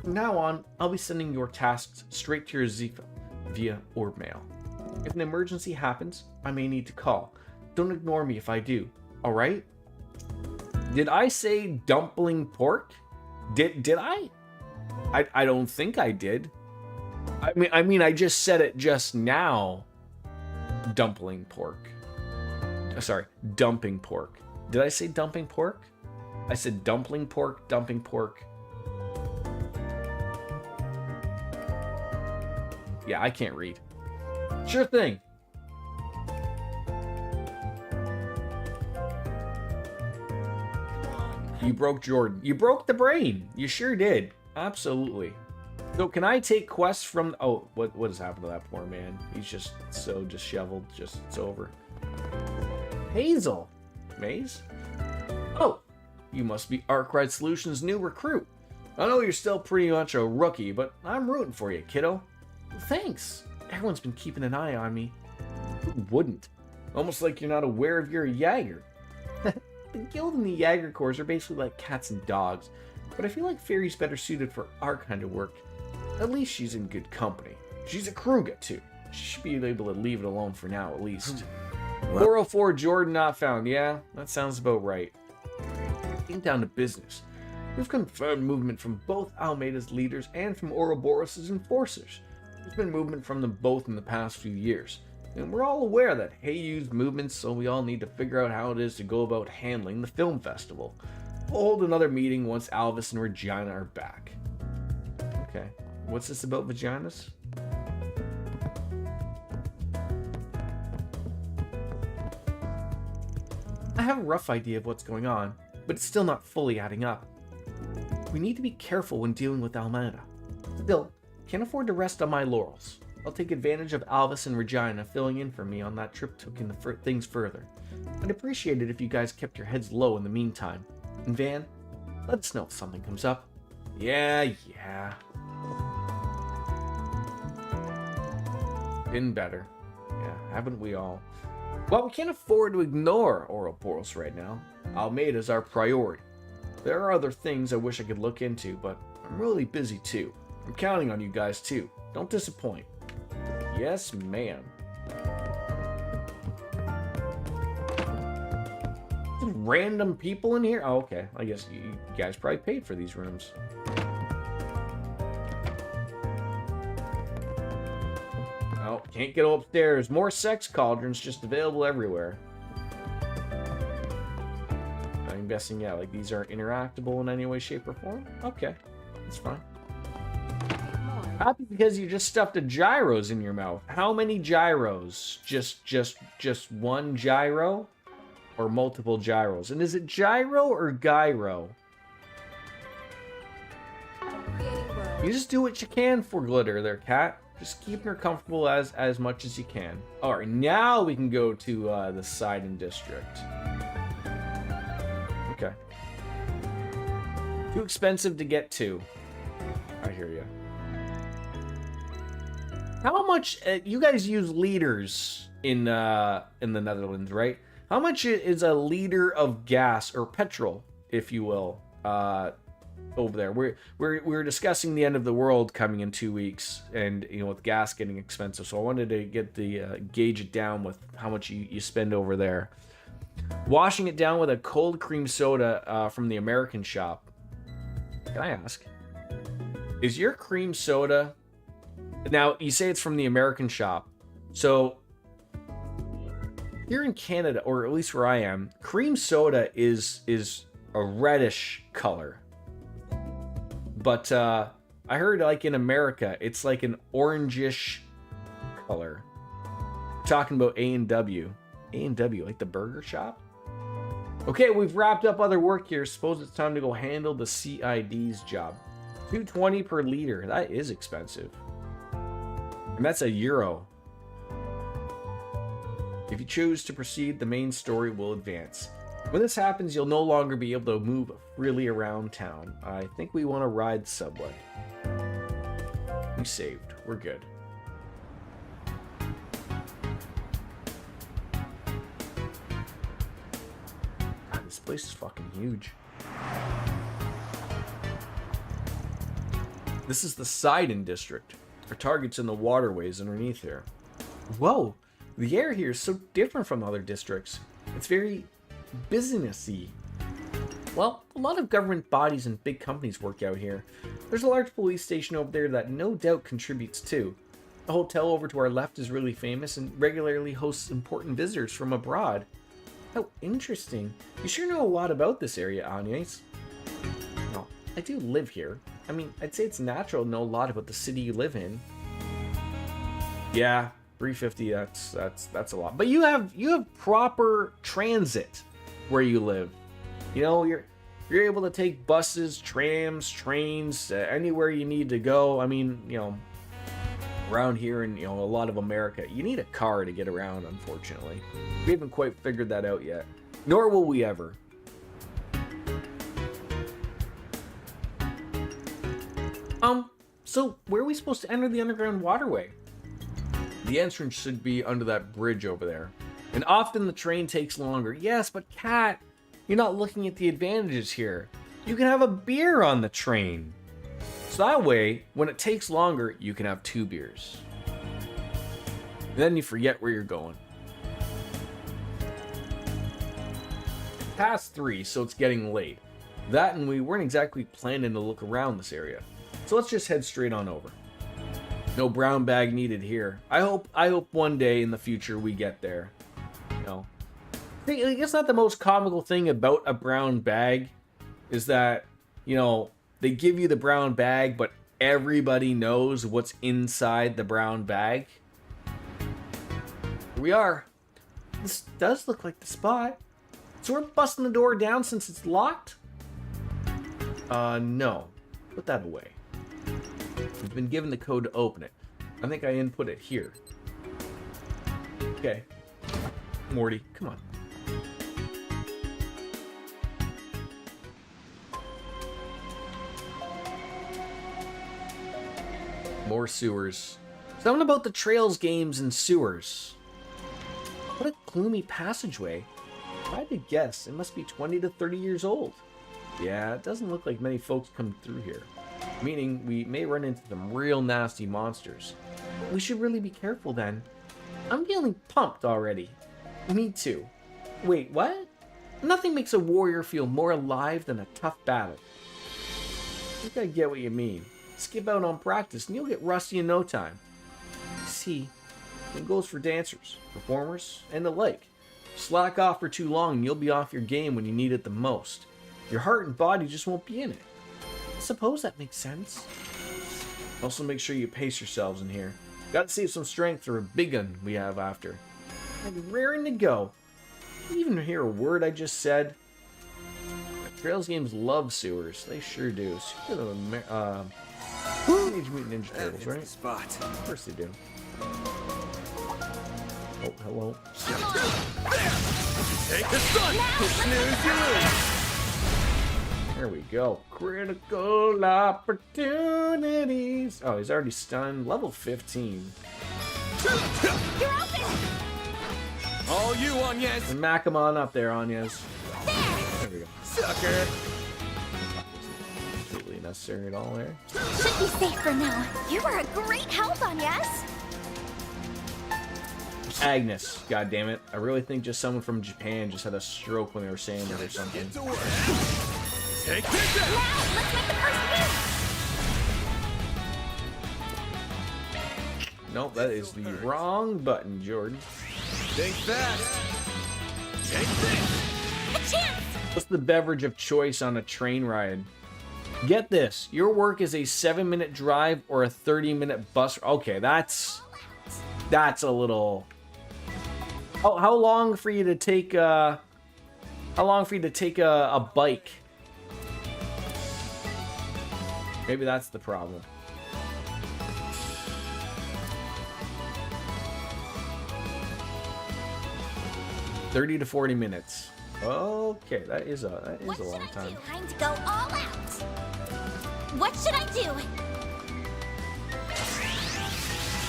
from now on, I'll be sending your tasks straight to your Zifa via orb mail. If an emergency happens, I may need to call. Don't ignore me if I do, alright? Did I say dumpling pork? Did I? I don't think I did. I mean I just said it just now. Dumpling pork. Sorry, dumping pork. Did I say dumping pork? I said dumpling pork, dumping pork. Yeah, I can't read. Sure thing. You broke Jordan. You broke the brain. You sure did. Absolutely. So can I take quests from... Oh, what has happened to that poor man? He's just so disheveled. Just, it's over. Hazel. Maze? Oh, you must be Arkwright Solutions' new recruit. I know you're still pretty much a rookie, but I'm rooting for you, kiddo. Thanks. Everyone's been keeping an eye on me. Who wouldn't? Almost like you're not aware of your Jaeger. The guild and the Jaeger Corps are basically like cats and dogs, but I feel like Fairy's better suited for our kind of work. At least she's in good company. She's a Kruga too. She should be able to leave it alone for now, at least. 404 Jordan not found. Yeah, that sounds about right. Getting down to business. We've confirmed movement from both Almeida's leaders and from Ouroboros' enforcers. There's been movement from them both in the past few years. And we're all aware that Heiyu's movements, so we all need to figure out how it is to go about handling the film festival. We'll hold another meeting once Alvis and Regina are back. Okay, what's this about vaginas? I have a rough idea of what's going on, but it's still not fully adding up. We need to be careful when dealing with Almeida. Still, can't afford to rest on my laurels. I'll take advantage of Alvis and Regina filling in for me on that trip taking things further. I'd appreciate it if you guys kept your heads low in the meantime. And Van, let us know if something comes up. Yeah. Been better. Yeah, haven't we all? Well, we can't afford to ignore Ouroboros right now. Almeida's our priority. There are other things I wish I could look into, but I'm really busy too. I'm counting on you guys too. Don't disappoint. Yes, ma'am. Random people in here? Oh, okay. I guess you guys probably paid for these rooms. Oh, can't get upstairs. More sex cauldrons just available everywhere. I'm guessing, yeah, like these aren't interactable in any way, shape, or form? Okay, that's fine. Happy because you just stuffed a gyros in your mouth. How many gyros? Just one gyro? Or multiple gyros? And is it gyro or gyro? You just do what you can for glitter there, cat. Just keeping her comfortable as much as you can. Alright, now we can go to the Sidon district. Okay. Too expensive to get to. I hear you. How much you guys use liters in the Netherlands, right? How much is a liter of gas or petrol, if you will, over there? We're discussing the end of the world coming in 2 weeks, and with gas getting expensive. So I wanted to get the gauge it down with how much you spend over there. Washing it down with a cold cream soda from the American shop. Can I ask? Is your cream soda... Now, you say it's from the American shop. So, here in Canada, or at least where I am, cream soda is a reddish color. But I heard like in America, it's like an orangish color. We're talking about A&W. A&W, like the burger shop? Okay, we've wrapped up other work here. Suppose it's time to go handle the CID's job. $2.20 per liter. That is expensive. And that's €1. If you choose to proceed, the main story will advance. When this happens, you'll no longer be able to move freely around town. I think we want to ride the subway. We saved. We're good. God, this place is fucking huge. This is the Sidon district. Our target's in the waterways underneath here. Whoa, the air here is so different from other districts. It's very businessy. Well, a lot of government bodies and big companies work out here. There's a large police station over there that no doubt contributes too. The hotel over to our left is really famous and regularly hosts important visitors from abroad. How interesting. You sure know a lot about this area, Agnes. Well, I do live here. I mean, I'd say it's natural to know a lot about the city you live in. Yeah, 350. That's a lot. But you have proper transit where you live. You're able to take buses, trams, trains, anywhere you need to go. I mean, around here in a lot of America, you need a car to get around. Unfortunately, we haven't quite figured that out yet. Nor will we ever. So where are we supposed to enter the underground waterway? The entrance should be under that bridge over there. And often the train takes longer. Yes, but Kat, you're not looking at the advantages here. You can have a beer on the train. So that way, when it takes longer, you can have 2 beers. Then you forget where you're going. Past 3, so it's getting late. That and we weren't exactly planning to look around this area. So let's just head straight on over. No brown bag needed here. I hope one day in the future we get there. I guess not the most comical thing about a brown bag is that, they give you the brown bag, but everybody knows what's inside the brown bag. Here we are. This does look like the spot. So we're busting the door down since it's locked? No. Put that away. We've been given the code to open it. I think I input it here. Okay. Morty, come on. More sewers. Something about the Trails games and sewers. What a gloomy passageway. If I had to guess, it must be 20 to 30 years old. Yeah, it doesn't look like many folks come through here. Meaning, we may run into some real nasty monsters. We should really be careful then. I'm feeling pumped already. Me too. Wait, what? Nothing makes a warrior feel more alive than a tough battle. I think I get what you mean. Skip out on practice and you'll get rusty in no time. See, it goes for dancers, performers, and the like. Slack off for too long and you'll be off your game when you need it the most. Your heart and body just won't be in it. I suppose that makes sense. Also make sure you pace yourselves in here. Gotta save some strength for a big one we have after. I'm raring to go. You even hear a word I just said? Trails games love sewers. They sure do. Teenage Mutant Ninja Turtles, right? Spot. Of course they do. Oh, hello. Take the sun! Snooze you lose! There we go. Critical opportunities. Oh, he's already stunned. Level 15. You're open! All you, Anyez! And mack him on up there, Anyez. There we go. Sucker! Completely necessary at all there. Should be safe for now. You were a great help, Anyez. Agnes, god damn it. I really think just someone from Japan just had a stroke when they were saying that or something. Take this out! Now, let's make the first move! Nope, that is the wrong button, Jordan. Think fast! Take this! A chance! What's the beverage of choice on a train ride? Get this. Your work is a 7-minute drive or a 30-minute bus. Okay, that's a little... How long for you to take a bike? Maybe that's the problem. $30 to 40 minutes. Okay, that is a long time. Time to go all out. What should I do?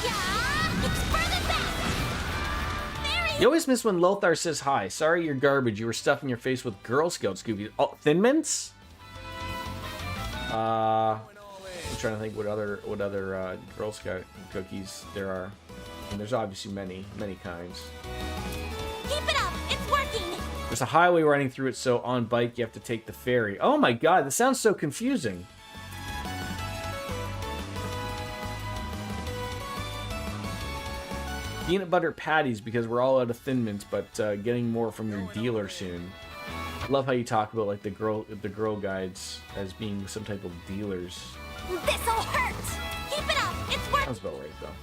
Yeah, it's further back. You always miss when Lothar says hi. Sorry you're garbage. You were stuffing your face with Girl Scout Scooby. Oh, Thin Mints? I'm trying to think what other Girl Scout cookies there are. And there's obviously many kinds. Keep it up. It's working. There's a highway running through it, so on bike you have to take the ferry. Oh my god, this sounds so confusing. Peanut butter patties because we're all out of Thin Mints, but getting more from your dealer soon. Love how you talk about like the girl guides as being some type of dealers. This'll hurt. Keep it up. It's working. Sounds about right though.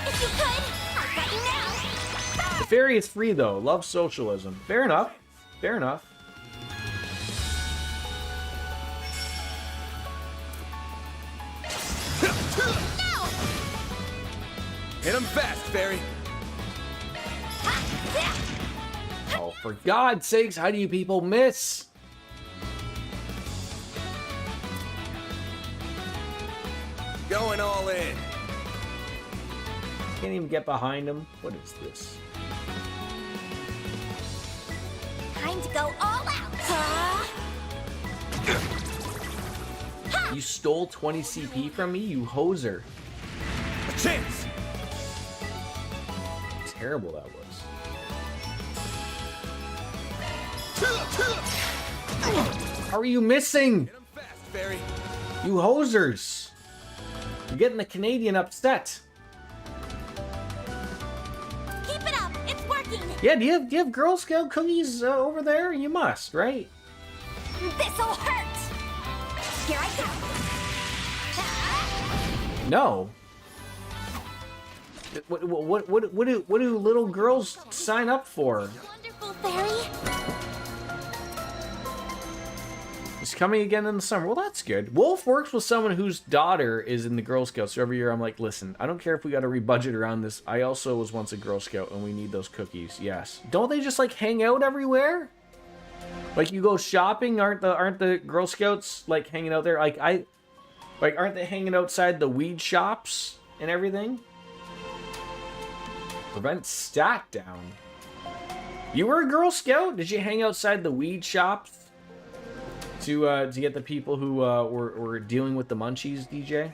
If you could, I've got you now. The ferry is free though. Love socialism. Fair enough. Fair enough. Hit him fast, Fairy! Oh, for God's sakes, how do you people miss? Going all in. Can't even get behind him. What is this? Time to go all out. You stole 20 CP from me, you hoser. A chance! Terrible that was. How are you missing? Hit him fast, Fairy! You hosers! You're getting the Canadian upset. Keep it up. It's working. Yeah, do you have Girl Scout cookies over there? You must, right? This'll hurt. Here I go. No. What do little girls sign up for? Wonderful, Fairy. He's coming again in the summer. Well, that's good. Wolf works with someone whose daughter is in the Girl Scouts. So every year I'm like, listen, I don't care if we got to rebudget around this. I also was once a Girl Scout and we need those cookies. Yes. Don't they just like hang out everywhere? Like you go shopping, aren't the Girl Scouts like hanging out there? Aren't they hanging outside the weed shops and everything? Prevent stack down. You were a Girl Scout? Did you hang outside the weed shops to get the people who were dealing with the munchies, DJ?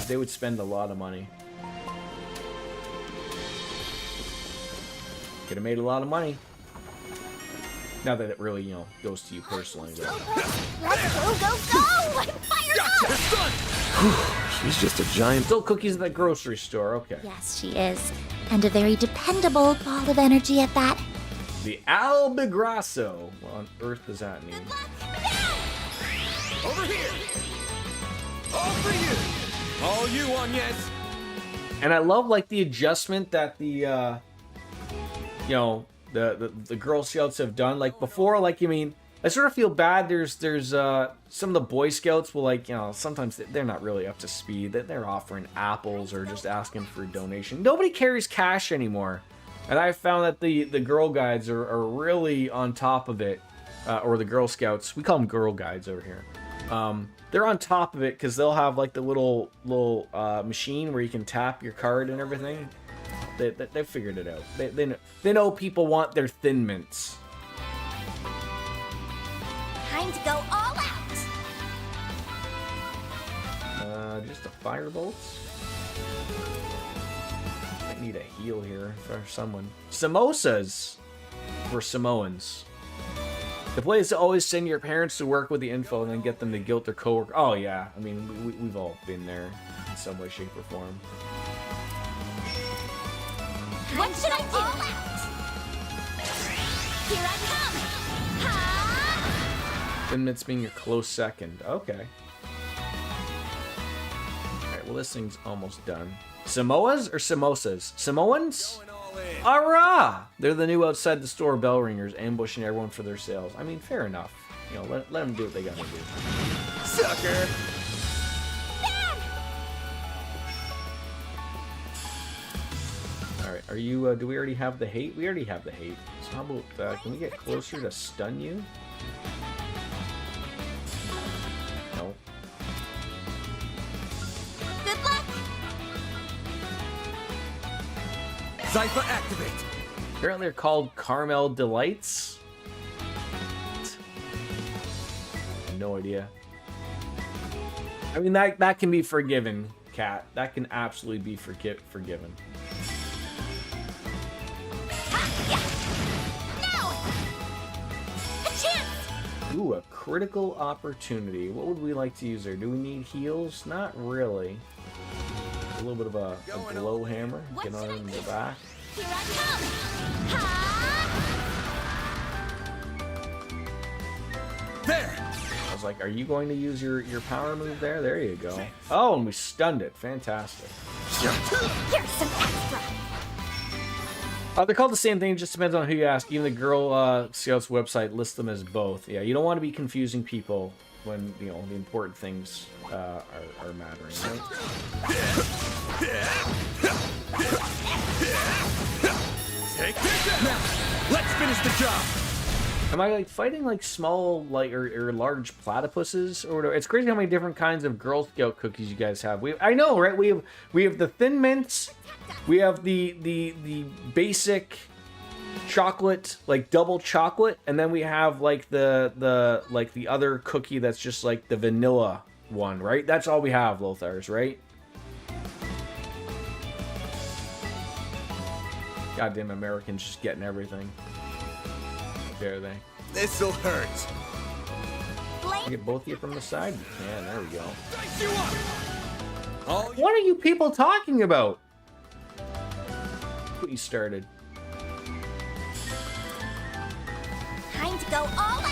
They would spend a lot of money. Could have made a lot of money. Not that it really, you know, goes to you personally. But... Let's go, go, go! I'm fired up! She's just a giant... Still cookies at the grocery store, okay. Yes, she is. And a very dependable ball of energy at that. The Albagrasso. What on earth does that mean? Over here! All for you! All you, Agnes! And I love, like, the adjustment that the, you know, the Girl Scouts have done. Like, before, like, I mean, I sort of feel bad. There's some of the Boy Scouts will, like, you know, sometimes they're not really up to speed. They're offering apples or just asking for a donation. Nobody carries cash anymore. And I found that the Girl Guides are really on top of it. Or the Girl Scouts. We call them Girl Guides over here. They're on top of it because they'll have, like, the little machine where you can tap your card and everything. They figured it out. They know people want their Thin Mints. Time to go all out! Just a firebolts. I need a heal here for someone. Samosas for Samoans. The play is to always send your parents to work with the info and then get them to guilt their coworker. Oh yeah, I mean we've all been there in some way, shape, or form. What should I do? All out! Here I come! Ha! Thin Mints being your close second. Okay. Alright, well this thing's almost done. Samoas or samosas? Samoans? Hurrah! They're the new outside the store bell ringers, ambushing everyone for their sales. I mean, fair enough. You know, let them do what they gotta do. Sucker! Alright, are you, do we already have the hate? We already have the hate. So how about, can we get closer to stun you? No. Good luck! Zypher activate! Apparently they're called Caramel Delights. No idea. I mean, that can be forgiven, Cat. That can absolutely be forgiven. Ooh, a critical opportunity. What would we like to use there? Do we need heals? Not really. A little bit of a glow hammer. Get on in the back. Here I come! Ha! There! I was like, are you going to use your power move there? There you go. Oh, and we stunned it. Fantastic. Here's some extra! They're called the same thing. It just depends on who you ask. Even the Girl Scouts website lists them as both. Yeah, you don't want to be confusing people when, you know, the important things are mattering, right? Take this now! Let's finish the job! Am I like fighting like small like or large platypuses or whatever? It's crazy how many different kinds of Girl Scout cookies you guys have. I know, right? We have the Thin Mints. We have the basic chocolate, like double chocolate, and then we have like the other cookie that's just like the vanilla one, right? That's all we have, Lothars, right? Goddamn Americans just getting everything. How dare they? This'll hurt. Get both of you from the side? Yeah, there we go. Dice you up! All What are you people talking about? What you started. Time to go all out!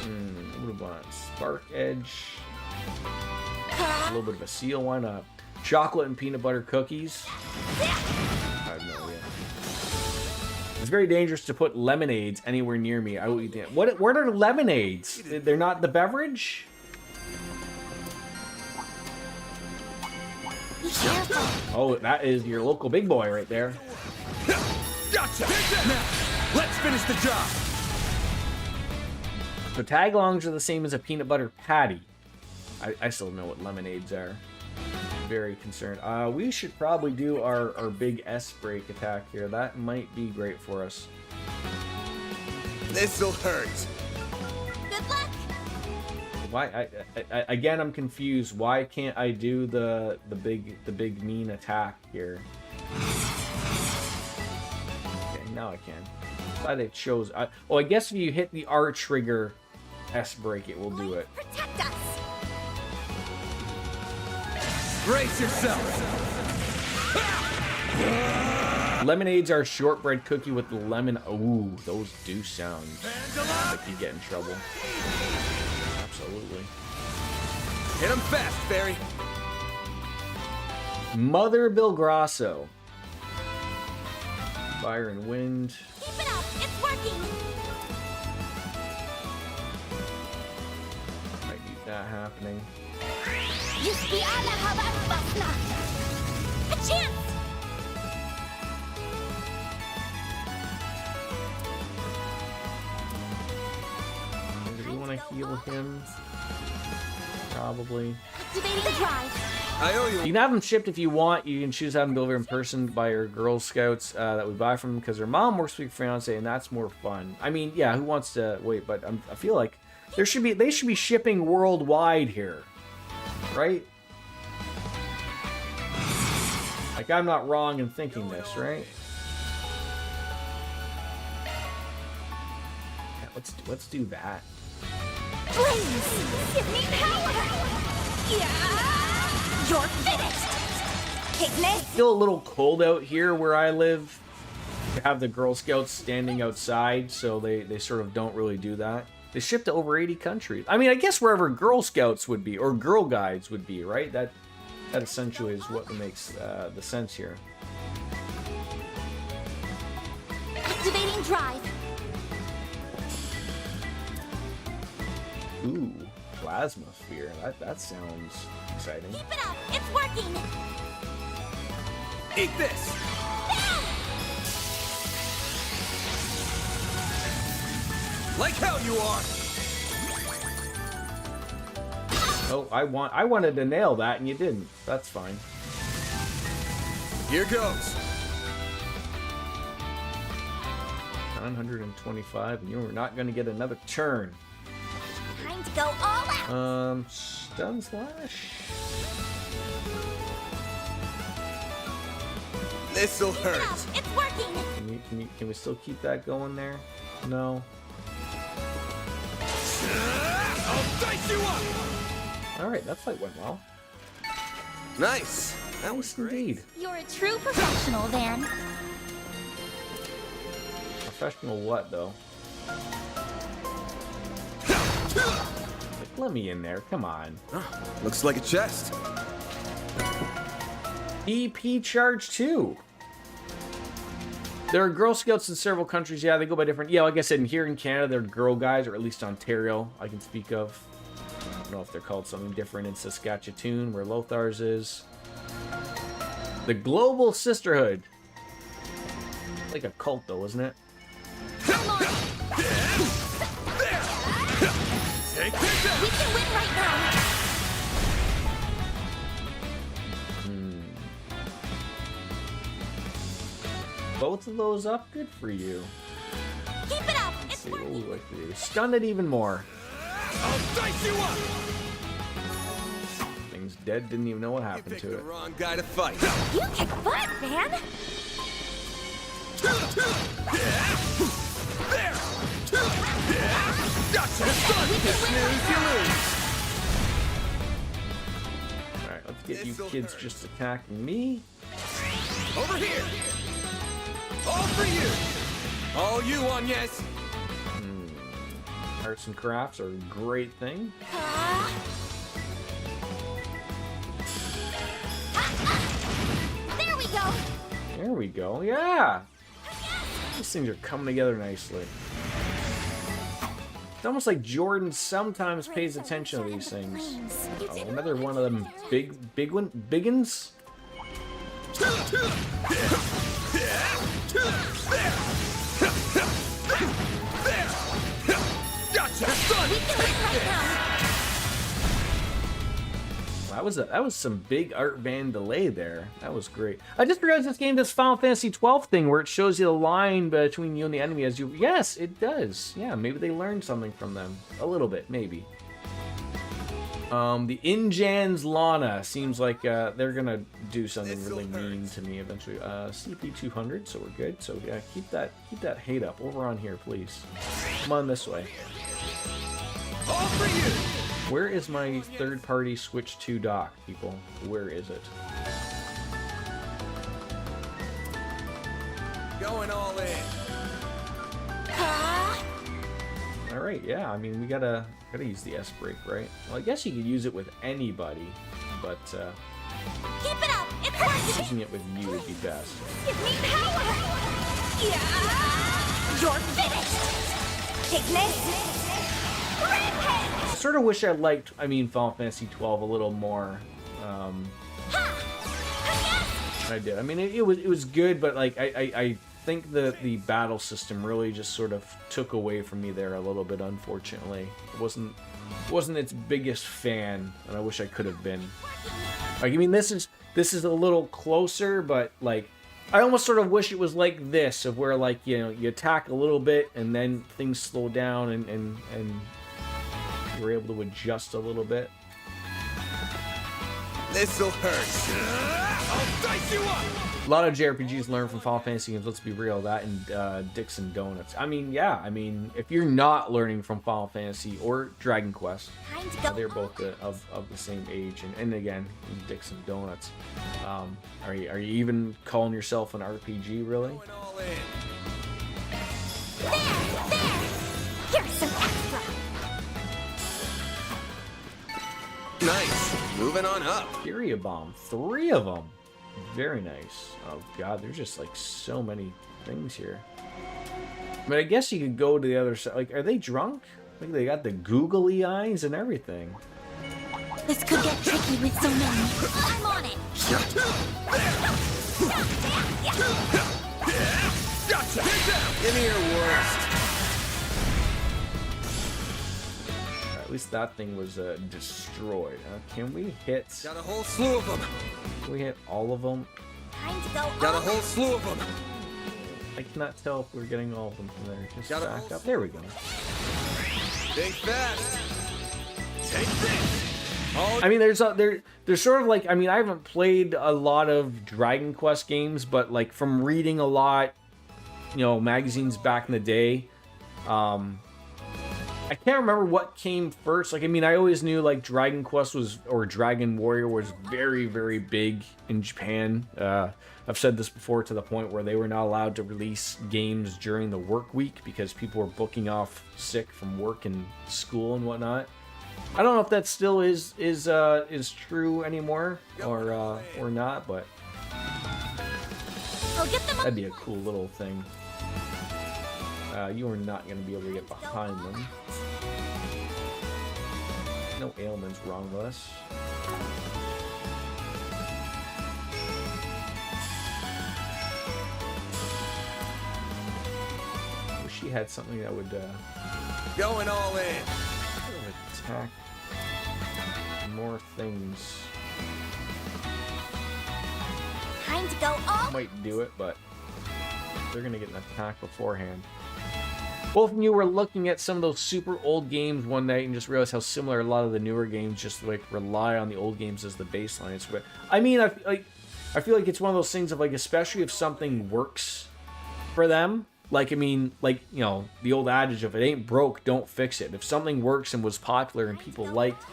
What do we want? Spark Edge. A little bit of a seal. Why not? Chocolate and peanut butter cookies. I have no idea. It's very dangerous to put lemonades anywhere near me. I will eat them. What are lemonades? They're not the beverage? Be careful. Oh, that is your local big boy right there. Gotcha! Now, let's finish the job! So tagalongs are the same as a peanut butter patty. I still don't know what lemonades are. Very concerned. We should probably do our big S break attack here. That might be great for us. This'll hurt. Good luck. Why? Again, I'm confused. Why can't I do the big mean attack here? Okay, now I can. Glad it shows. Oh, I guess if you hit the R trigger S break, it will do it. Protect us. Brace yourself! Lemonades are shortbread cookie with lemon. Ooh, those do sound like you get in trouble. Absolutely. Hit him fast, Barry. Mother Bilgrasso. Fire and wind. Keep it up. It's working. Might need that happening. A chance. Do we want to heal him? Probably. Activating drive. I owe you. You can have them shipped if you want. You can choose to have them delivered in person by your Girl Scouts that we buy from them because their mom works for your fiance, and that's more fun. I mean, yeah, who wants to wait? But I feel like they should be shipping worldwide here, right? Like I'm not wrong in thinking this, right? Yeah, let's do that. Please give me power. Yeah. You're finished. Picnic. Still a little cold out here where I live. You have the Girl Scouts standing outside, so they sort of don't really do that. They ship to over 80 countries. I mean, I guess wherever Girl Scouts would be, or Girl Guides would be, right? That essentially is what makes the sense here. Activating drive. Ooh, plasma sphere. That sounds exciting. Keep it up. It's working. Eat this! Like hell you are! Oh, I wanted to nail that and you didn't. That's fine. Here goes. 925, and you're not going to get another turn. Time to go all out. Stun slash. This'll hurt. It's working. Can we still keep that going there? No. I'll dice you up! All right, that fight went well. Nice. That was Nice indeed. You're a true professional, Van. Professional what though? Like, let me in there. Come on. Looks like a chest. EP Charge 2. There are Girl Scouts in several countries. Yeah, they go by different. Yeah, like I said, here in Canada, they're Girl Guides, or at least Ontario, I can speak of. I don't know if they're called something different in Saskatchewan, where Lothar's is. The Global Sisterhood. Like a cult, though, isn't it? Come on. Take this out! We can win right now. Both of those up, good for you. Keep it up. Let's It's see what we working. like to do. Stun it even more. I'll dice you up! Thing's dead, didn't even know what You happened picked to the it. wrong guy to fight. You kick butt, Van. There! Gotcha! Snooze, you lose. Alright, let's get you This'll kids hurt. just attacking me. Over here! All for you! All you on, yes. Arts and crafts are a great thing. There we go. There we go. Yeah. These things are coming together nicely. It's almost like Jordan sometimes pays attention to these things. Oh, another one of them biggins? That was some big art van delay there. That was great. I just realized this game does Final Fantasy 12 thing where it shows you the line between you and the enemy as you. Yes, it does. Yeah, maybe they learned something from them a little bit, maybe. The Injan's Lana seems like they're gonna do something really mean to me eventually. CP 200, so we're good. So yeah, keep that hate up. Over on here, please. Come on this way. All for you. Where is my third-party Switch 2 dock, people? Where is it? Going all in. All right, yeah. I mean, we gotta use the S brake, right? Well, I guess you could use it with anybody, but Keep it up! It's working! using it with you would be best. Give me power! Yeah! You're finished! Take this! Rampage! I sort of wish I liked, Final Fantasy 12 a little more. I did. I mean, it was good, but like I think the battle system really just sort of took away from me there a little bit. Unfortunately, it wasn't its biggest fan, and I wish I could have been. Like, I mean, this is a little closer, but like I almost sort of wish it was like this, of where like you attack a little bit and then things slow down and you're able to adjust a little bit. This'll hurt. I'll dice you up. A lot of JRPGs learn from Final Fantasy games, let's be real, that and Dixon Donuts. I mean, yeah, if you're not learning from Final Fantasy or Dragon Quest, they're both of the same age, and again, Dixon Donuts. Are you even calling yourself an RPG, really? Going all in. There! Here's some extra! Nice. Moving on up. Furia Bomb, 3 of them. Very nice. Oh god, there's just like so many things here. But I guess you could go to the other side. Like, are they drunk? Like, they got the googly eyes and everything. This could get tricky with so many. I'm on it! Gotcha. Give me your worst. At least that thing was destroyed. Can we hit? Got a whole slew of them. Can we hit all of them? Time to go. Got a whole slew of them. I cannot tell if we're getting all of them from there. Just Got a back whole up. There we go. Think fast. Take this. Oh. I mean, there's sort of like, I haven't played a lot of Dragon Quest games, but like from reading a lot, magazines back in the day, I can't remember what came first. Like, I always knew like Dragon Quest or Dragon Warrior was very, very big in Japan. I've said this before, to the point where they were not allowed to release games during the work week because people were booking off sick from work and school and whatnot. I don't know if that still is true anymore or not, but that'd be a cool little thing. You are not going to be able to get behind them. No ailments wrong with us. Wish she had something that would going all in. Attack more things. Time to go all. Might do it, but they're going to get an attack beforehand. Both of you were looking at some of those super old games one night and just realized how similar a lot of the newer games just like rely on the old games as the baseline. I feel like it's one of those things of like, especially if something works for them. Like, the old adage, if it ain't broke, don't fix it. If something works and was popular and people liked,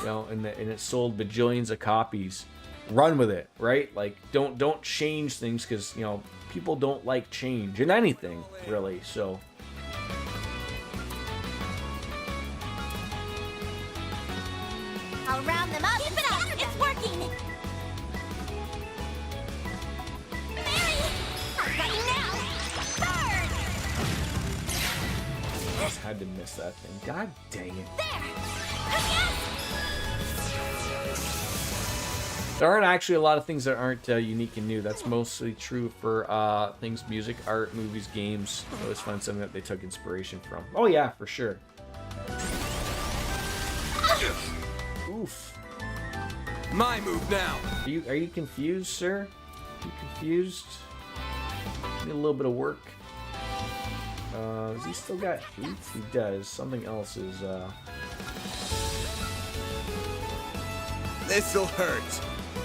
and it sold bajillions of copies, run with it, right? Like, don't change things because, people don't like change in anything, really, so. I'll round them up. Keep it up. It's working. Mary, I've got you now. Burn. had to miss that thing. God dang it. There aren't actually a lot of things that aren't unique and new. That's mostly true for things, music, art, movies, games. I always find something that they took inspiration from. Oh yeah, for sure. Oof. My move now. Are you confused, sir? Are you confused? Need a little bit of work. Has he still got heat? He does. Something else is This'll hurt.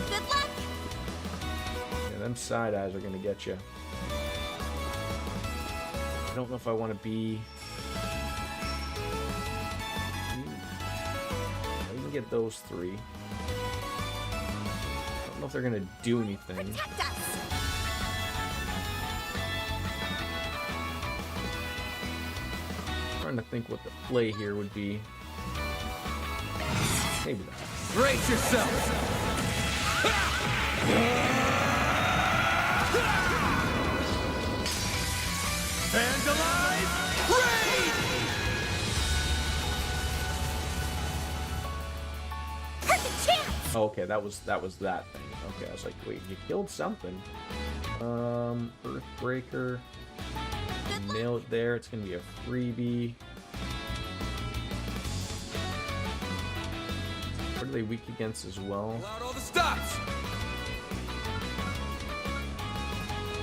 Good luck! yeah, them side eyes are gonna get you. I don't know if I want to be. I can get those three. I don't know if they're gonna do anything. Protect us! I'm trying to think what the play here would be. Maybe not. Brace yourself. Fans alive! Raid! Perfect chance! Oh, okay, that was that thing. Okay, I was like, wait, you killed something. Earthbreaker. Nail it there. It's gonna be a freebie. What are they weak against as well? Out all the stops.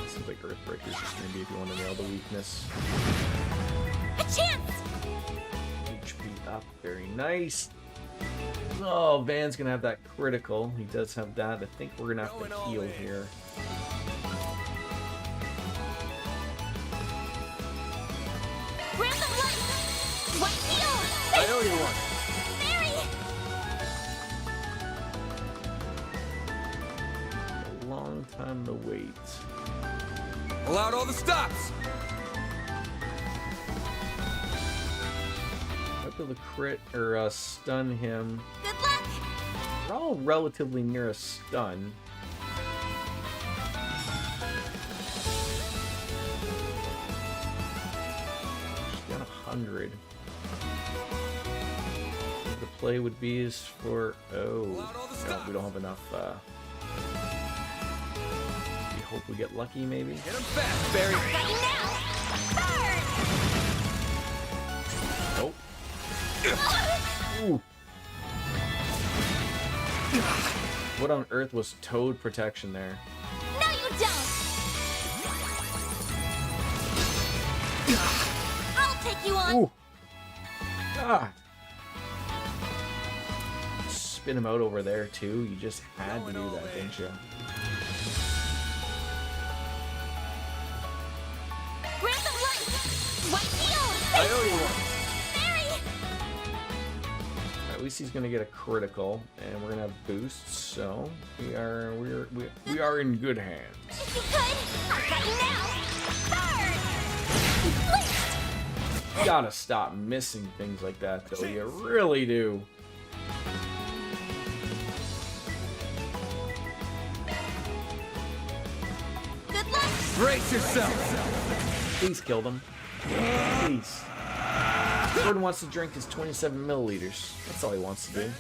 Seems like Earthbreaker's just gonna be if you want to nail the weakness. A chance! HP up, very nice. Oh, Van's gonna have that critical. He does have that. I think we're gonna have to heal here. Random light! White heal! I owe you one. Mary! A long time to wait. Pull out all the stops. Might be able to crit or stun him. Good luck! We're all relatively near a stun. She's got 100. The play would be is for no, we don't have enough. We hope we get lucky, maybe. Hit him fast, Barry. Got you now! Burn! Nope. Ooh. What on earth was toad protection there? No, you don't! I'll take you on! Ooh. God. Spin him out over there too. You just had to do that, didn't you? Random light! White heal! I owe you one. At least he's gonna get a critical, and we're gonna have boosts. So we are in good hands. If you could, I've got you now! Burn! You gotta stop missing things like that, though. You really do. Good luck! Brace yourself. Please kill them. Please. Jordan wants to drink his 27 milliliters. That's all he wants to do.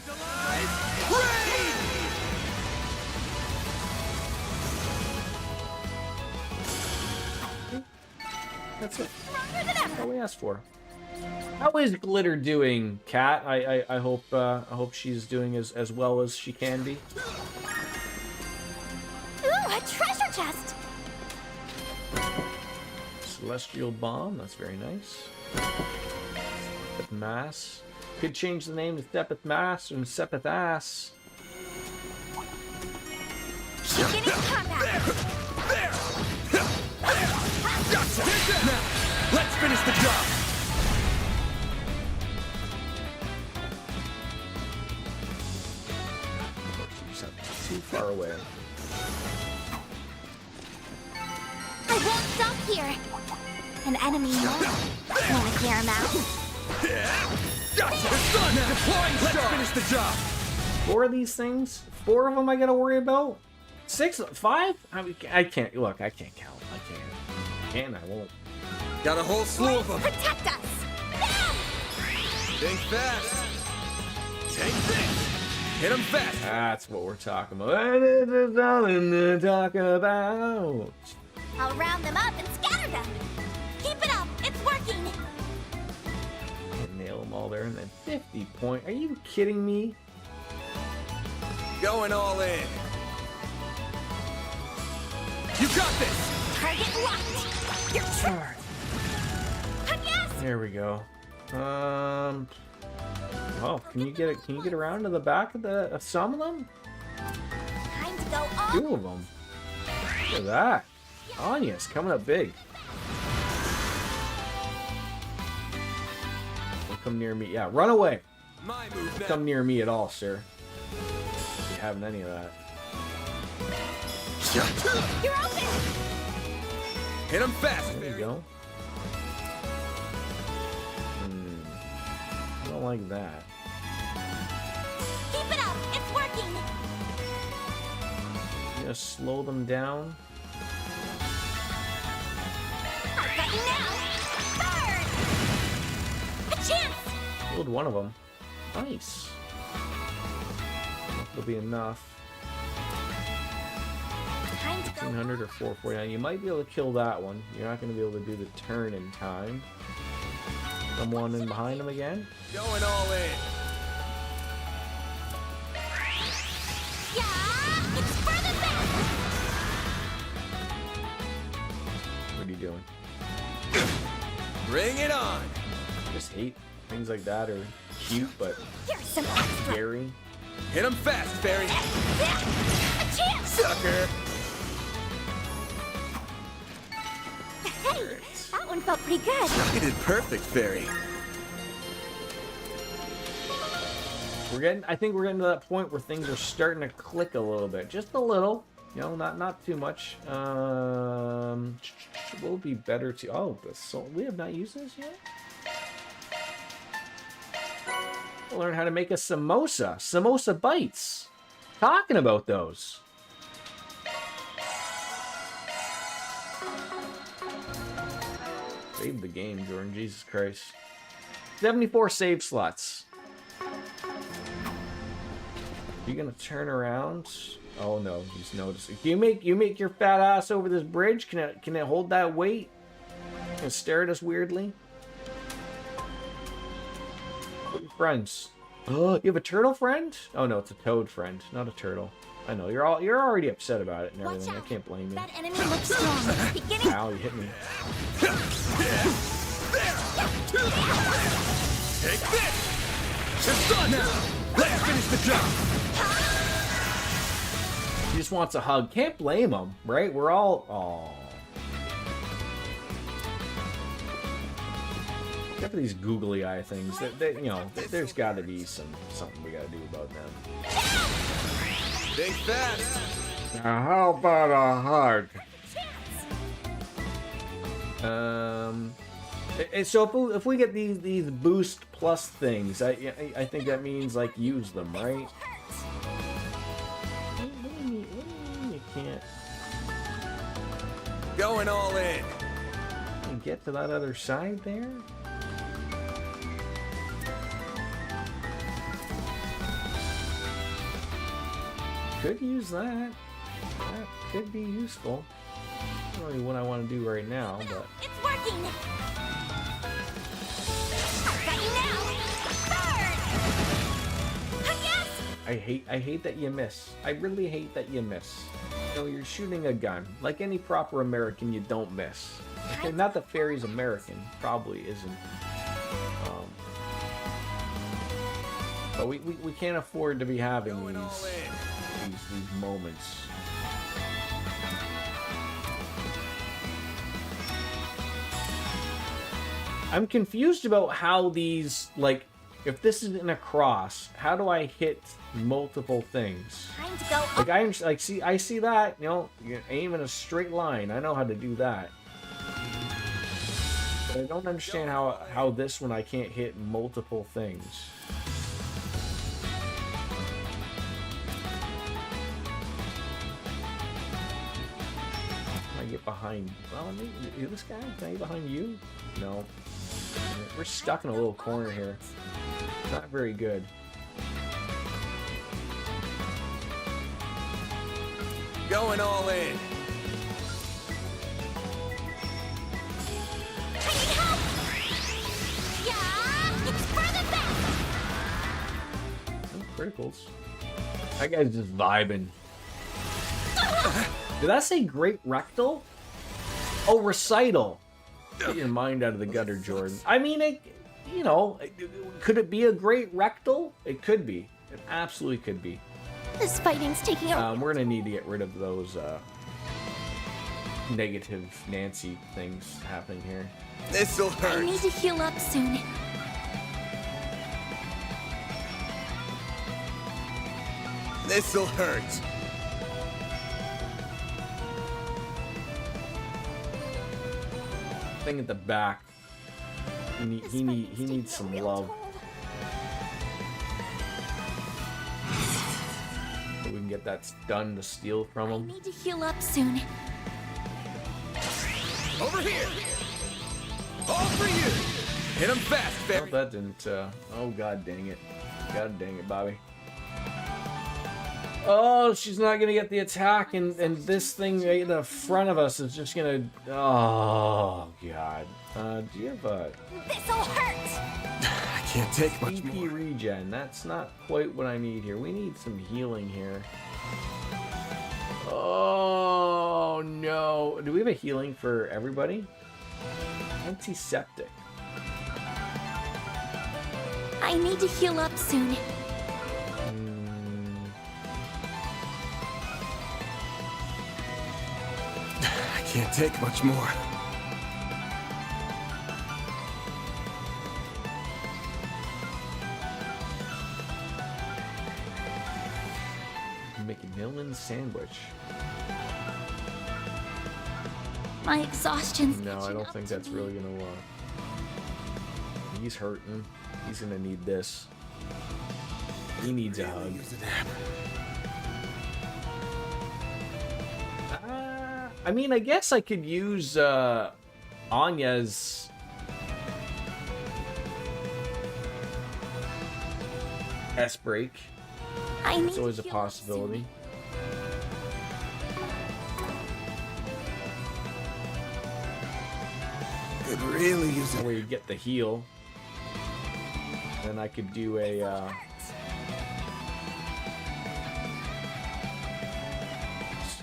That's it. That's all we asked for. How is Glitter doing, Kat? I hope she's doing as well as she can be. Ooh, a treasure chest! Celestial Bomb, that's very nice. Sepith Mass. Could change the name to Sepith Mass and Sepith Ass. Beginning combat! There! Gotcha! Now, let's finish the job! You just have too far away. I won't stop here! An enemy now. Wanna clear him out? Gotcha! It's done! Now, deploying let's finish the job! 4 of these things? 4 of them I gotta worry about? 6? 5? I can't. Look, I can't count. I can't. I won't. Got a whole slew of them. Protect us! Now! Think fast. Take this. Hit him fast. That's what we're talking about. That is something to talk about. I'll round them up and scatter them. Keep it up. It's working. Nail them all there, and then 50 point. Are you kidding me? Going all in. You got this. Target locked. You're trapped. Yes. There we go. Oh, can you get it? Can you get around to the back of some of them? Time to go all. 2 of them. Look at that. Anya's coming up big. Don't come near me. Yeah, run away. My move Don't now. come near me at all, sir. If you having any of that. You're open. Hit him fast. There you go. I don't like that. Keep it up. It's working. Just slow them down. I've got you now. Burn. A chance. Killed one of them. Nice. That'll be enough. Time to go. 1500 or 449. You might be able to kill that one. You're not going to be able to do the turn in time. Someone in behind him again. Going all in. Yeah. It's further back. What are you doing? Bring it on. I just hate things like that are cute but Here's some extra. scary. Hit him fast, Fairy. A chance. Sucker. Hey, that one felt pretty good. You did perfect, Fairy. I think we're getting to that point where things are starting to click a little bit. Just a little. You know, not too much. Will be better to... Oh, the soul... We have not used this yet? We'll learn how to make a samosa. Samosa bites. Talking about those. Save the game, Jordan. Jesus Christ. 74 save slots. You gonna turn around? Oh no, he's noticing. Can you make your fat ass over this bridge? Can it hold that weight? Can it stare at us weirdly? Friends. Oh, you have a turtle friend? Oh no, it's a toad friend, not a turtle. I know you're already upset about it and everything. I can't blame you. That enemy looks strong. Beginning. Ow, you hit me. Take this. It's done now. Let's finish the job. He just wants a hug. Can't blame him, right? We're all... Aww. Except for these googly eye things. You know, there's got to be something we got to do about them. Think fast. Now, how about a hug? So if we get these boost plus things, I think that means like use them, right? What do you mean you can't? Going all in. Can you get to that other side there? Could use that. That could be useful. Not really what I want to do right now, but It's working. I've got you now. Burn. Yes. I hate that you miss. I really hate that you miss. You know, you're shooting a gun. Like any proper American, you don't miss. Okay, not that Fairy's American. Probably isn't. But we can't afford to be having these moments. I'm confused about how these, like, if this is in a cross, how do I hit multiple things? Time to go. Like I see that, you know, you aim in a straight line. I know how to do that. But I don't understand how this one I can't hit multiple things. I get behind. Well, maybe this guy. Can I get behind you? No. We're stuck in a little corner here. Not very good. Going all in. Yeah, it's further back. No criticals. That guy's just vibing. Did that say great rectal? Oh, recital. Get your mind out of the gutter, Jordan. I mean, you know, could it be a great rectal? It could be. It absolutely could be. This fighting's taking a... We're gonna need to get rid of those negative Nancy things happening here. This'll hurt. I need to heal up soon. This'll hurt. Thing at the back. He needs some love. So we can get that stun to steal from I him. need to heal up soon. Over here. All for you. Hit him fast, Oh, fairy. that didn't. Oh, god dang it. God dang it, Bobby. Oh, she's not gonna get the attack, and this thing right in the front of us is just gonna. Oh god. Do you have a This'll hurt. I can't take much PP more. regen? That's not quite what I need here. We need some healing here. Oh no. Do we have a healing for everybody? Antiseptic. I need to heal up soon. I can't take much more. McMillan sandwich. My exhaustion's No, I catching don't up think to that's me. really gonna. He's hurting. He's gonna need this. He needs a hug. Use a nap. I mean, I guess I could use Anya's S-break. I need It's always a to heal up possibility. Could really use That it. way you get the heal. Then I could do a.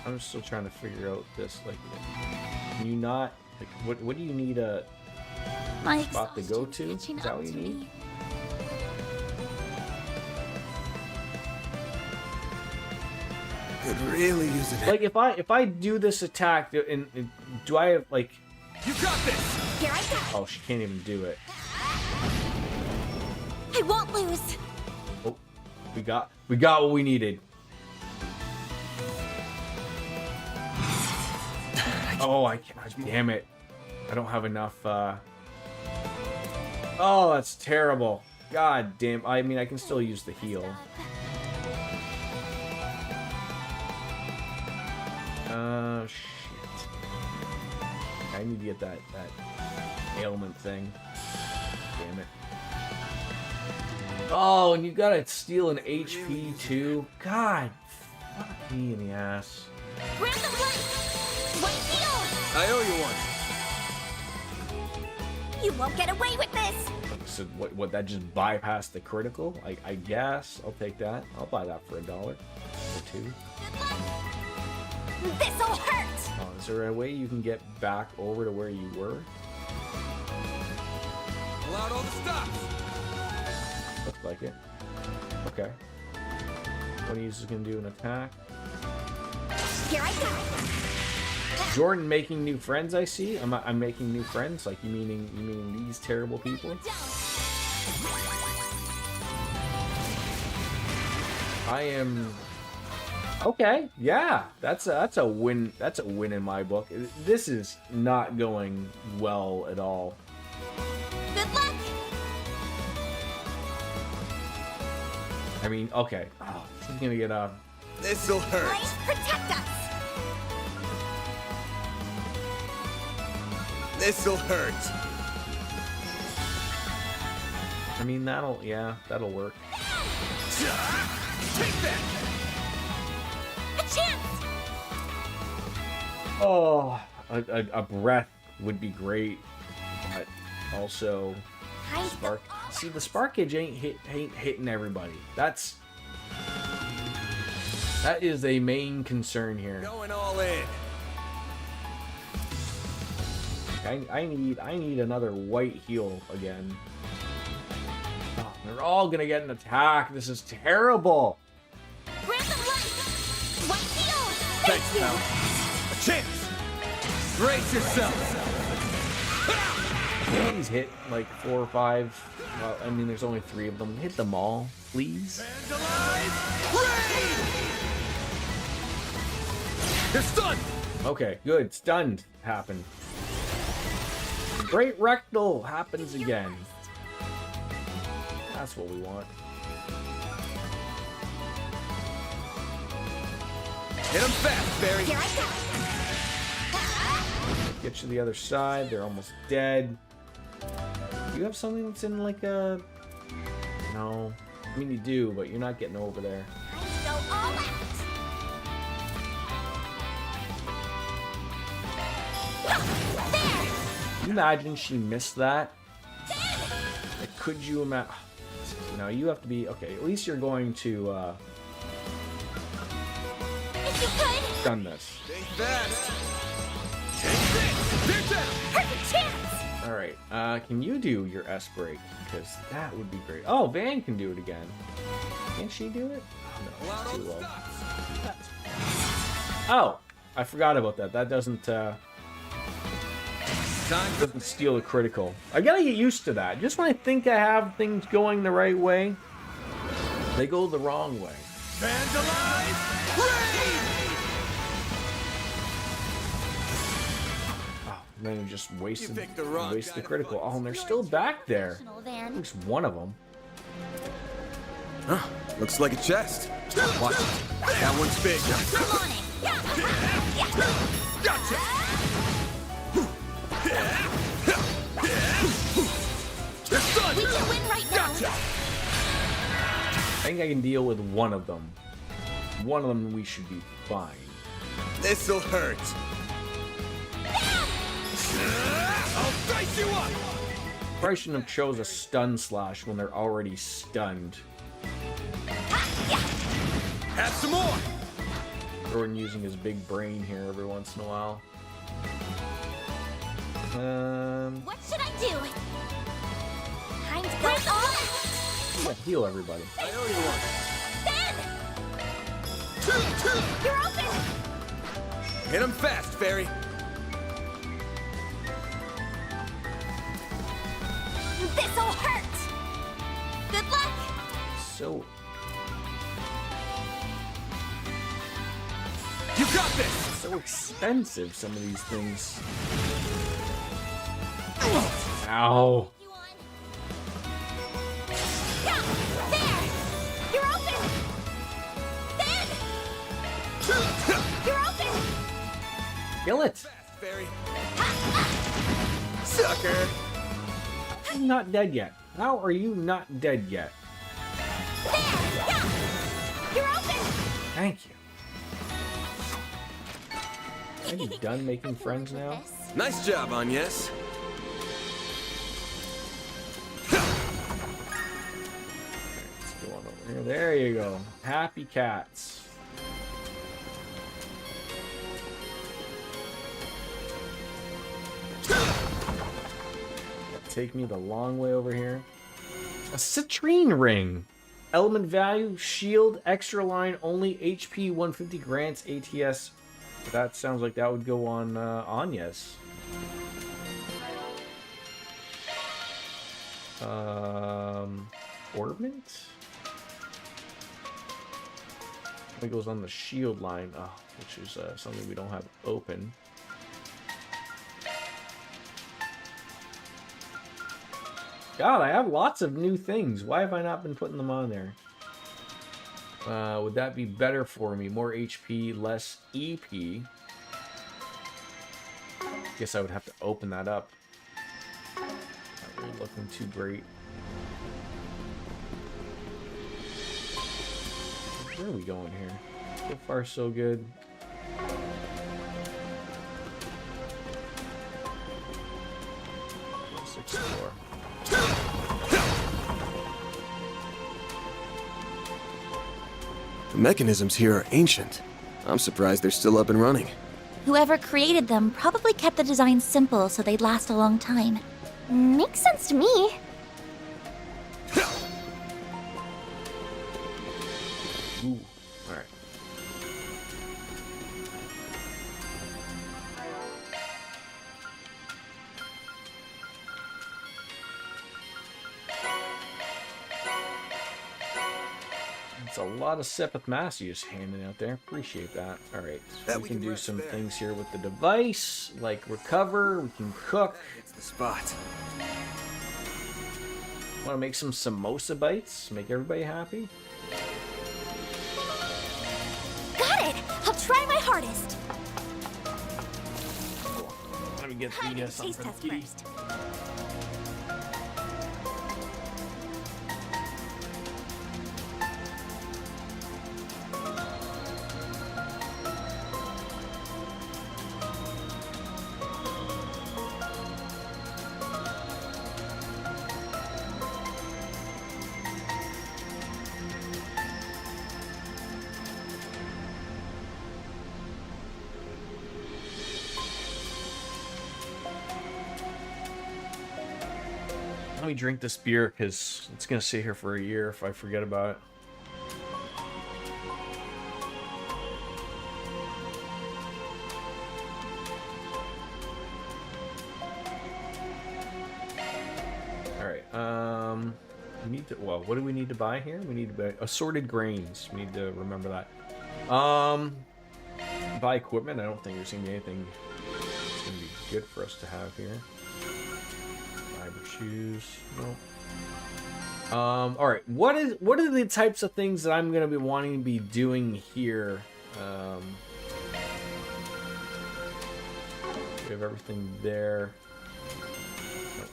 I'm still trying to figure out this. Like, can you not? Like, what do you need a My spot to go exhaustion's to? catching Is that up what you to need? me. Could really use it. Like, if I do this attack, and do I have like? You got this. Here I go. Oh, she can't even do it. I won't lose. Oh, we got what we needed. Oh, I can't. Damn it. I don't have enough. Oh, that's terrible. God damn. I mean, I can still use the heal. Shit. I need to get that ailment thing. Damn it. Oh, and you gotta steal an HP too? God, fuck me in the ass. Random blade. One heal. I owe you one. You won't get away with this. So what that just bypassed the critical? I guess. I'll take that. I'll buy that for $1 or $2. This'll hurt. Oh, is there a way you can get back over to where you were? Allowed all the stops. Looks like it. Okay. When he's gonna do an attack. Here I go. Jordan making new friends, I see. I'm making new friends. Like, you meaning these terrible people? I am. Okay, yeah, that's a win. That's a win in my book. This is not going well at all. Good luck. I mean, okay. Oh, she's gonna get a. This'll hurt. Light, protect us. This'll hurt. I mean, that'll work. Take that! A chance! Oh, a breath would be great, but also spark. See, the spark gauge ain't hitting everybody. That is a main concern here. Going all in. I need another white heal again. Oh, they're all gonna get an attack. This is terrible. Grant them life! White heal! Thanks, pal. A chance! Brace yourself! Please hit like 4 or 5. Well, I mean, there's only 3 of them. Hit them all, please. Vandalize! Raid! You're stunned! Okay, good. Stunned happened. The Great Rectal happens again. That's what we want. Hit him fast, Barry! Here I come! Get to the other side. They're almost dead. Do you have something that's in like a... No. I mean, you do, but you're not getting over there. Go all out! There! Can you imagine she missed that? Like, could you imagine? No, you have to be... Okay, at least you're going to If you could! done this. Stay fast! Take this! They're down! Perfect chance! Alright, can you do your S break? Because that would be great. Oh, Van can do it again. Can she do it? Oh, no, she's too low. Oh, I forgot about that. That doesn't steal a critical. I gotta get used to that. Just when I think I have things going the right way, they go the wrong way. Vandalize! Raid! Oh, and then it just wasted picked the wrong the kind of critical. focus. Oh, and they're still back there. Van. At least one of them. Huh, looks like a chest. Watch it. That one's big. I'm on it! Gotcha! You're stunned! We can win right now! Gotcha! I think I can deal with one of them. One of them we should be fine. This'll hurt. I'll dice you up! Probably shouldn't have chose a stun slash when they're already stunned. Have some more! Jordan using his big brain here every once in a while. What should I do? Time to go all out! Yeah, heal everybody. I owe you one. Ben! You're open! Hit him fast, Fairy. This'll hurt! Good luck! So You got this! so expensive, some of these things. Ow. You on? Yeah! There! You're open! Ben! You're open! Kill it. Fast, Fairy. Sucker! I'm not dead yet. How are you not dead yet? There! Yeah! You're open! Thank you. Are you done making friends now? Nice job, Agnes. Let's go on over here. There you go. Happy cats. Take me the long way over here. A citrine ring. Element value, shield, extra line, only HP 150 grants, ATS. That sounds like that would go on Agnes. Ornament? It goes on the shield line, which is something we don't have open. God, I have lots of new things. Why have I not been putting them on there? Would that be better for me? More HP, less EP. Guess I would have to open that up. Not really looking too great. are we going here? So far, so good. Let's explore. The mechanisms here are ancient. I'm surprised they're still up and running. Whoever created them probably kept the design simple so they'd last a long time. Makes sense to me. Ooh, alright. It's a lot of Sepith Mass you just handing out there. Appreciate that. Alright, so we can do some things here with the device, like recover, we can cook. It's the spot. Want to make some samosa bites? Make everybody happy? Got it! I'll try my hardest. Let me get Try the the taste test first. Let me drink this beer because it's gonna sit here for a year if I forget about it. Alright, we need to, well, what do we need to buy here? We need to buy assorted grains. We need to remember that. Buy equipment. I don't think there's gonna be anything that's gonna be good for us to have here. Shoes. No. All right. What are the types of things that I'm gonna be wanting to be doing here? We have everything there.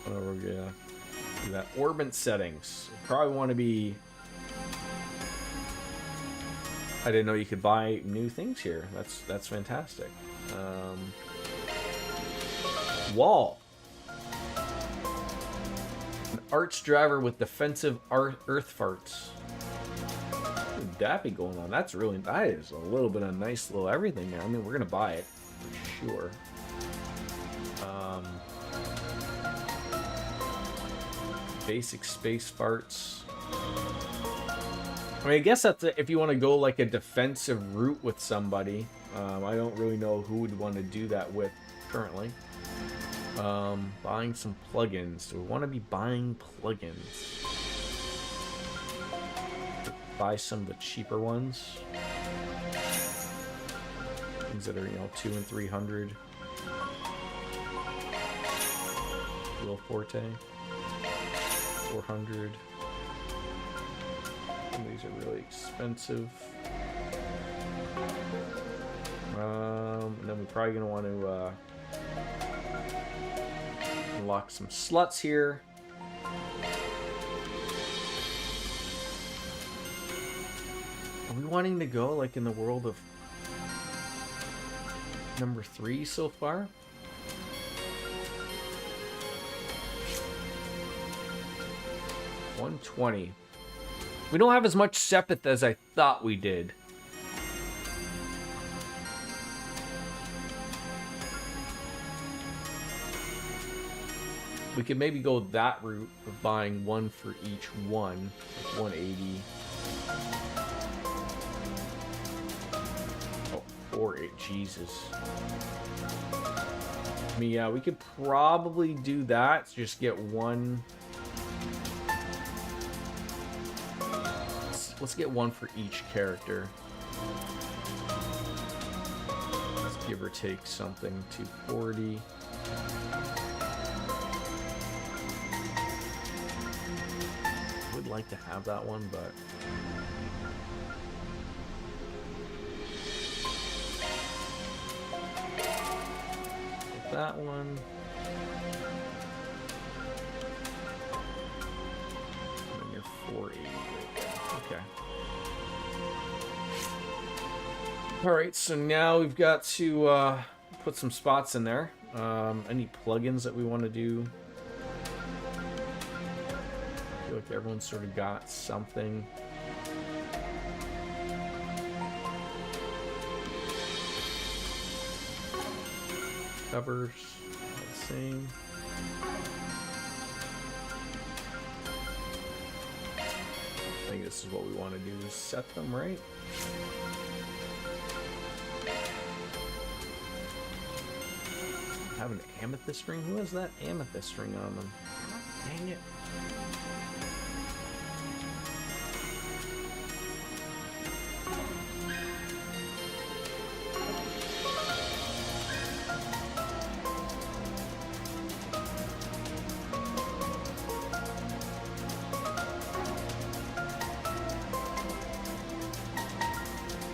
We're gonna do that. Orbit settings. Probably want to be. I didn't know you could buy new things here. That's fantastic. Wall. An arch driver with defensive earth farts. Would that be going on? That is a little bit of nice little everything now. I mean, we're gonna buy it for sure. Basic space farts. I mean, I guess that's if you want to go like a defensive route with somebody. I don't really know who would want to do that with currently. Buying some plugins. Do we want to be buying plugins? Buy some of the cheaper ones. Things that are, 200 and 300. Will Forte. 400. And these are really expensive. And then we're probably gonna want to unlock some sluts here. Are we wanting to go like in the world of number 3 so far? $120. We don't have as much Sepith as I thought we did. We could maybe go that route of buying one for each one, like 180. Oh, 480, Jesus. I mean, yeah, we could probably do that. Just get one. Let's get one for each character. Let's give or take something. 240. Would like to have that one, but get that one. And then you're 480. Okay. Alright, so now we've got to put some spots in there. Any plugins that we want to do? I feel like everyone's sort of got something. Covers, same. I think this is what we want to do, is set them right. Have an amethyst ring? Who has that amethyst ring on them? Dang it.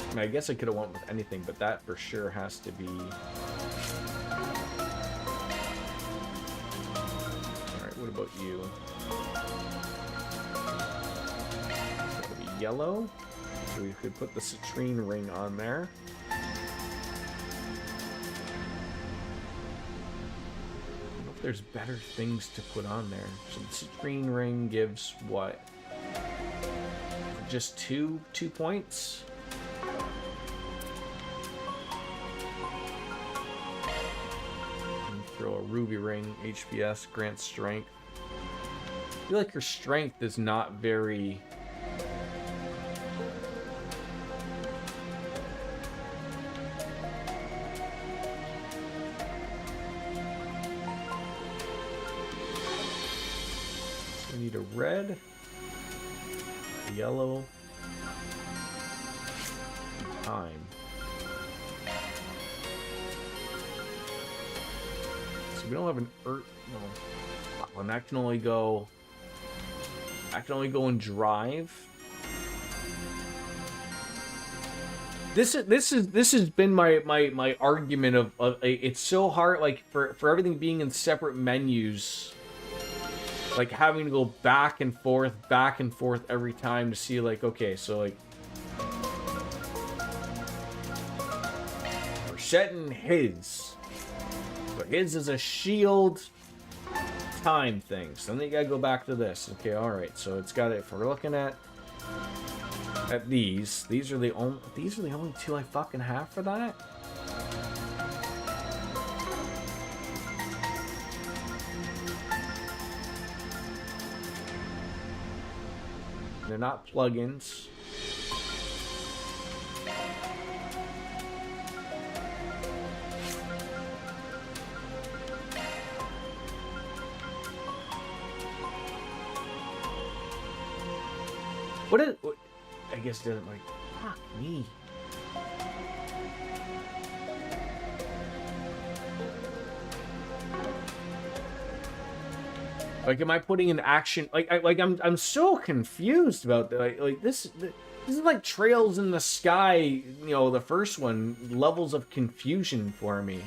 I mean, I guess I could have went with anything, but that for sure has to be... Alright, what about you? It's gotta be yellow. So we could put the citrine ring on there. I don't know if there's better things to put on there. So the citrine ring gives what? Just two points? Throw a ruby ring, HPS, grants strength. I feel like her strength is not very... So we need a red, a yellow, time. We don't have an earth. No. And that can only go. I can only go and drive. This has been my argument of it's so hard, like for everything being in separate menus, like having to go back and forth every time to see, like, okay, so like we're setting his. But his is a shield time thing. So then you gotta go back to this. Okay, alright. So it's got it. If we're looking at these are the only two I fucking have for that. They're not plugins. What I guess it doesn't, like, fuck me. Like, am I putting in action? I'm so confused about that. Like this is like Trails in the Sky, you know, the first one, levels of confusion for me.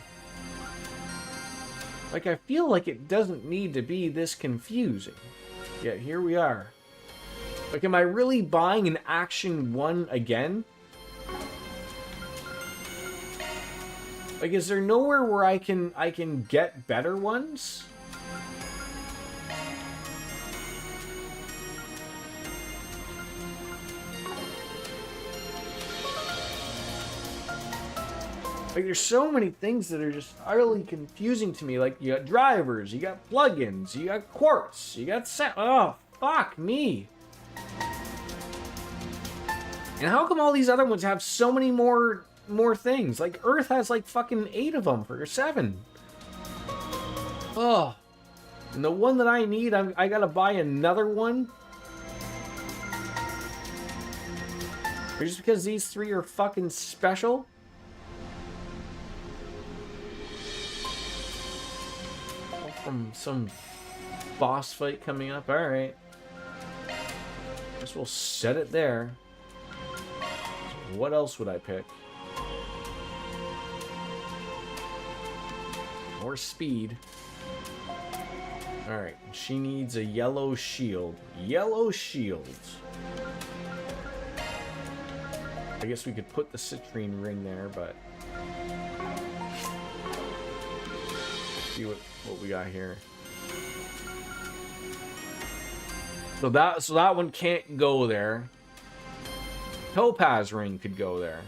Like, I feel like it doesn't need to be this confusing. Yet here we are. Like, am I really buying an Action 1 again? Like, is there nowhere where I can get better ones? Like, there's so many things that are just utterly confusing to me. Like, you got drivers, you got plugins, you got quartz, you got oh, fuck me. And how come all these other ones have so many more things? Like, Earth has like fucking 8 of them for 7. Oh. And the one that I need, I gotta buy another one? Or just because these 3 are fucking special? From some boss fight coming up. Alright. Guess we'll set it there. So what else would I pick? More speed. Alright. She needs a yellow shield. Yellow shield. I guess we could put the citrine ring there, but see what we got here. So that one can't go there. Topaz ring could go there.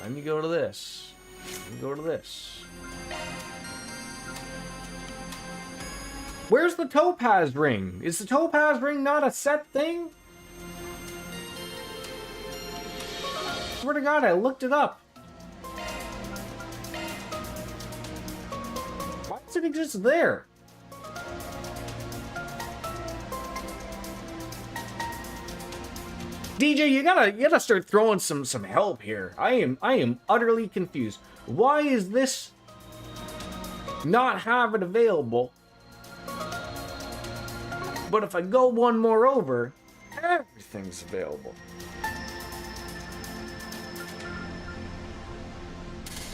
Let me go to this. Let me go to this. Where's the topaz ring? Is the topaz ring not a set thing? Swear to God, I looked it up. Why does it exist there? DJ, you gotta start throwing some help here. I am utterly confused. Why is this not have it available? But if I go one more over, everything's available.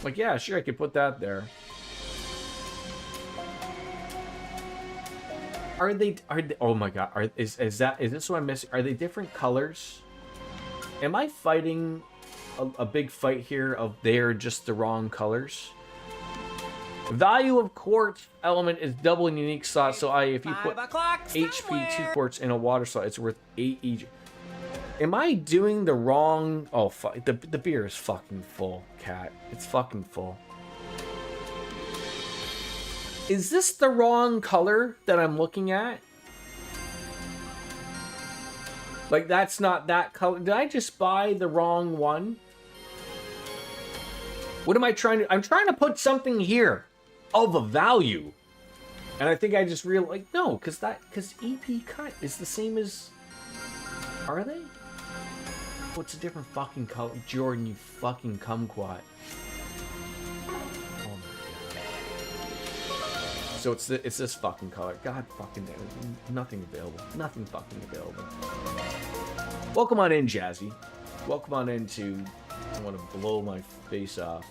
Like, yeah, sure, I could put that there. Are they oh my God, is this what I'm missing? Are they different colors? Am I fighting a big fight here of they're just the wrong colors? Value of quartz element is double in unique slot, so if you put HP 2 quartz in a water slot, it's worth 8 each. Am I doing the wrong? Oh, fuck. The beer is fucking full, cat. It's fucking full. Is this the wrong color that I'm looking at? Like, that's not that color. Did I just buy the wrong one? What am I trying to... I'm trying to put something here of a value. And I think I just realized... Like, no, because EP cut is the same as... Are they? What's a different fucking color? Jordan, you fucking kumquat. Oh my God. So it's this fucking color. God fucking damn it. Nothing available. Nothing fucking available. Welcome on in, Jazzy. Welcome on into... I want to blow my face off.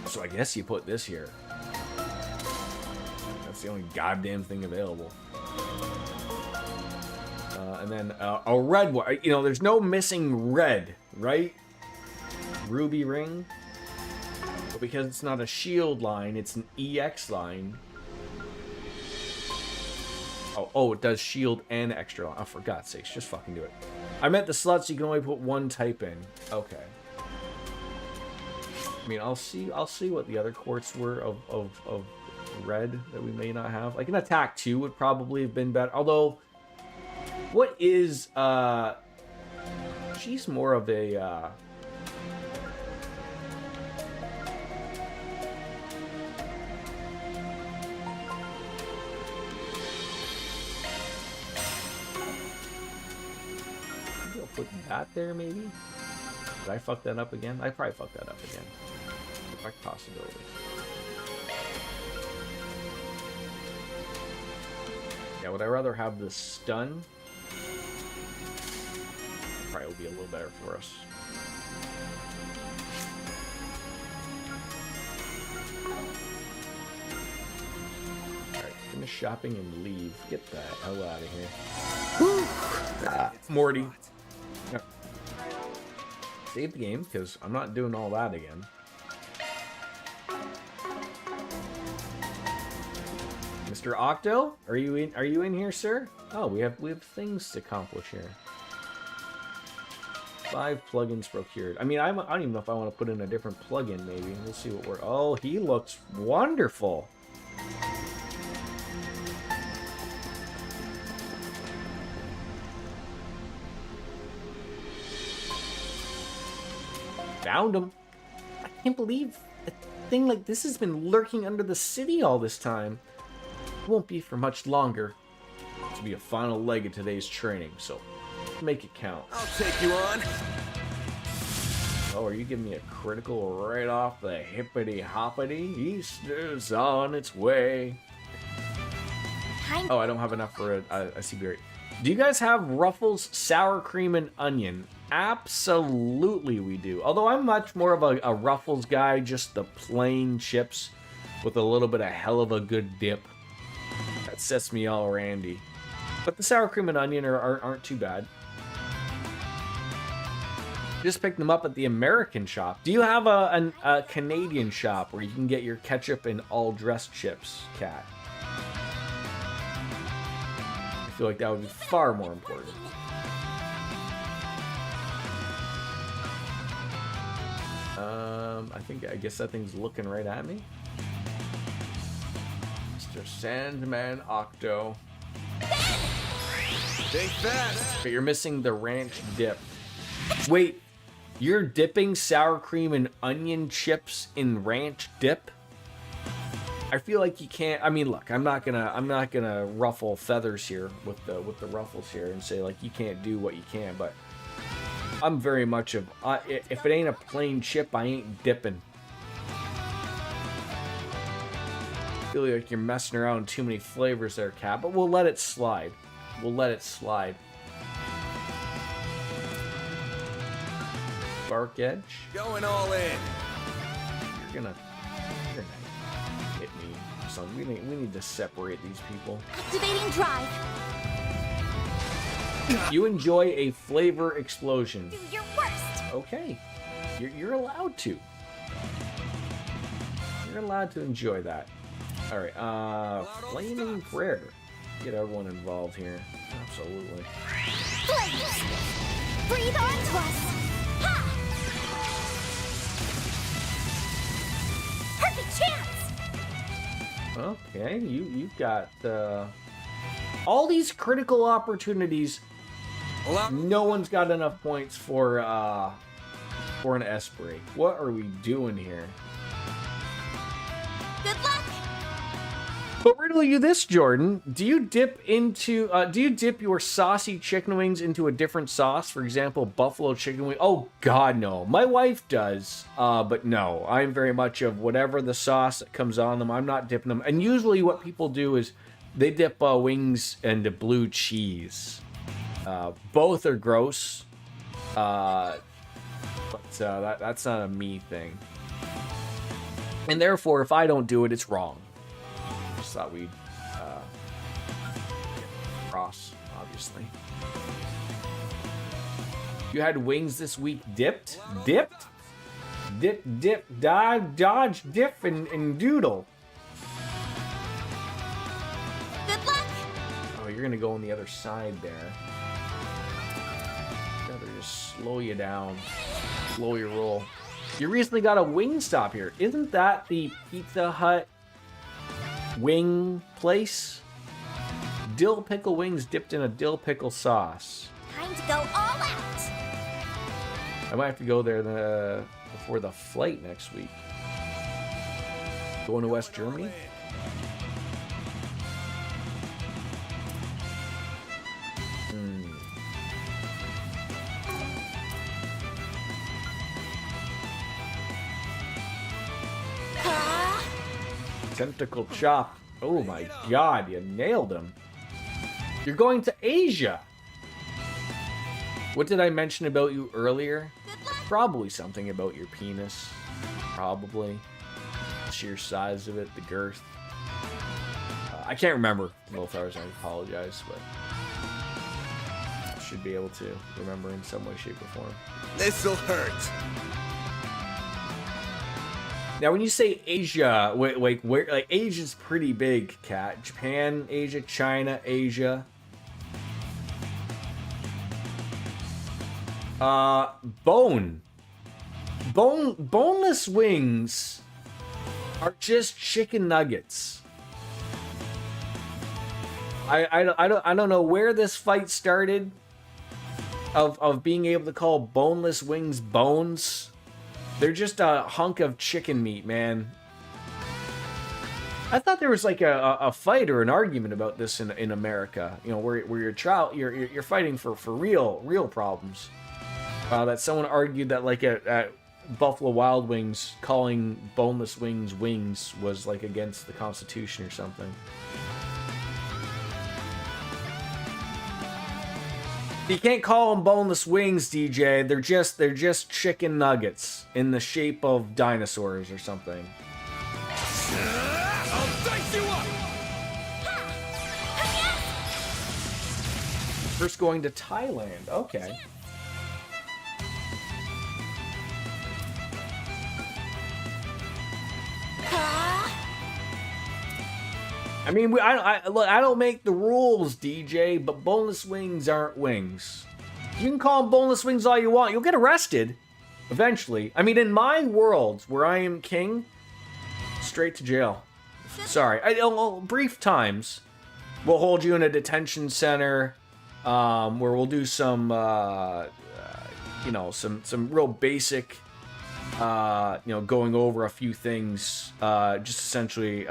So I guess you put this here. That's the only goddamn thing available. And then a red one. You know, there's no missing red, right? Ruby ring. But because it's not a shield line, it's an EX line. Oh, it does shield and extra line. Oh, for God's sakes, just fucking do it. I meant the slots you can only put one type in. Okay. I mean, I'll see what the other quartz were of red that we may not have. Like an attack 2 would probably have been better. Although, what is she's more of a put that there, maybe? Did I fuck that up again? I probably fucked that up again. Direct possibility. Yeah, would I rather have the stun? Probably will be a little better for us. Alright, finish shopping and leave. Get the hell out of here. Woo! Morty. Yep. Save the game, because I'm not doing all that again. Mr. Octo, are you in here, sir? Oh, we have things to accomplish here. 5 plugins procured. I mean, I don't even know if I want to put in a different plugin. Maybe we'll see what we're. Oh, he looks wonderful. Found him. I can't believe a thing like this has been lurking under the city all this time. It won't be for much longer. This will be a final leg of today's training, so make it count. I'll take you on. Oh, are you giving me a critical right off the hippity hoppity? Easter's on its way. Oh, I don't have enough for a CB. Do you guys have Ruffles, sour cream, and onion? Absolutely we do. Although I'm much more of a Ruffles guy, just the plain chips. with a little bit of hell of a good dip. That sets me all randy. But the sour cream and onion aren't too bad. Just picked them up at the American shop. Do you have a Canadian shop where you can get your ketchup and all dressed chips, Kat? I feel like that would be far more important. I guess that thing's looking right at me. Mr. Sandman Octo. Stay fast. But you're missing the ranch dip. Wait, you're dipping sour cream and onion chips in ranch dip? I feel like you can't. I mean, look, I'm not gonna ruffle feathers here with the ruffles here and say like you can't do what you can, but I'm very much of if it ain't a plain chip, I ain't dipping. I feel like you're messing around with too many flavors there, Kat, but we'll let it slide. We'll let it slide. Bark edge. Going all in. You're gonna hit me. So we need to separate these people. Activating drive. You enjoy a flavor explosion. Do your worst. Okay, you're allowed to. You're allowed to enjoy that. All right. Flaming prayer. Get everyone involved here. Absolutely. Flames. Breathe onto us. Ha! Perfect chance. Okay, you've got all these critical opportunities. No one's got enough points for an S break. What are we doing here? Good luck. But riddle you this, Jordan. Do you dip your saucy chicken wings into a different sauce? For example, buffalo chicken wing. Oh God, no. My wife does, but no. I'm very much of whatever the sauce that comes on them. I'm not dipping them. And usually, what people do is they dip wings into blue cheese. Both are gross, but that's not a me thing. And therefore, if I don't do it, it's wrong. Just thought we'd cross, obviously. You had wings this week dipped? Dipped? Dip, dive, dodge, dip, and doodle. Good luck. Oh, you're gonna go on the other side there. Gotta just slow you down. Slow your roll. You recently got a Wingstop here. Isn't that the Pizza Hut wing place? Dill pickle wings dipped in a dill pickle sauce. Time to go all out. I might have to go there before the flight next week. Going to West Germany? Tentacle chop. Oh my God, you nailed him. You're going to Asia. What did I mention about you earlier? Probably something about your penis. Probably. The sheer size of it, the girth. I can't remember both hours, I apologize, but I should be able to remember in some way, shape, or form. This'll hurt. Now, when you say Asia, where Asia's pretty big, Kat. Japan, Asia, China, Asia. Boneless wings are just chicken nuggets. I don't know where this fight started of being able to call boneless wings bones. They're just a hunk of chicken meat, man. I thought there was like a fight or an argument about this in America. You know, where you're fighting for real problems. That someone argued that like at Buffalo Wild Wings calling boneless wings wings was like against the Constitution or something. You can't call them boneless wings, DJ. They're just chicken nuggets in the shape of dinosaurs or something. First going to Thailand. Okay. I mean, look, I don't make the rules, DJ, but boneless wings aren't wings. You can call them boneless wings all you want. You'll get arrested eventually. I mean, in my world, where I am king, straight to jail. Sorry. Brief times. We'll hold you in a detention center where we'll do some, you know, some real basic, you know, going over a few things. Just essentially,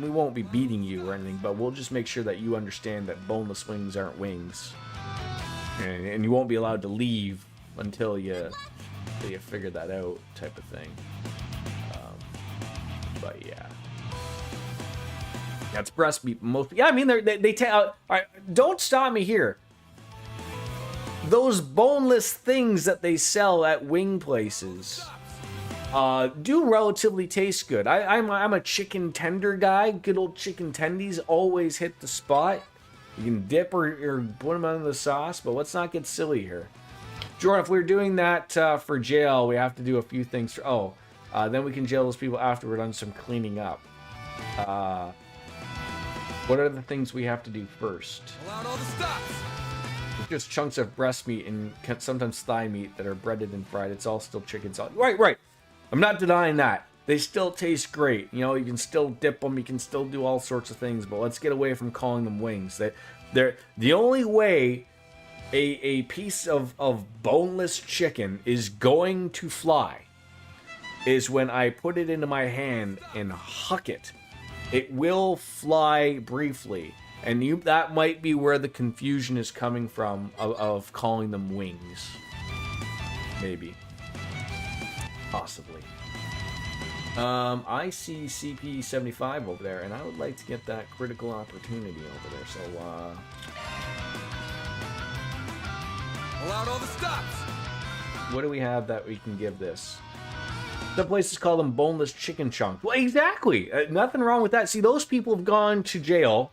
we won't be beating you or anything, but we'll just make sure that you understand that boneless wings aren't wings. And you won't be allowed to leave until you figure that out, type of thing. But yeah. That's breast meat. Most, yeah, I mean, they tell. All right, don't stop me here. Those boneless things that they sell at wing places do relatively taste good. I'm a chicken tender guy. Good old chicken tendies always hit the spot. You can dip or put them under the sauce, but let's not get silly here. Jordan, if we're doing that for jail, we have to do a few things. Then we can jail those people after we're done some cleaning up. What are the things we have to do first? Allowed all the stops. It's just chunks of breast meat and sometimes thigh meat that are breaded and fried. It's all still chicken sauce. Right. I'm not denying that. They still taste great. You know, you can still dip them. You can still do all sorts of things. But let's get away from calling them wings. They're the only way a piece of boneless chicken is going to fly is when I put it into my hand and huck it. It will fly briefly, and that might be where the confusion is coming from of calling them wings. Maybe. Possibly. I see CP75 over there, and I would like to get that critical opportunity over there, so, allowed all the stops. What do we have that we can give this? The places call them boneless chicken chunks. Well, exactly. Nothing wrong with that. See, those people have gone to jail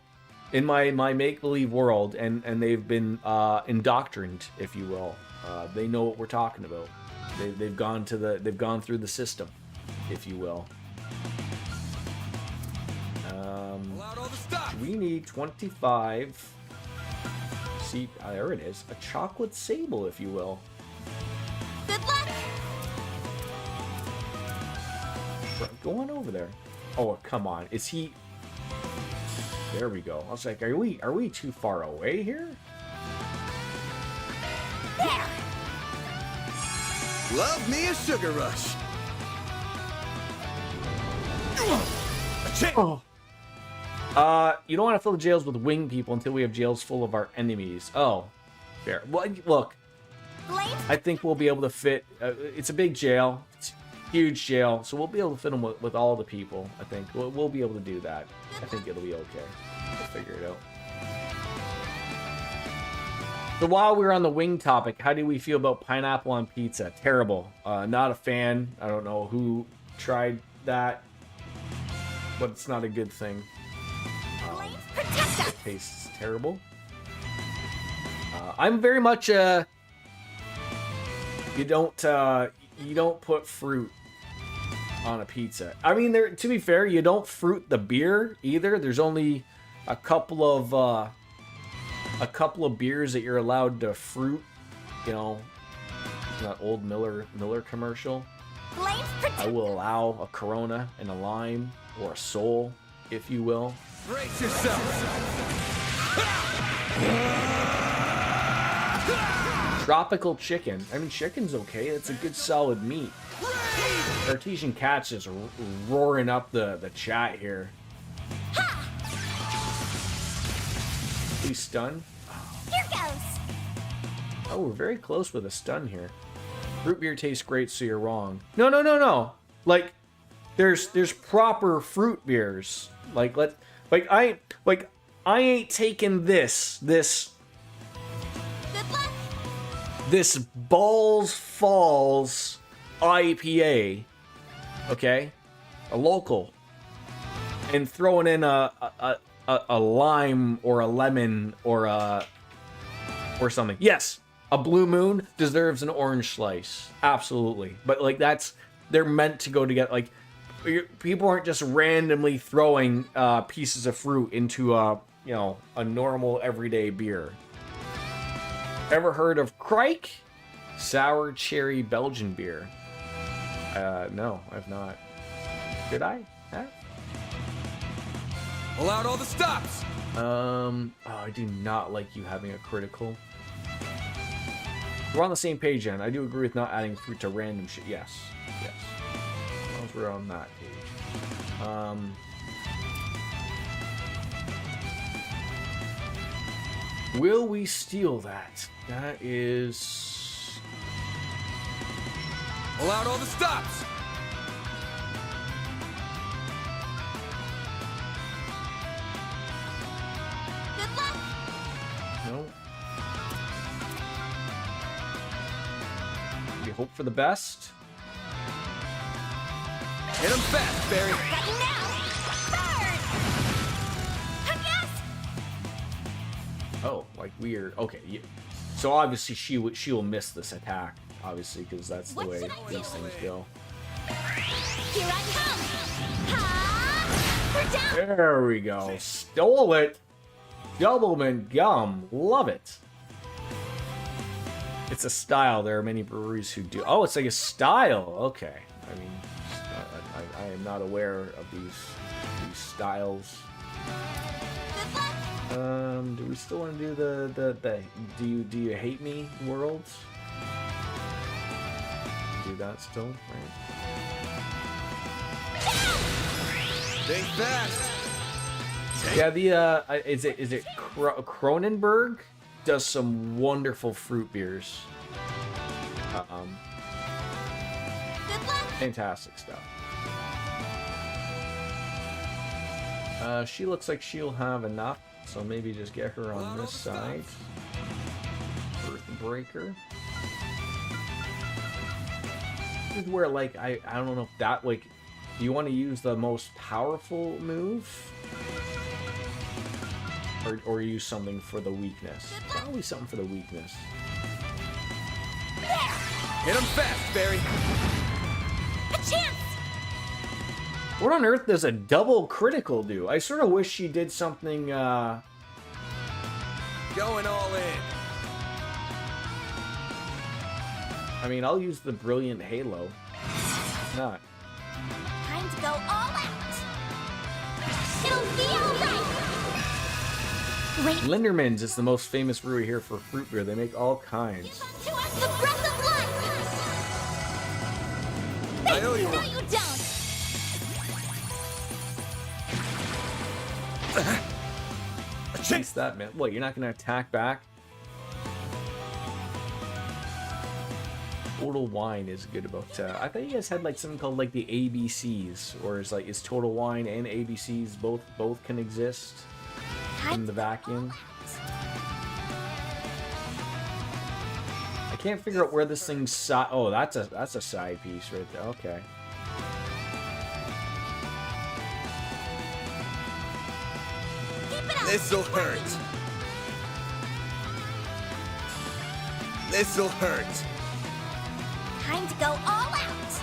in my make-believe world, and they've been indoctrined, if you will. They know what we're talking about. They've gone through the system, if you will. We need 25. See, there it is. A chocolate sable, if you will. Good luck. Go on over there. Oh, come on. Is he... There we go. I was like, are we too far away here? There. Love me a sugar rush. You don't want to fill the jails with wing people until we have jails full of our enemies. Oh, fair. Well, look. I think we'll be able to fit... it's a big jail. It's huge jail, so we'll be able to fit them with all the people. I think we'll be able to do that. I think it'll be okay. We'll figure it out. So while we're on the wing topic, how do we feel about pineapple on pizza? Terrible. Not a fan. I don't know who tried that, but it's not a good thing. It tastes terrible. I'm very much you don't put fruit on a pizza. I mean, to be fair, you don't fruit the beer either. There's only a couple of beers that you're allowed to fruit. You know, that old Miller commercial. I will allow a Corona and a lime, or a Sol, if you will. Brace yourself. Tropical chicken. I mean, chicken's okay. It's a good solid meat. Artesian Cat's just roaring up the chat here. Please stun. Here goes. Oh, we're very close with a stun here. Root beer tastes great, so you're wrong. No. Like, there's proper fruit beers. I ain't taking this Balls Falls IPA, okay, a local, and throwing in a lime or a lemon or a or something. Yes, a blue moon deserves an orange slice. Absolutely. But like they're meant to go together. Like people aren't just randomly throwing pieces of fruit into a normal everyday beer. Ever heard of Crike? Sour cherry Belgian beer. No, I've not. Did I? Huh? Pull out all the stops. I do not like you having a critical. We're on the same page, then. I do agree with not adding fruit to random shit. Yes. Yes. As long as we're on that page. Will we steal that? That is... Pull out all the stops. Good luck. No. We hope for the best. Hit him fast, Barry. Got you now. Burn. Yes. Oh, like weird. Okay, yeah. So obviously she will miss this attack, obviously, because that's the way these things go. Here I come. Ha! We're down. There we go. Stole it. Doublemint gum. Love it. It's a style. There are many breweries who do. Oh, it's like a style. Okay. I mean, I am not aware of these styles. Good luck. Do we still want to do the do you hate me worlds? Do that still, right? Think fast. Yeah, the is it Cronenberg does some wonderful fruit beers. Good luck. Fantastic stuff. She looks like she'll have enough, so maybe just get her on this side. Earthbreaker. This is where, like, I don't know if that, like, do you want to use the most powerful move? Or use something for the weakness? Probably something for the weakness. Hit him fast, Barry. A chance. What on earth does a double critical do? I sort of wish she did something, Going all in. I mean, I'll use the Brilliant Halo. Not. Time to go all out. It'll be all right. Great. Linderman's is the most famous brewery here for fruit beer. They make all kinds. To us the breath of life. I owe you No, one. you don't. Chase that, man. What, you're not going to attack back? Total Wine is good about... I thought you guys had like something called like the ABCs. Or is Total Wine and ABCs both can exist in the vacuum? I can't figure out where this thing's... Oh, that's a side piece right there. Okay. This'll hurt. This'll hurt. Time to go all out.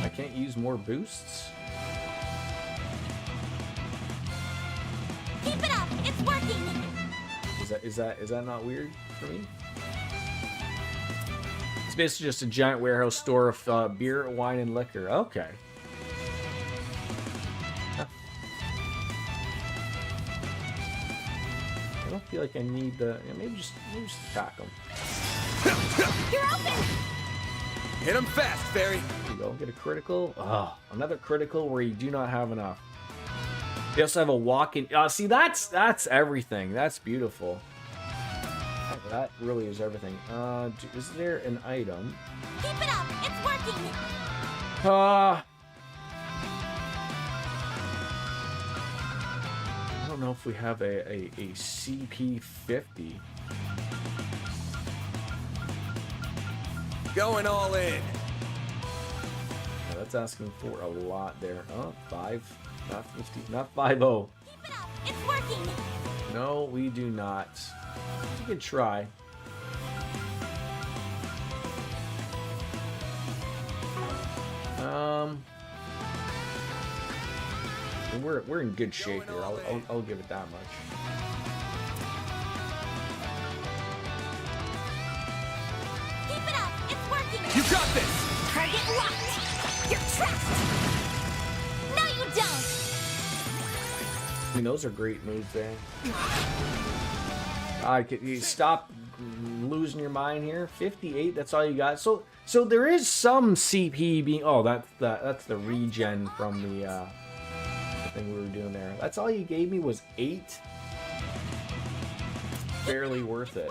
I can't use more boosts? Keep it up. It's working. Is that not weird for me? It's basically just a giant warehouse store of beer, wine, and liquor. Okay. Huh. I don't feel like I need the... Yeah, maybe just attack them. You're open. Hit him fast, Barry. There you go. Get a critical. Oh, another critical where you do not have enough. You also have a walk-in... see, that's everything. That's beautiful. That really is everything. Is there an item? Keep it up. It's working. I don't know if we have a CP50. Going all in. Yeah, That's asking for a lot there. Oh, 5, not 50, not 5-0. It's working. No, we do not. You can try. We're in good shape here. I'll give it that much. Keep it up. It's working. You got this! Target locked. You're trapped. No, you don't. I mean, those are great moves there. You stop losing your mind here. 58. That's all you got. So there is some CP being. Oh, that's the regen from the thing we were doing there. That's all you gave me was 8. Barely worth it.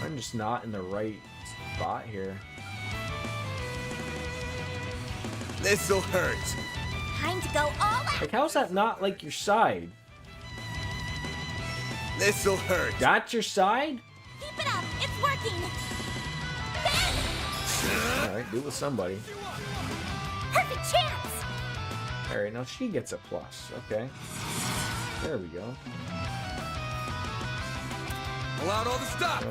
I'm just not in the right spot here. This'll hurt. Time to go all out. Like, how's that not like your side? This'll hurt. That's your side? Keep it up. It's working. Alright, do it with somebody. Perfect chance. Alright, now she gets a plus. Okay. There we go. Allowed all the stop.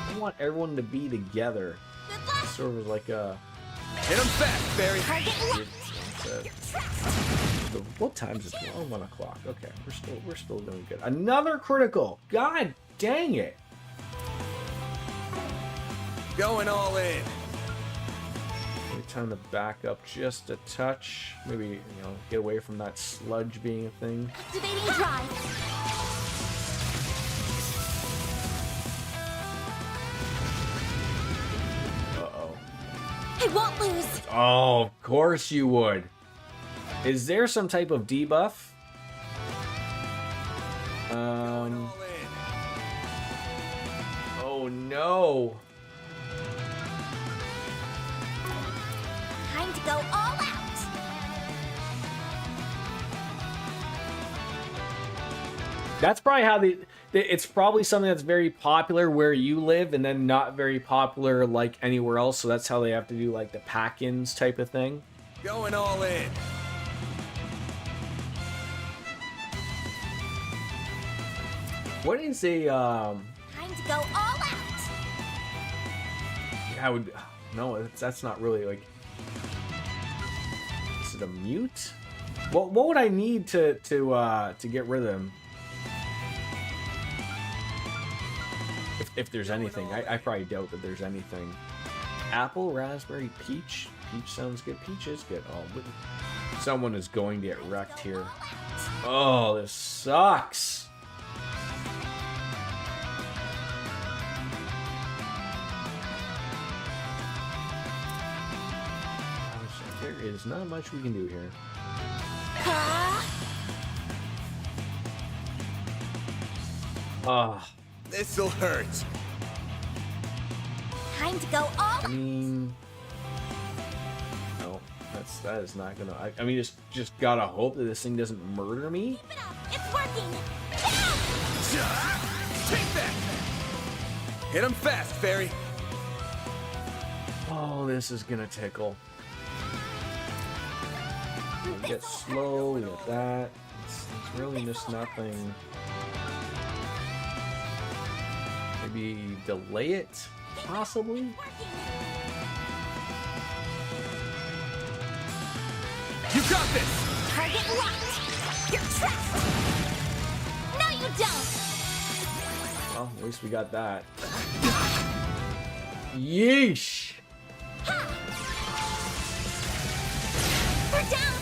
I want everyone to be together. Good luck. Sort of like a. Hit him fast, Barry. Target locked. What time is it? Oh, 1 o'clock. Okay, we're still doing good. Another critical. God dang it! Going all in. Maybe time to back up just a touch. Maybe get away from that sludge being a thing. Activating drive. I won't lose. Oh, of course you would. Is there some type of debuff? Oh no. Time to go all out. That's probably how it's probably something that's very popular where you live and then not very popular like anywhere else. So that's how they have to do like the pack-ins type of thing. Going all in. What is a Time to go all out. I would no, that's not really like. Is it a mute? What would I need to get rid of him? If there's anything, I probably doubt that there's anything. Apple, raspberry, peach. Peach sounds good. Peach is good. Oh, but someone is going to get wrecked here. Oh, this sucks. There is not much we can do here. Ah. This'll hurt. Time to go all. I mean, no, that is not gonna. I mean, just gotta hope that this thing doesn't murder me. Keep it up. It's working. Take that. Hit him fast, Barry. Oh, this is gonna tickle. We get slow. We get that. It's really just nothing. Maybe delay it, possibly. You got this. Target locked. You're trapped. No, you don't. Well, at least we got that. Yeesh. We're down.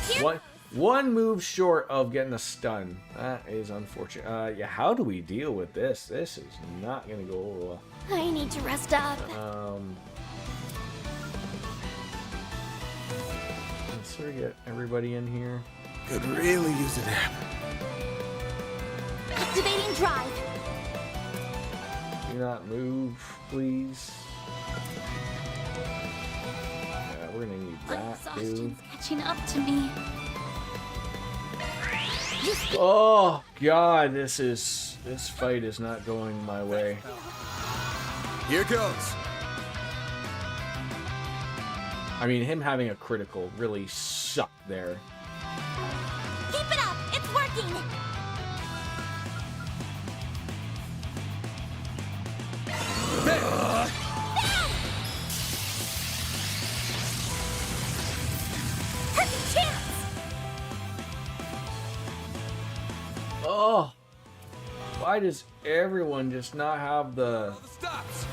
Here. One move short of getting a stun. That is unfortunate. Yeah, how do we deal with this? This is not gonna go over well. I need to rest up. Let's sort of get everybody in here. Could really use a nap. Activating drive. Do not move, please. Yeah, we're gonna need that too. Exhaustion's catching up to me. Oh god, this fight is not going my way. Here goes. I mean, him having a critical really sucked there. Keep it up! It's working! Perfect chance! Oh, why does everyone just not have the... Stops.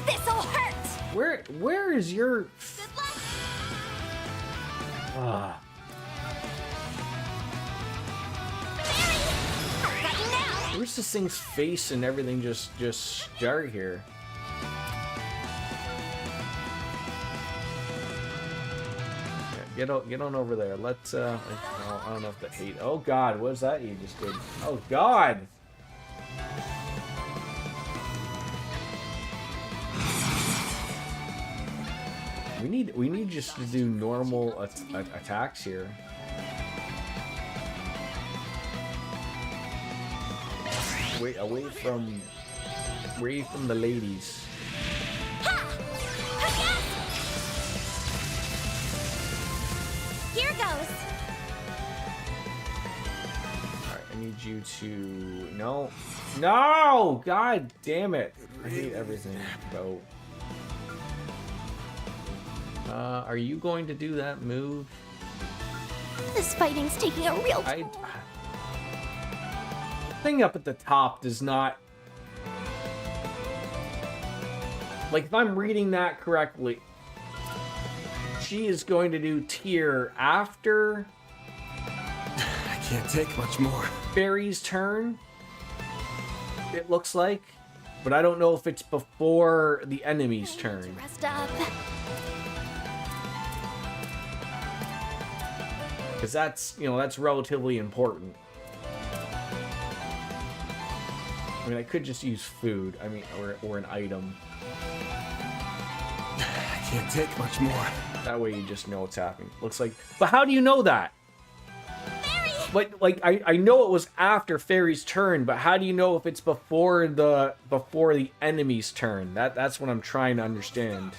This'll hurt! Where is your... Good luck! Ah. Where's this thing's face and everything just start here? Yeah, get on over there. Let's I don't know if the hate. Oh god, what was that you just did? Oh god. We need just to do normal attacks here. Away from the ladies. Here goes. Alright, I need you to... No! God damn it! I hate everything about... are you going to do that move? This fighting's taking a real The thing up at the top does not... Like, if I'm reading that correctly, she is going to do tier after... I can't take much more. Fairy's turn, it looks like. But I don't know if it's before the enemy's turn. Rest up. Because that's, that's relatively important. I mean, I could just use food. I mean, or an item. I can't take much more. That way you just know what's happening. Looks like... But how do you know that? Fairy! Like I know it was after Fairy's turn, but how do you know if it's before the enemy's turn? That's what I'm trying to understand.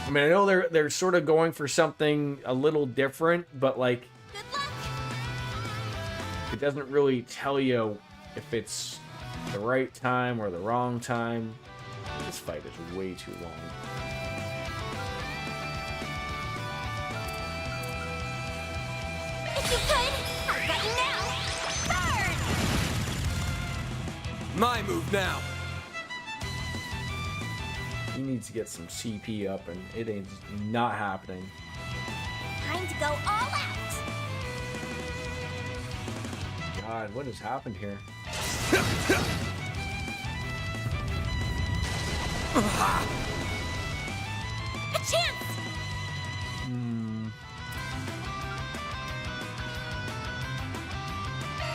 I mean, I know they're sort of going for something a little different, but like... Good luck. It doesn't really tell you if it's the right time or the wrong time. This fight is way too long. If you could, right now, burn! My move now. He needs to get some CP up, and it ain't not happening. Time to go all out! God, what has happened here? A chance!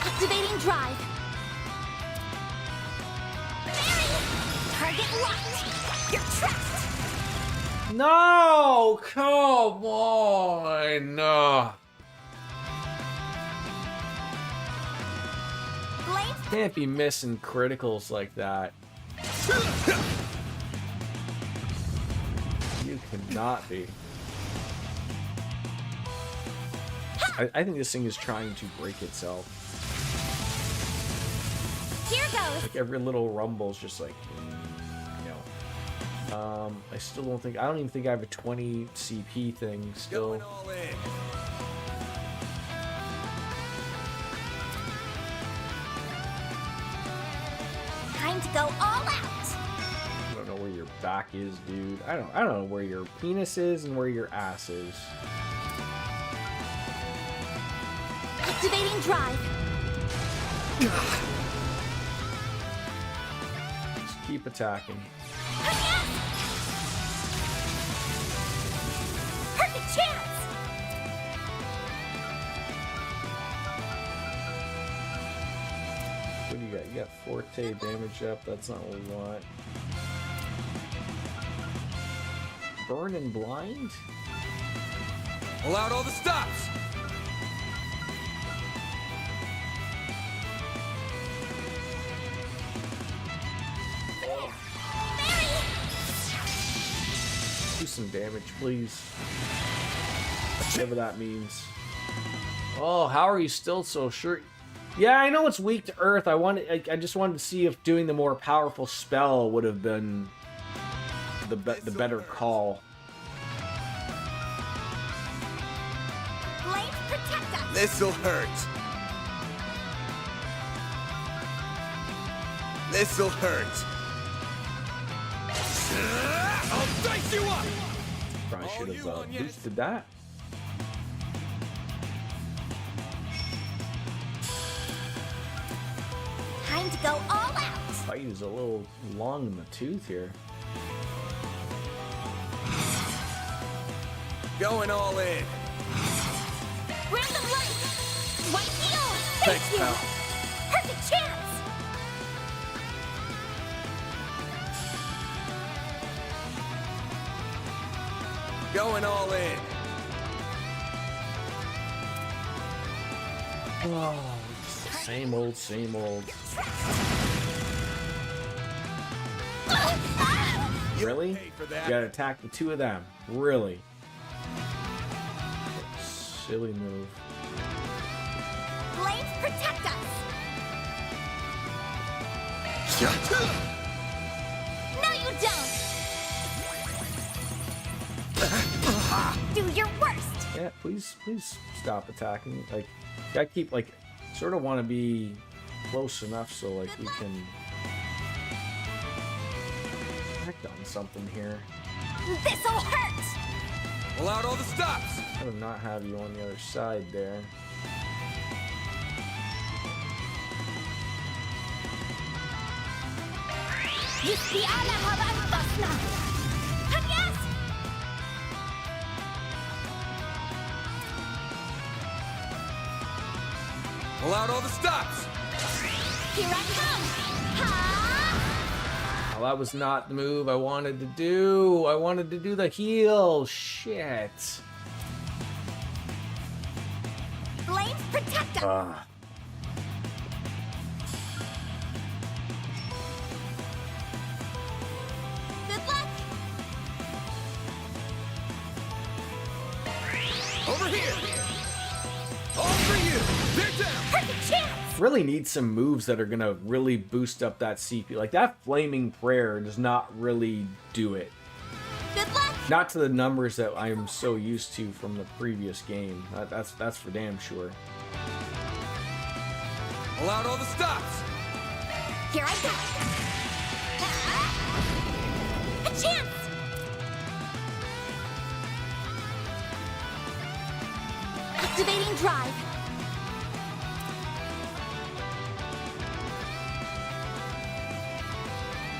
Activating drive. Target locked. You're trapped. No! Come on! No. Can't be missing criticals like that. You cannot be. I think this thing is trying to break itself. Here goes. Like every little rumble is just like, I still don't think, I don't even think I have a 20 CP thing still. Going all in. Time to go all out. I don't know where your back is, dude. I don't know where your penis is and where your ass is. Activating drive. Just keep attacking. Perfect chance. What do you got? You got Forte damage up. That's not what we want. burning blind? Pull out all the stops. Do some damage, please. Whatever that means. Oh, how are you still so sure? Yeah, I know it's weak to Earth. I just wanted to see if doing the more powerful spell would have been the better call. This'll hurt. This'll hurt. I'll dice you up. Probably should have boosted that. Time to go all out. Fight is a little long in the tooth here. Going all in. Random light. White heal. Thanks, pal. Perfect chance. Going all in. Oh, same old, same old. Really? You gotta attack the two of them. Really? Silly move. Flames protect us. No, you don't. Do your worst. Yeah, please stop attacking. Like, gotta keep, like, sort of want to be close enough so, like, we can act on something here. This'll hurt. Pull out all the stops. I would not have you on the other side there. Pull out all the stops. Here I come. Ha! Well, that was not the move I wanted to do. I wanted to do the heal. Shit. Flames protect us. Good luck. Over here. All for you. They're down. Perfect chance. Really need some moves that are gonna really boost up that CP. Like that flaming prayer does not really do it. Good luck. Not to the numbers that I'm so used to from the previous game. That's for damn sure. Pull out all the stops. Here I go. A chance. Activating drive.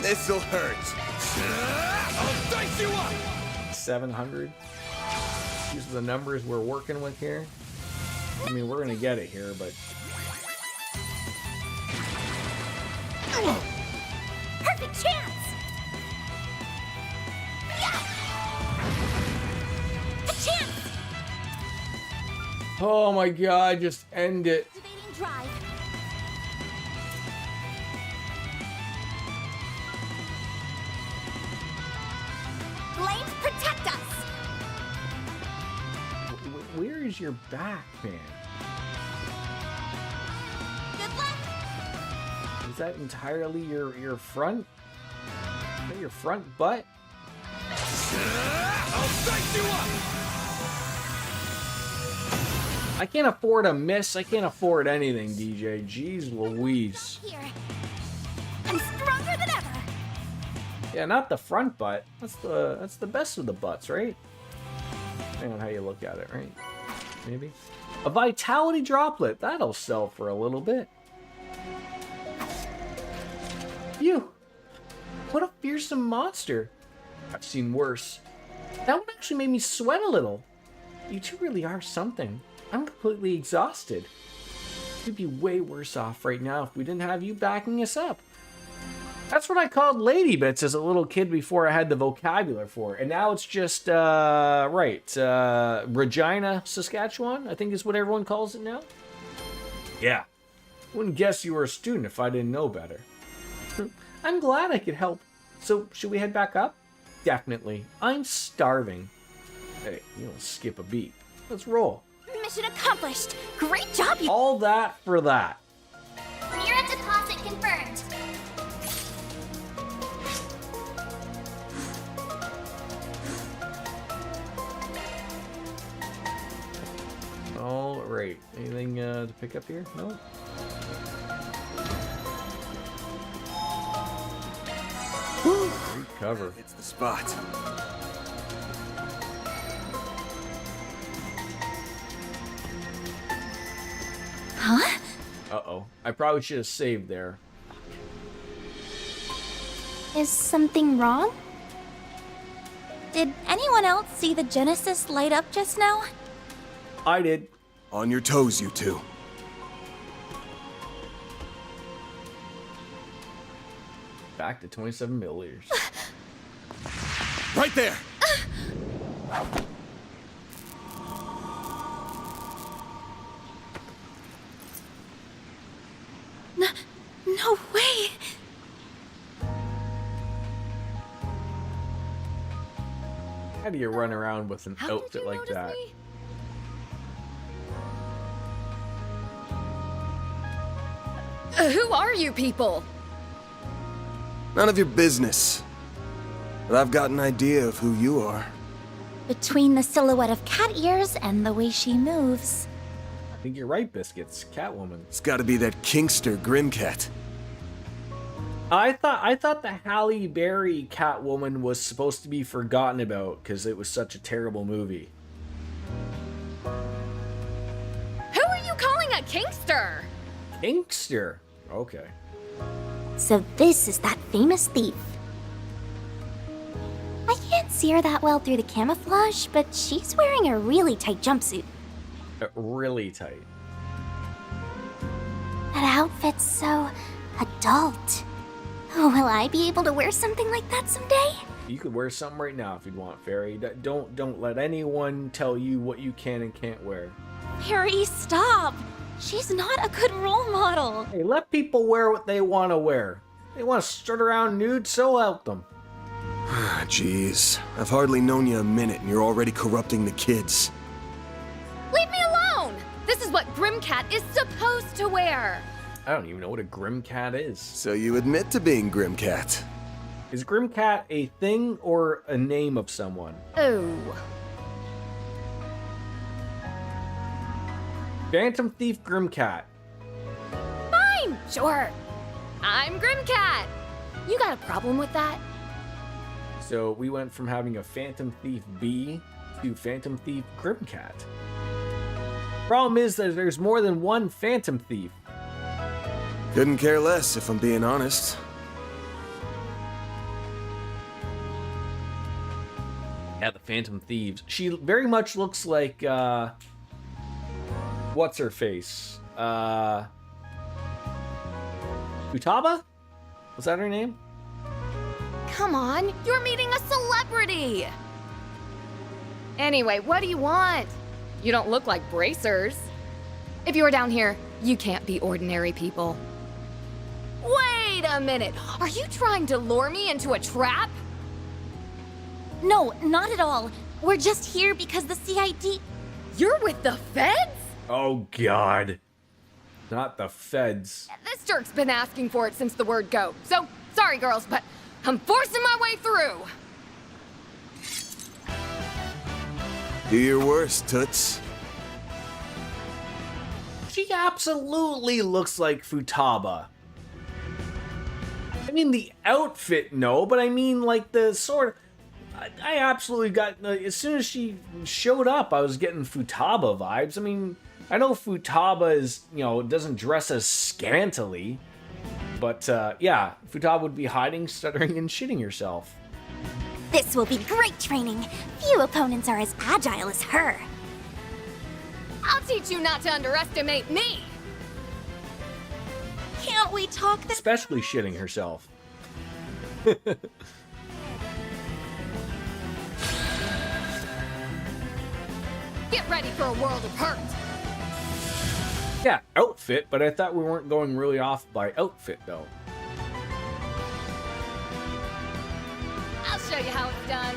This'll hurt. I'll dice you up. 700. These are the numbers we're working with here. I mean, we're gonna get it here, but Perfect chance. Yeah. A chance. oh my god, just end it. Activating drive. Flames protect us. Where is your back, man? Good luck. Is that entirely your front? Is that your front butt? I'll dice you up. I can't afford a miss. I can't afford anything, DJ. Jeez Louise. Here. I'm stronger than ever. Yeah, not the front butt. That's the best of the butts, right? Depending on how you look at it, right? Maybe. A vitality droplet. That'll sell for a little bit. You. What a fearsome monster. I've seen worse. That one actually made me sweat a little. You two really are something. I'm completely exhausted. We'd be way worse off right now if we didn't have you backing us up. That's what I called lady bits as a little kid before I had the vocabulary for it. And now it's just, Regina, Saskatchewan, I think is what everyone calls it now. Yeah. Wouldn't guess you were a student if I didn't know better. I'm glad I could help. So, should we head back up? Definitely. I'm starving. Hey, you don't skip a beat. Let's roll. Mission accomplished. Great job, you. All that for that. Mirror deposit confirmed. All right. Anything to pick up here? No? Great cover. It's the spot. Huh? Uh-oh. I probably should have saved there. Is something wrong? Did anyone else see the Genesis light up just now? I did. On your toes, you two. Back to 27 milliliters. Right there! No way! How do you run around with an How outfit did you like notice that? me? Who are you people? None of your business. But I've got an idea of who you are. Between the silhouette of cat ears and the way she moves. I think you're right, Biscuits. Catwoman. It's gotta be that Kingster Grimcat. I thought the Halle Berry Catwoman was supposed to be forgotten about because it was such a terrible movie. Who are you calling a kinkster? Inkster. Okay. So this is that famous thief. I can't see her that well through the camouflage, but she's wearing a really tight jumpsuit. Really tight. That outfit's so adult. Will I be able to wear something like that someday? You could wear something right now if you'd want, Fairy. Don't let anyone tell you what you can and can't wear. Harry, stop! She's not a good role model. Hey, let people wear what they want to wear. They want to strut around nude, so help them. Jeez, I've hardly known you a minute and you're already corrupting the kids. Leave me alone! This is what Grimcat is supposed to wear. I don't even know what a Grimcat is. So you admit to being Grimcat. Is Grimcat a thing or a name of someone? Oh. Phantom Thief Grimcat. Fine, sure. I'm Grimcat. You got a problem with that? So we went from having a Phantom Thief B to Phantom Thief Grimcat. Problem is that there's more than one Phantom Thief. Couldn't care less, if I'm being honest. Yeah, the Phantom Thieves. She very much looks like, what's her face? Futaba? Was that her name? Come on, you're meeting a celebrity. Anyway, what do you want? You don't look like bracers. If you're down here, you can't be ordinary people. Wait a minute. Are you trying to lure me into a trap? No, not at all. We're just here because the CID... You're with the feds? Oh, God. Not the feds. This jerk's been asking for it since the word go. So, sorry girls, but I'm forcing my way through. Do your worst, Toots. She absolutely looks like Futaba. I mean, the outfit, no, but I mean, like, the sort of... I absolutely got... as soon as she showed up, I was getting Futaba vibes. I mean, I know Futaba is, you know, doesn't dress as scantily. But, yeah, Futaba would be hiding, stuttering, and shitting herself. This will be great training. Few opponents are as agile as her. I'll teach you not to underestimate me. Can't we talk this? Especially shitting herself. Get ready for a world of hurt. Yeah, outfit, but I thought we weren't going really off by outfit, though. I'll show you how it's done.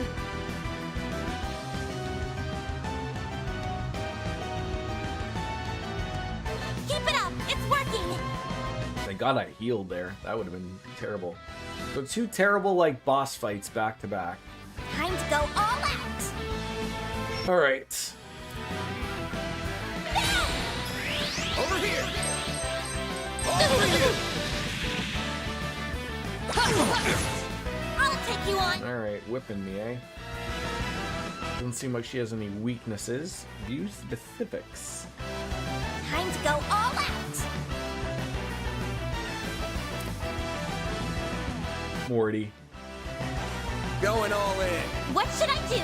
Keep it up! It's working! Thank God I healed there. That would have been terrible. So 2 terrible, like, boss fights back to back. Time to go all out! Alright. Over here! I'll take you on! Alright, whipping me, eh? Doesn't seem like she has any weaknesses. View specifics. Time to go all out! Morty. Going all in. What should I do?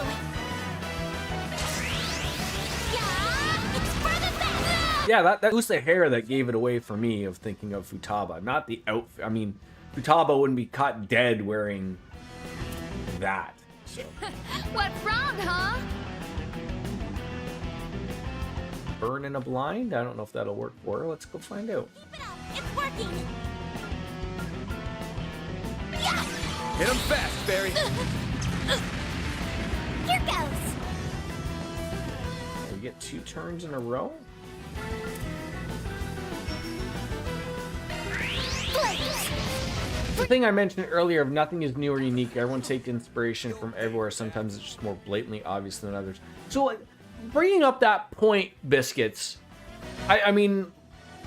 Yeah! It's for the best! Yeah, that was the hair that gave it away for me of thinking of Futaba, not the outfit. I mean, Futaba wouldn't be caught dead wearing that. So. What's wrong, huh? Burn in a blind? I don't know if that'll work for her. Let's go find out. Keep it up! It's working! Hit him fast, Barry. Here goes! We get 2 turns in a row? The thing I mentioned earlier of nothing is new or unique. Everyone takes inspiration from everywhere. Sometimes it's just more blatantly obvious than others. So, like, bringing up that point, Biscuits, I mean,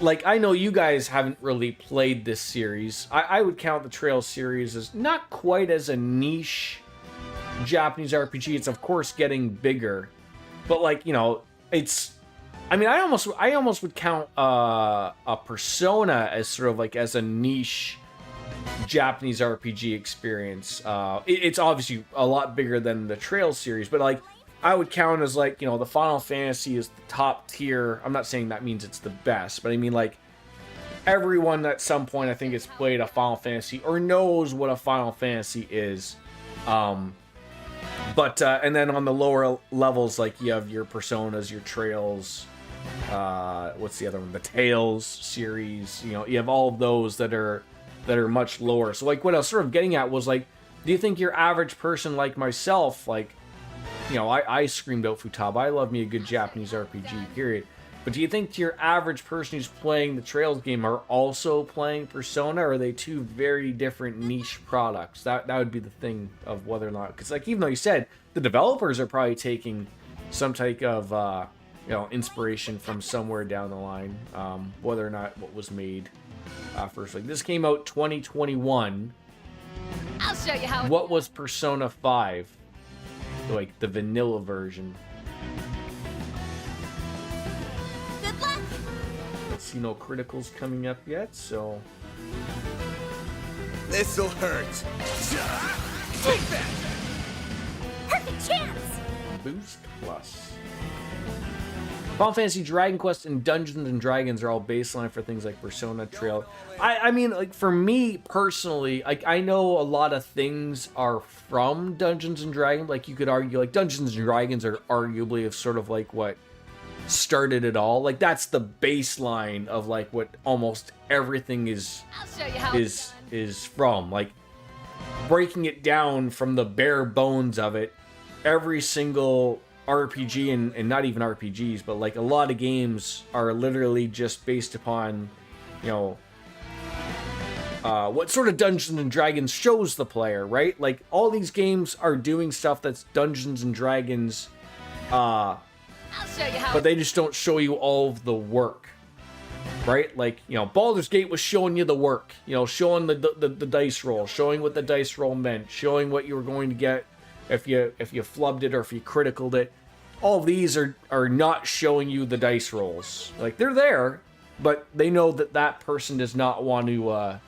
like, I know you guys haven't really played this series. I would count the Trail series as not quite as a niche Japanese RPG. It's, of course, getting bigger. But, like, you know, it's... I mean, I almost would count a Persona as sort of like as a niche Japanese RPG experience. It's obviously a lot bigger than the Trail series, but like I would count as like, you know, the Final Fantasy is the top tier. I'm not saying that means it's the best, but I mean like everyone at some point I think has played a Final Fantasy or knows what a Final Fantasy is. But and then on the lower levels, like you have your Personas, your Trails, what's the other one? The Tales series. You know, you have all of those that are much lower. So like what I was sort of getting at was like, do you think your average person like myself, like, you know, I screamed out Futaba. I love me a good Japanese RPG, period. But do you think your average person who's playing the Trails game are also playing Persona, or are they 2 very different niche products? That would be the thing of whether or not, because like even though you said the developers are probably taking some type of you know, inspiration from somewhere down the line, whether or not what was made first. Like this came out 2021. I'll show you how. What was Persona 5? Like the vanilla version. Good luck! Let's see, no criticals coming up yet, so... This'll hurt. Take that! Perfect chance! Boost plus. Final Fantasy, Dragon Quest, and Dungeons and Dragons are all baseline for things like Persona, Trail. I mean, like, for me, personally, like, I know a lot of things are from Dungeons and Dragons. Like, you could argue, like, Dungeons and Dragons are arguably of sort of, like, what started it all. Like, that's the baseline of, like, what almost everything is from. Like, breaking it down from the bare bones of it, every single RPG, and not even RPGs, but like a lot of games are literally just based upon, you know, what sort of Dungeons and Dragons shows the player, right? Like all these games are doing stuff that's Dungeons and Dragons, I'll show you how. but they just don't show you all of the work, right? Like, you know, Baldur's Gate was showing you the work, you know, showing the dice roll, showing what the dice roll meant, showing what you were going to get if you flubbed it or if you criticaled it. All of these are not showing you the dice rolls. Like, they're there, but they know that that person does not want to,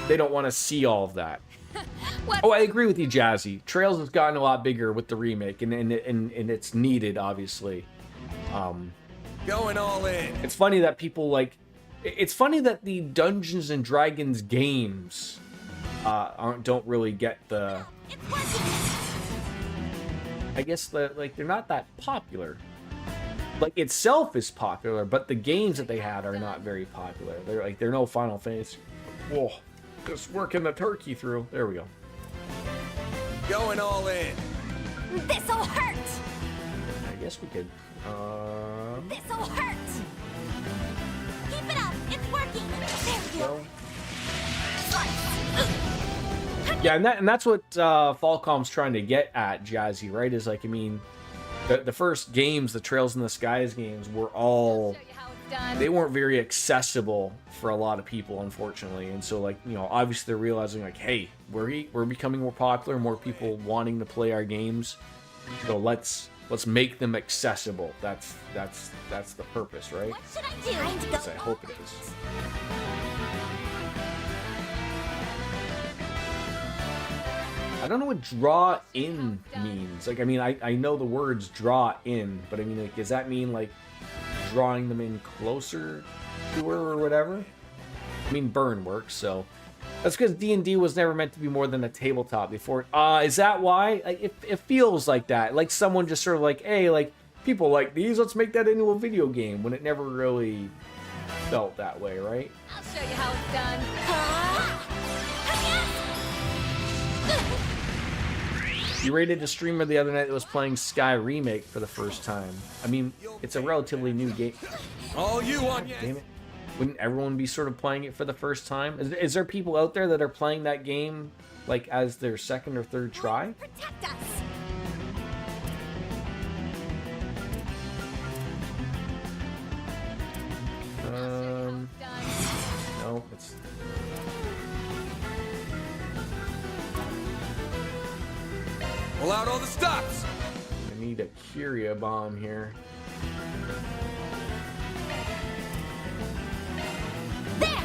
they don't want to see all of that. Oh, I agree with you, Jazzy. Trails has gotten a lot bigger with the remake, and it's needed, obviously. Going all in. It's funny that people, like... It's funny that the Dungeons and Dragons games don't really get the. I guess like they're not that popular. Like itself is popular, but the games that they had are not very popular. They're no Final Fantasy. Whoa, just working the turkey through. There we go. Going all in. This'll hurt! I guess we could. This'll hurt! Keep it up! It's working! There we go! Yeah, and that's what Falcom's trying to get at, Jazzy, right? Is like, I mean, the first games, the Trails in the Skies games, were all, they weren't very accessible for a lot of people, unfortunately. And so, like, you know, obviously they're realizing, like, hey, we're becoming more popular, more people wanting to play our games. So let's make them accessible. That's the purpose, right? What should I do? I hope it is. I don't know what draw in means. Like, I mean, I know the words draw in, but I mean, like, does that mean like drawing them in closer to her or whatever? I mean, burn works, so that's because D&D was never meant to be more than a tabletop before. Is that why? Like, it feels like that. Like someone just sort of like, hey, like people like these, let's make that into a video game, when it never really felt that way, right? I'll show you how it's done. You rated a streamer the other night that was playing Sky Remake for the first time. I mean, it's a relatively new game. All you on, damn it. Wouldn't everyone be sort of playing it for the first time? Is there people out there that are playing that game like as their second or third try? Protect us! No, it's... Pull out all the stops. I need a Curia bomb here. There!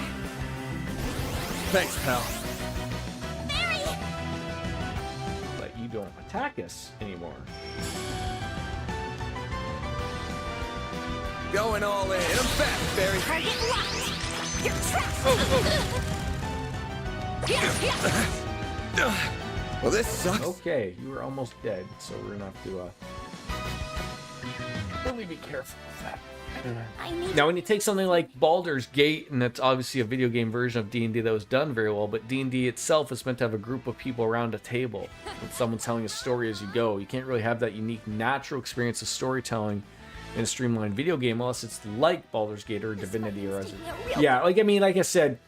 Thanks, pal. Barry! But you don't attack us anymore. Going all in. I'm fast, Barry. Target locked! You're trapped! Well, this sucks. Okay, you were almost dead, so we're gonna have to really be careful with that. Now, when you take something like Baldur's Gate, and that's obviously a video game version of D&D that was done very well, but D&D itself is meant to have a group of people around a table with someone telling a story as you go. You can't really have that unique, natural experience of storytelling in a streamlined video game unless it's like Baldur's Gate or Divinity or as yeah, like I mean, like I said,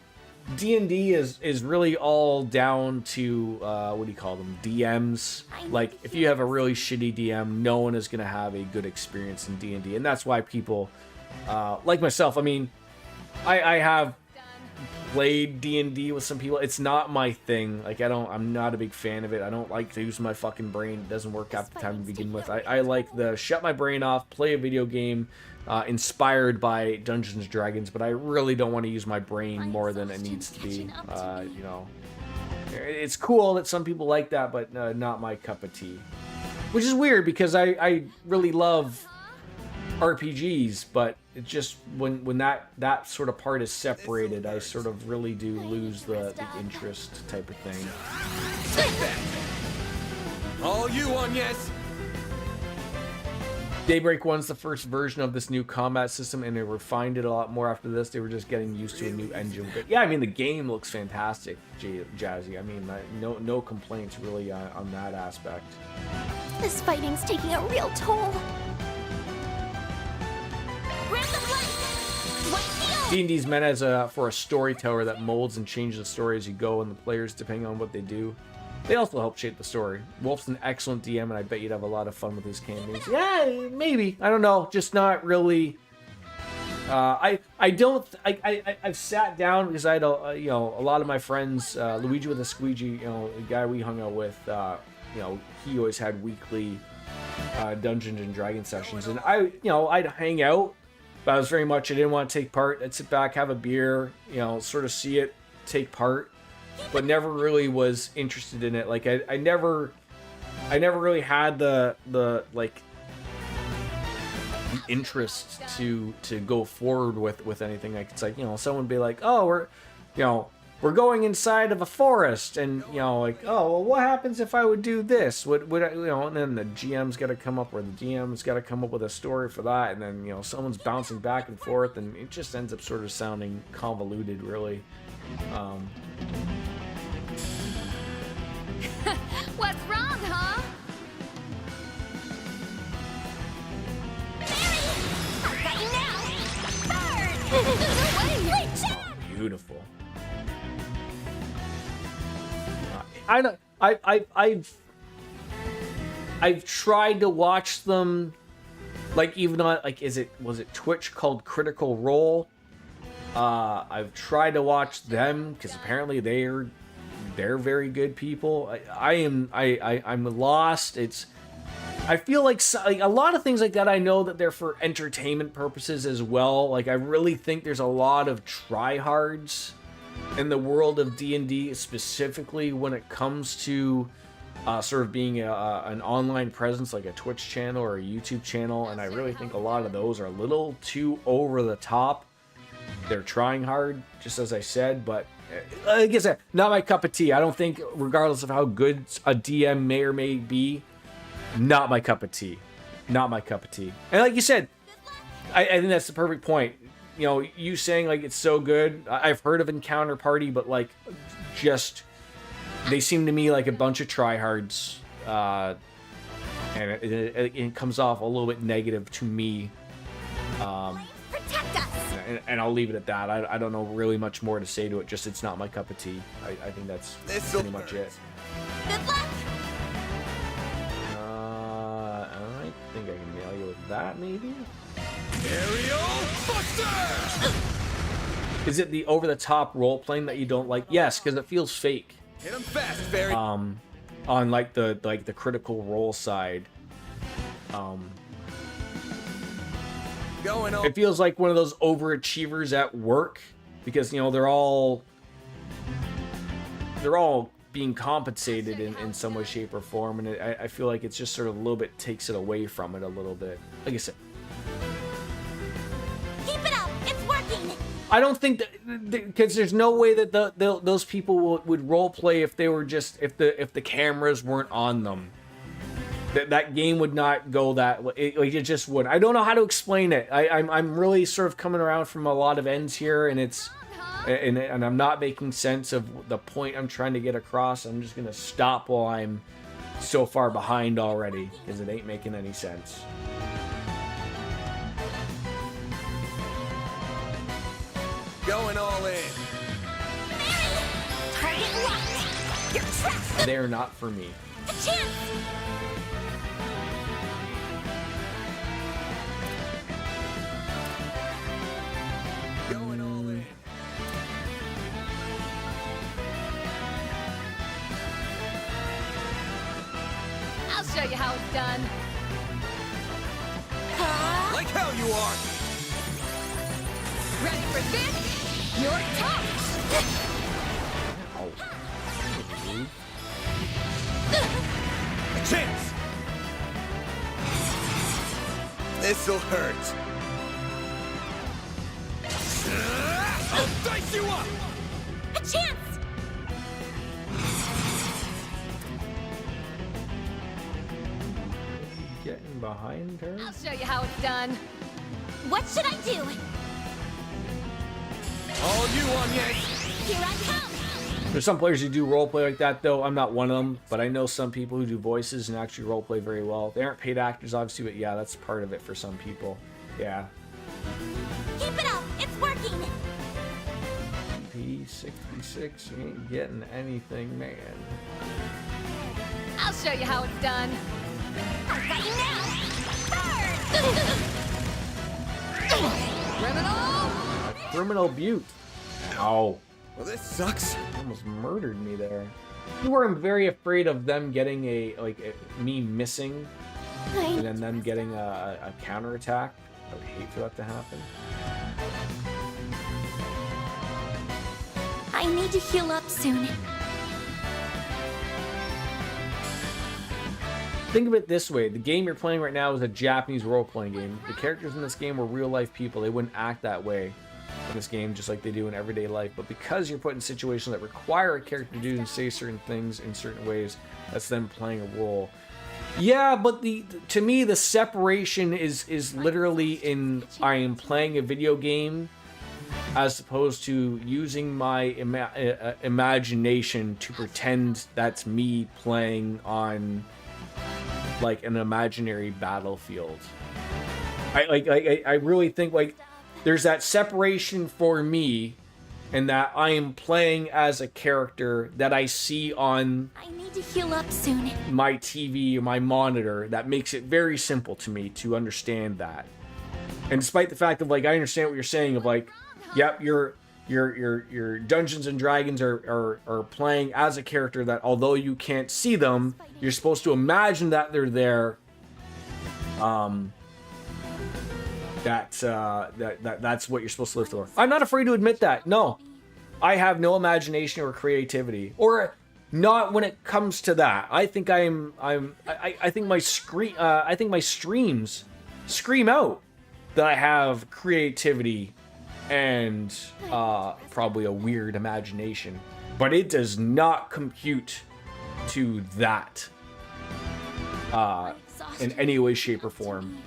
D&D is really all down to what do you call them, DMs. Like if you have a really shitty DM, no one is gonna have a good experience in D&D, and that's why people like myself, I mean, I have played D&D with some people. It's not my thing. Like I'm not a big fan of it. I don't like to use my fucking brain. It doesn't work half the time to begin with. I like the shut my brain off, play a video game inspired by Dungeons & Dragons, but I really don't want to use my brain more than it needs to be. You know, it's cool that some people like that, but not my cup of tea. Which is weird because I really love RPGs, but it just when that sort of part is separated, I sort of really do lose the interest type of thing. Take that. All you on, yes. Daybreak 1's the first version of this new combat system, and they refined it a lot more after this. They were just getting used to a new engine. But yeah, I mean, the game looks fantastic, Jazzy. I mean, no complaints really on that aspect. This fighting's taking a real toll. D&D's meant as for a storyteller that molds and changes the story as you go, and the players, depending on what they do, they also help shape the story. Wolf's an excellent DM, and I bet you'd have a lot of fun with his campaigns. Yeah, maybe. I don't know. Just not really. I've sat down because I had you know, a lot of my friends, Luigi with a Squeegee, you know, the guy we hung out with, you know, he always had weekly Dungeons and Dragons sessions, and I'd hang out, but I was very much, I didn't want to take part. I'd sit back, have a beer, you know, sort of see it, take part, but never really was interested in it. Like I never really had the like the interest to go forward with anything. Like it's like, you know, someone would be like, oh, we're, you know, we're going inside of a forest, and you know, like, oh, well, what happens if I would do this? Would I, you know? And then the GM's got to come up, or the DM's got to come up with a story for that, and then you know, someone's bouncing back and forth, and it just ends up sort of sounding convoluted, really. What's wrong, huh? Barry! I've got you now! Burn! Wait, Chad! Beautiful. I don't. I've tried to watch them, like even on like was it Twitch called Critical Role? I've tried to watch them because apparently they're very good people. I'm lost. I feel like a lot of things like that. I know that they're for entertainment purposes as well. Like I really think there's a lot of tryhards in the world of D&D, specifically when it comes to sort of being an online presence like a Twitch channel or a YouTube channel, and I really think a lot of those are a little too over the top. They're trying hard, just as I said, but like I said, not my cup of tea. I don't think, regardless of how good a DM may or may be, not my cup of tea. Not my cup of tea. And like you said, I think that's the perfect point. You know, you saying like it's so good. I've heard of Encounter Party, but like just they seem to me like a bunch of tryhards, and it comes off a little bit negative to me. Protect us! And I'll leave it at that. I don't know really much more to say to it. Just it's not my cup of tea. I think that's pretty much it. Good luck! I think I can nail you with that, maybe. Aerial Buster! Is it the over-the-top role-playing that you don't like? Yes, because it feels fake. Hit him fast, Barry. On like the critical role side. Going on. It feels like one of those overachievers at work because you know they're all being compensated in some way, shape, or form, and I feel like it's just sort of a little bit takes it away from it a little bit. Like I said, Keep it up! It's working! I don't think that because there's no way that those people would role play if they were just if the cameras weren't on them. That game would not go that way. It just would. I don't know how to explain it. I'm really sort of coming around from a lot of ends here, and it's and I'm not making sense of the point I'm trying to get across. I'm just gonna stop while I'm so far behind already because it ain't making any sense. Going all in. Target locked! You're trapped! They're not for me. A chance! Going all in. I'll show you how it's done. Like hell you are. Ready for this? You're toast! A chance. This'll hurt. I'll dice you up. A chance! Getting behind her. I'll show you how it's done. What should I do? All you on Yank. Here I come! There's some players who do roleplay like that, though. I'm not one of them, but I know some people who do voices and actually roleplay very well. They aren't paid actors, obviously, but yeah, that's part of it for some people. Yeah. Keep it up! It's working! P66 ain't getting anything, man. I'll show you how it's done. I've got you now! Burn! Criminal! Criminal Butte. Ow. Well, this sucks. Almost murdered me there. I'm very afraid of them getting me missing and then them getting a counterattack. I would hate for that to happen. I need to heal up soon. Think of it this way. The game you're playing right now is a Japanese role-playing game. The characters in this game were real-life people. They wouldn't act that way. in this game, just like they do in everyday life. But because you're put in situations that require a character to do and say certain things in certain ways, that's them playing a role. Yeah, but to me, the separation is literally in I am playing a video game as opposed to using my imagination to pretend that's me playing on like an imaginary battlefield. I really think like there's that separation for me, and that I am playing as a character that I see on I need to heal up soon. my TV or my monitor. That makes it very simple to me to understand that. And despite the fact of like I understand what you're saying of like, yep, your Dungeons and Dragons are playing as a character that although you can't see them, you're supposed to imagine that they're there. That's what you're supposed to live for. I'm not afraid to admit that. No, I have no imagination or creativity, or not when it comes to that. I think I think my streams scream out that I have creativity and probably a weird imagination, but it does not compute to that in any way, shape, or form.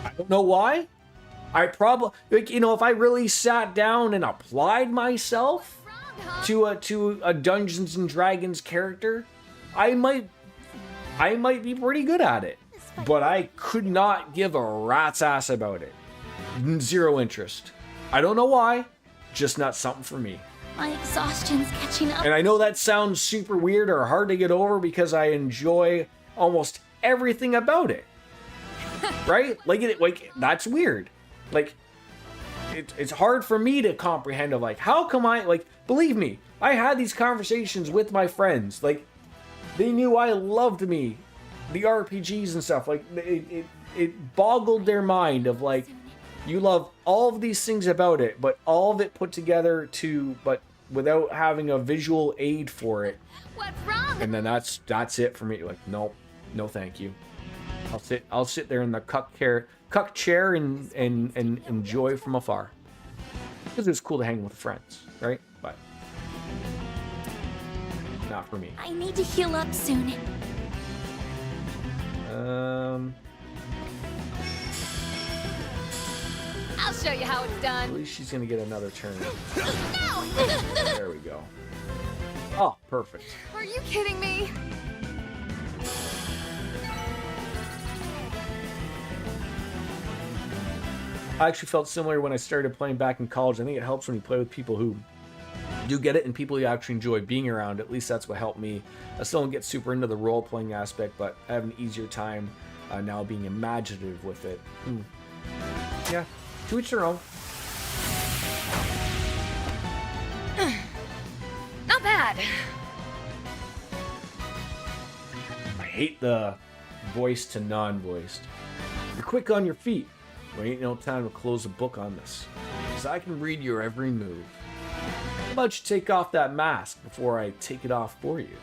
I don't know why. I probably, like, you know, if I really sat down and applied myself to a Dungeons and Dragons character, I might be pretty good at it. But I could not give a rat's ass about it. Zero interest. I don't know why. Just not something for me. My exhaustion's catching up. And I know that sounds super weird or hard to get over because I enjoy almost everything about it. Right? Like that's weird. Like it's hard for me to comprehend of like how come I like believe me, I had these conversations with my friends. Like they knew I loved me, the RPGs and stuff. Like it boggled their mind of like you love all of these things about it, but all of it put together but without having a visual aid for it. What's wrong? And then that's it for me. Like no thank you. I'll sit there in the cuck chair and enjoy from afar. Because it's cool to hang with friends, right? But not for me. I need to heal up soon. I'll show you how it's At done. least she's gonna get another turn. No! There we go. Oh, perfect. Are you kidding me? I actually felt similar when I started playing back in college. I think it helps when you play with people who do get it and people you actually enjoy being around. At least that's what helped me. I still don't get super into the role-playing aspect, but I have an easier time now being imaginative with it. Yeah, to each their own. Not bad. I hate the voice to non-voiced. You're quick on your feet. There ain't no time to close a book on this, because I can read your every move. How about you take off that mask before I take it off for you?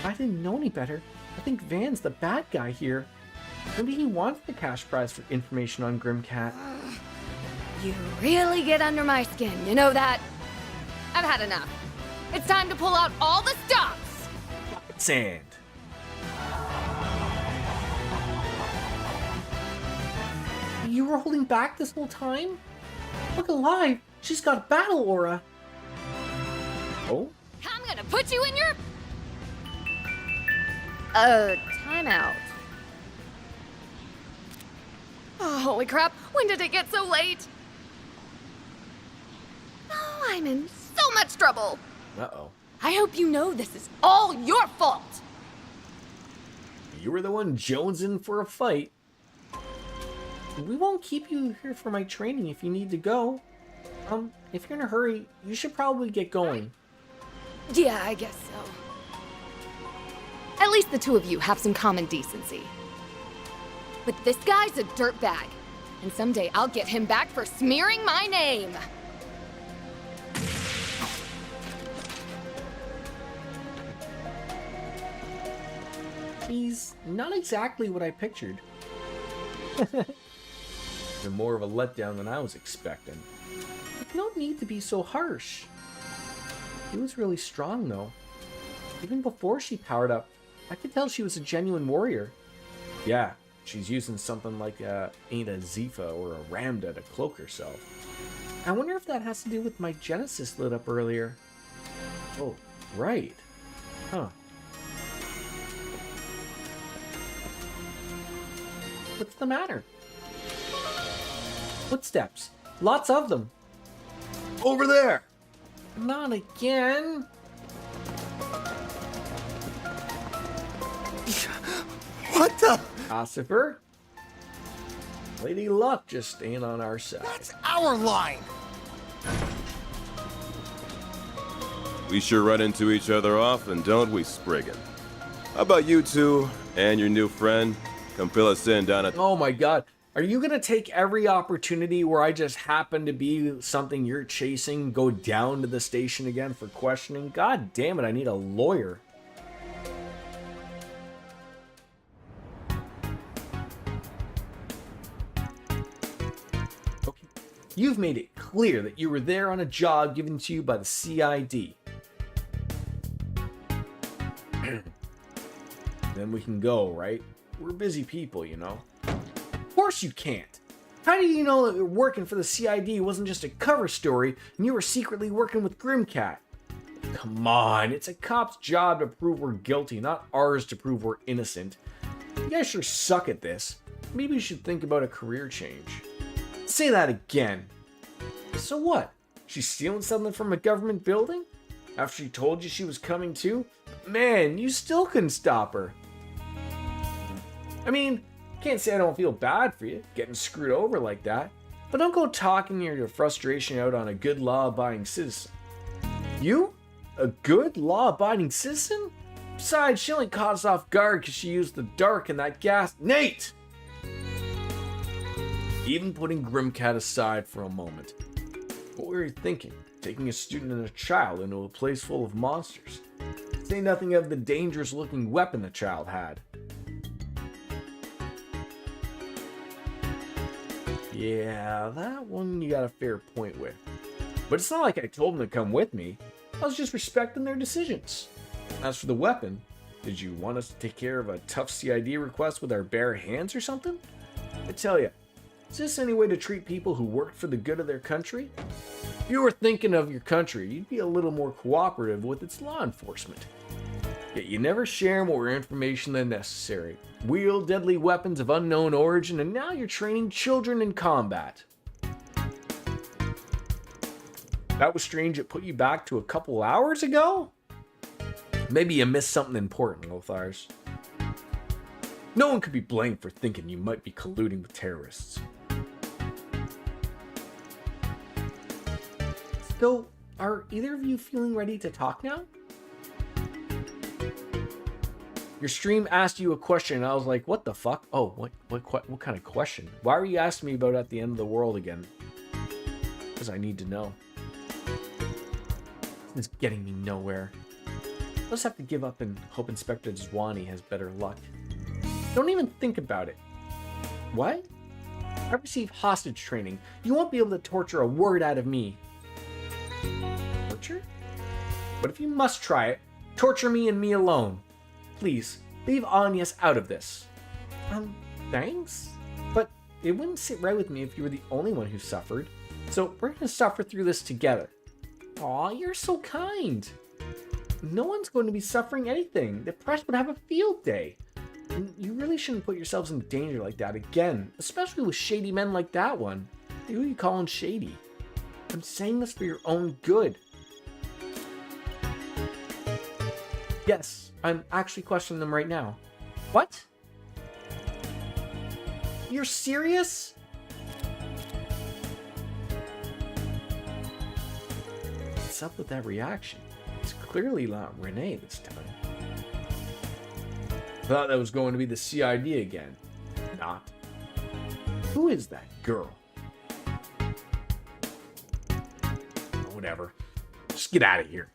I didn't know any better. I think Van's the bad guy here. Maybe he wants the cash prize for information on Grimcat. You really get under my skin, you know that? I've had enough. It's time to pull out all the stops! Sand. You were holding back this whole time? Look alive! She's got a battle aura! Oh? I'm gonna put you in your... timeout. Oh, holy crap, when did it get so late? Oh, I'm in so much trouble. Uh-oh. I hope you know this is all your fault. You were the one jonesing for a fight. We won't keep you here for my training if you need to go. If you're in a hurry, you should probably get going. Yeah, I guess so. At least the two of you have some common decency. But this guy's a dirtbag, and someday I'll get him back for smearing my name. He's not exactly what I pictured. Even more of a letdown than I was expecting. No need to be so harsh. She was really strong, though. Even before she powered up, I could tell she was a genuine warrior. Yeah, she's using something like ain't a Zifa or a Ramda to cloak herself. I wonder if that has to do with my Genesis lit up earlier. Oh, right. Huh. What's the matter? Footsteps. Lots of them. Over there! Not again. What the? Ossifer? Lady Luck just staying on our side. That's our line! We sure run into each other often, don't we, Spriggan? How about you two and your new friend come fill us in down at... Oh my god. Are you going to take every opportunity where I just happen to be something you're chasing, go down to the station again for questioning? God damn it, I need a lawyer. Okay. You've made it clear that you were there on a job given to you by the CID. Then we can go, right? We're busy people, you know. Of course you can't. How do you know that working for the CID wasn't just a cover story and you were secretly working with Grimcat? Come on, it's a cop's job to prove we're guilty, not ours to prove we're innocent. You guys sure suck at this. Maybe you should think about a career change. Say that again. So what? She's stealing something from a government building? After she told you she was coming too? Man, you still couldn't stop her. I mean, can't say I don't feel bad for you, getting screwed over like that. But don't go talking your frustration out on a good law-abiding citizen. You? A good law-abiding citizen? Besides, she only caught us off guard because she used the dark and that gas. Nate! Even putting Grimcat aside for a moment, what were you thinking? Taking a student and a child into a place full of monsters? Say nothing of the dangerous-looking weapon the child had. Yeah, that one you got a fair point with. But it's not like I told them to come with me. I was just respecting their decisions. As for the weapon, did you want us to take care of a tough CID request with our bare hands or something? I tell ya, is this any way to treat people who worked for the good of their country? If you were thinking of your country, you'd be a little more cooperative with its law enforcement. Yet you never share more information than necessary. Wield deadly weapons of unknown origin, and now you're training children in combat. That was strange. It put you back to a couple hours ago? Maybe you missed something important, Lothars. No one could be blamed for thinking you might be colluding with terrorists. So, are either of you feeling ready to talk now? Your stream asked you a question, and I was like, what the fuck? Oh, what kind of question? Why were you asking me about at the end of the world again? Because I need to know. It's getting me nowhere. I'll just have to give up and hope Inspector Zwani has better luck. Don't even think about it. What? I received hostage training. You won't be able to torture a word out of me. Torture? But if you must try it, torture me and me alone. Please, leave Agnes out of this. Thanks? But it wouldn't sit right with me if you were the only one who suffered. So we're gonna suffer through this together. Aw, you're so kind. No one's going to be suffering anything. The press would have a field day. And you really shouldn't put yourselves in danger like that again, especially with shady men like that one. Who are you calling shady? I'm saying this for your own good. Yes, I'm actually questioning them right now. What? You're serious? What's up with that reaction? It's clearly not Renee this time. Thought that was going to be the CID again. Not. Who is that girl? Whatever. Just get out of here.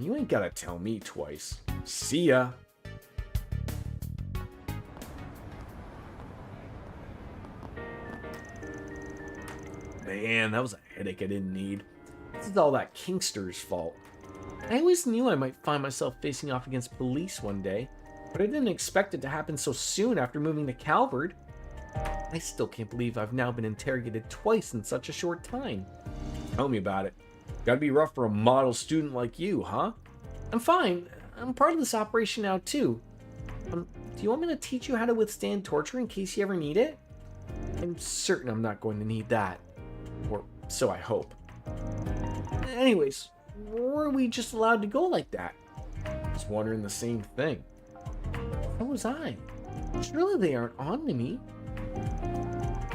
You ain't gotta tell me twice. See ya. Man, that was a headache I didn't need. This is all that Kingster's fault. I always knew I might find myself facing off against police one day, but I didn't expect it to happen so soon after moving to Calvert. I still can't believe I've now been interrogated twice in such a short time. Tell me about it. Gotta be rough for a model student like you, huh? I'm fine. I'm part of this operation now, too. Do you want me to teach you how to withstand torture in case you ever need it? I'm certain I'm not going to need that. Or so I hope. Anyways, were we just allowed to go like that? I was wondering the same thing. So was I. Surely they aren't on to me.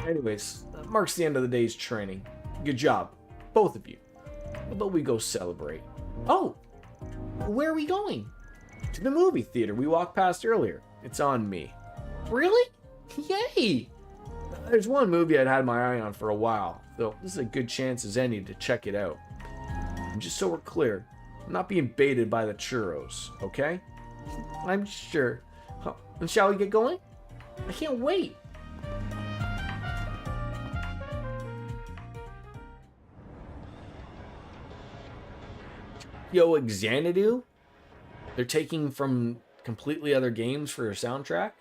Anyways, that marks the end of the day's training. Good job, both of you. How about we go celebrate? Oh, where are we going? To the movie theater we walked past earlier. It's on me. Really? Yay! There's one movie I'd had my eye on for a while, though this is a good chance as any to check it out. And just so we're clear, I'm not being baited by the churros, okay? I'm sure. And shall we get going? I can't wait. Yo, Xanadu? They're taking from completely other games for their soundtrack?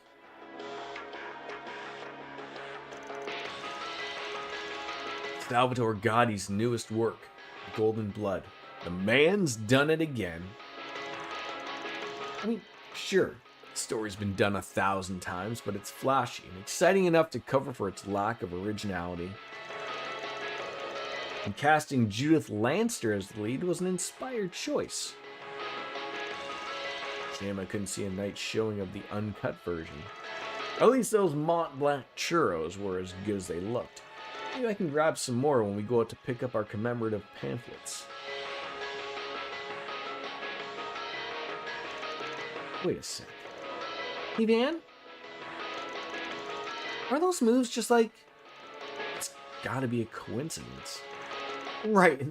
Salvatore Gotti's newest work, Golden Blood. The man's done it again. I mean, sure, the story's been done 1,000 times, but it's flashy and exciting enough to cover for its lack of originality. And casting Judith Lanster as the lead was an inspired choice. Shame I couldn't see a night showing of the uncut version. At least those Mont Blanc churros were as good as they looked. Maybe I can grab some more when we go out to pick up our commemorative pamphlets. Wait a sec. Hey, Van? Are those moves just like... It's gotta be a coincidence. Right.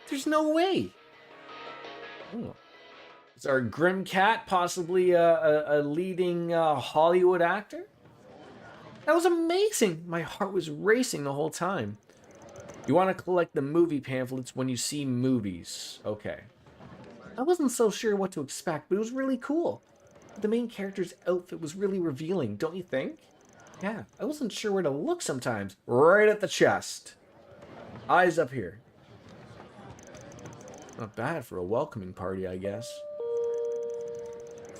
There's no way. Oh. Is our Grim Cat possibly a leading Hollywood actor? That was amazing. My heart was racing the whole time. You want to collect the movie pamphlets when you see movies. Okay. I wasn't so sure what to expect, but it was really cool. The main character's outfit was really revealing, don't you think? Yeah, I wasn't sure where to look sometimes. Right at the chest. Eyes up here. Not bad for a welcoming party, I guess.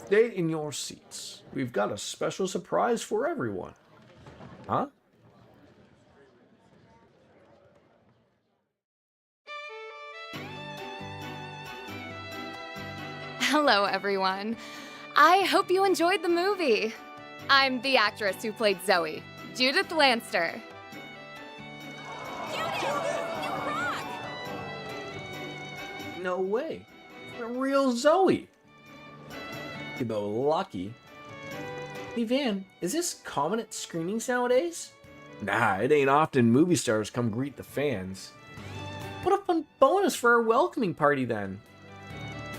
Stay in your seats. We've got a special surprise for everyone. Huh? Hello, everyone. I hope you enjoyed the movie. I'm the actress who played Zoe, Judith Lanster. No way. A real Zoe. Though lucky. Hey Van, is this common at screenings nowadays? Nah, it ain't often movie stars come greet the fans. What a fun bonus for our welcoming party then.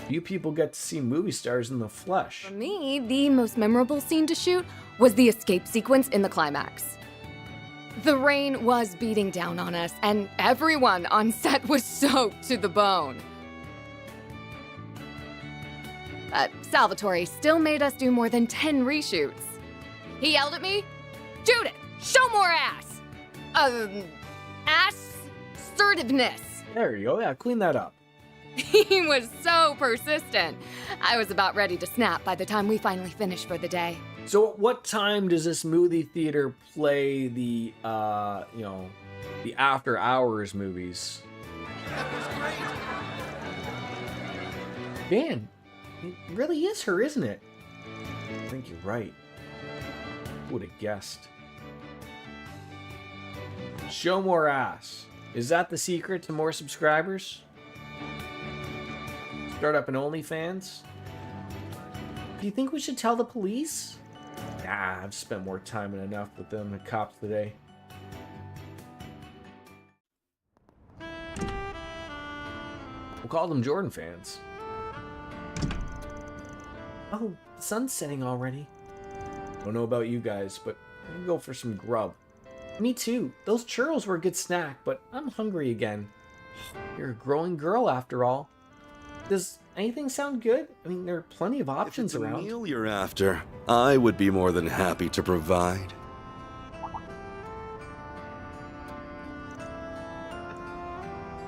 You people get to see movie stars in the flesh. For me, the most memorable scene to shoot was the escape sequence in the climax. The rain was beating down on us, and everyone on set was soaked to the bone. But Salvatore still made us do more than 10 reshoots. He yelled at me, "Judith, show more ass!" Assertiveness. There you go, yeah, clean that up. He was so persistent. I was about ready to snap by the time we finally finished for the day. So at what time does this movie theater play the, the after hours movies? Man, it really is her, isn't it? I think you're right. Who would have guessed? Show more ass. Is that the secret to more subscribers? Start up an OnlyFans? Do you think we should tell the police? Nah, I've spent more time and enough with them, the cops today. We'll call them Jordan fans. Oh, the sun's setting already. Don't know about you guys, but we can go for some grub. Me too. Those churros were a good snack, but I'm hungry again. You're a growing girl after all. Does anything sound good? I mean, there are plenty of options if it's around. a meal you're after, I would be more than happy to provide.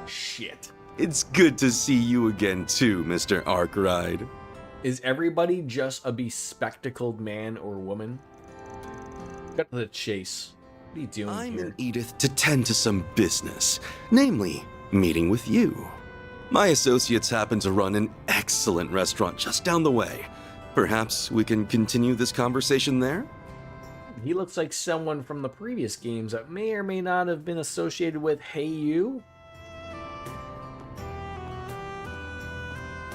Shit. It's good to see you again too, Mr. Arkwright. Is everybody just a bespectacled man or woman? Cut to the chase. What are you doing I'm here? in Edith to tend to some business, namely, meeting with you. My associates happen to run an excellent restaurant just down the way. Perhaps we can continue this conversation there? He looks like someone from the previous games that may or may not have been associated with Hey You.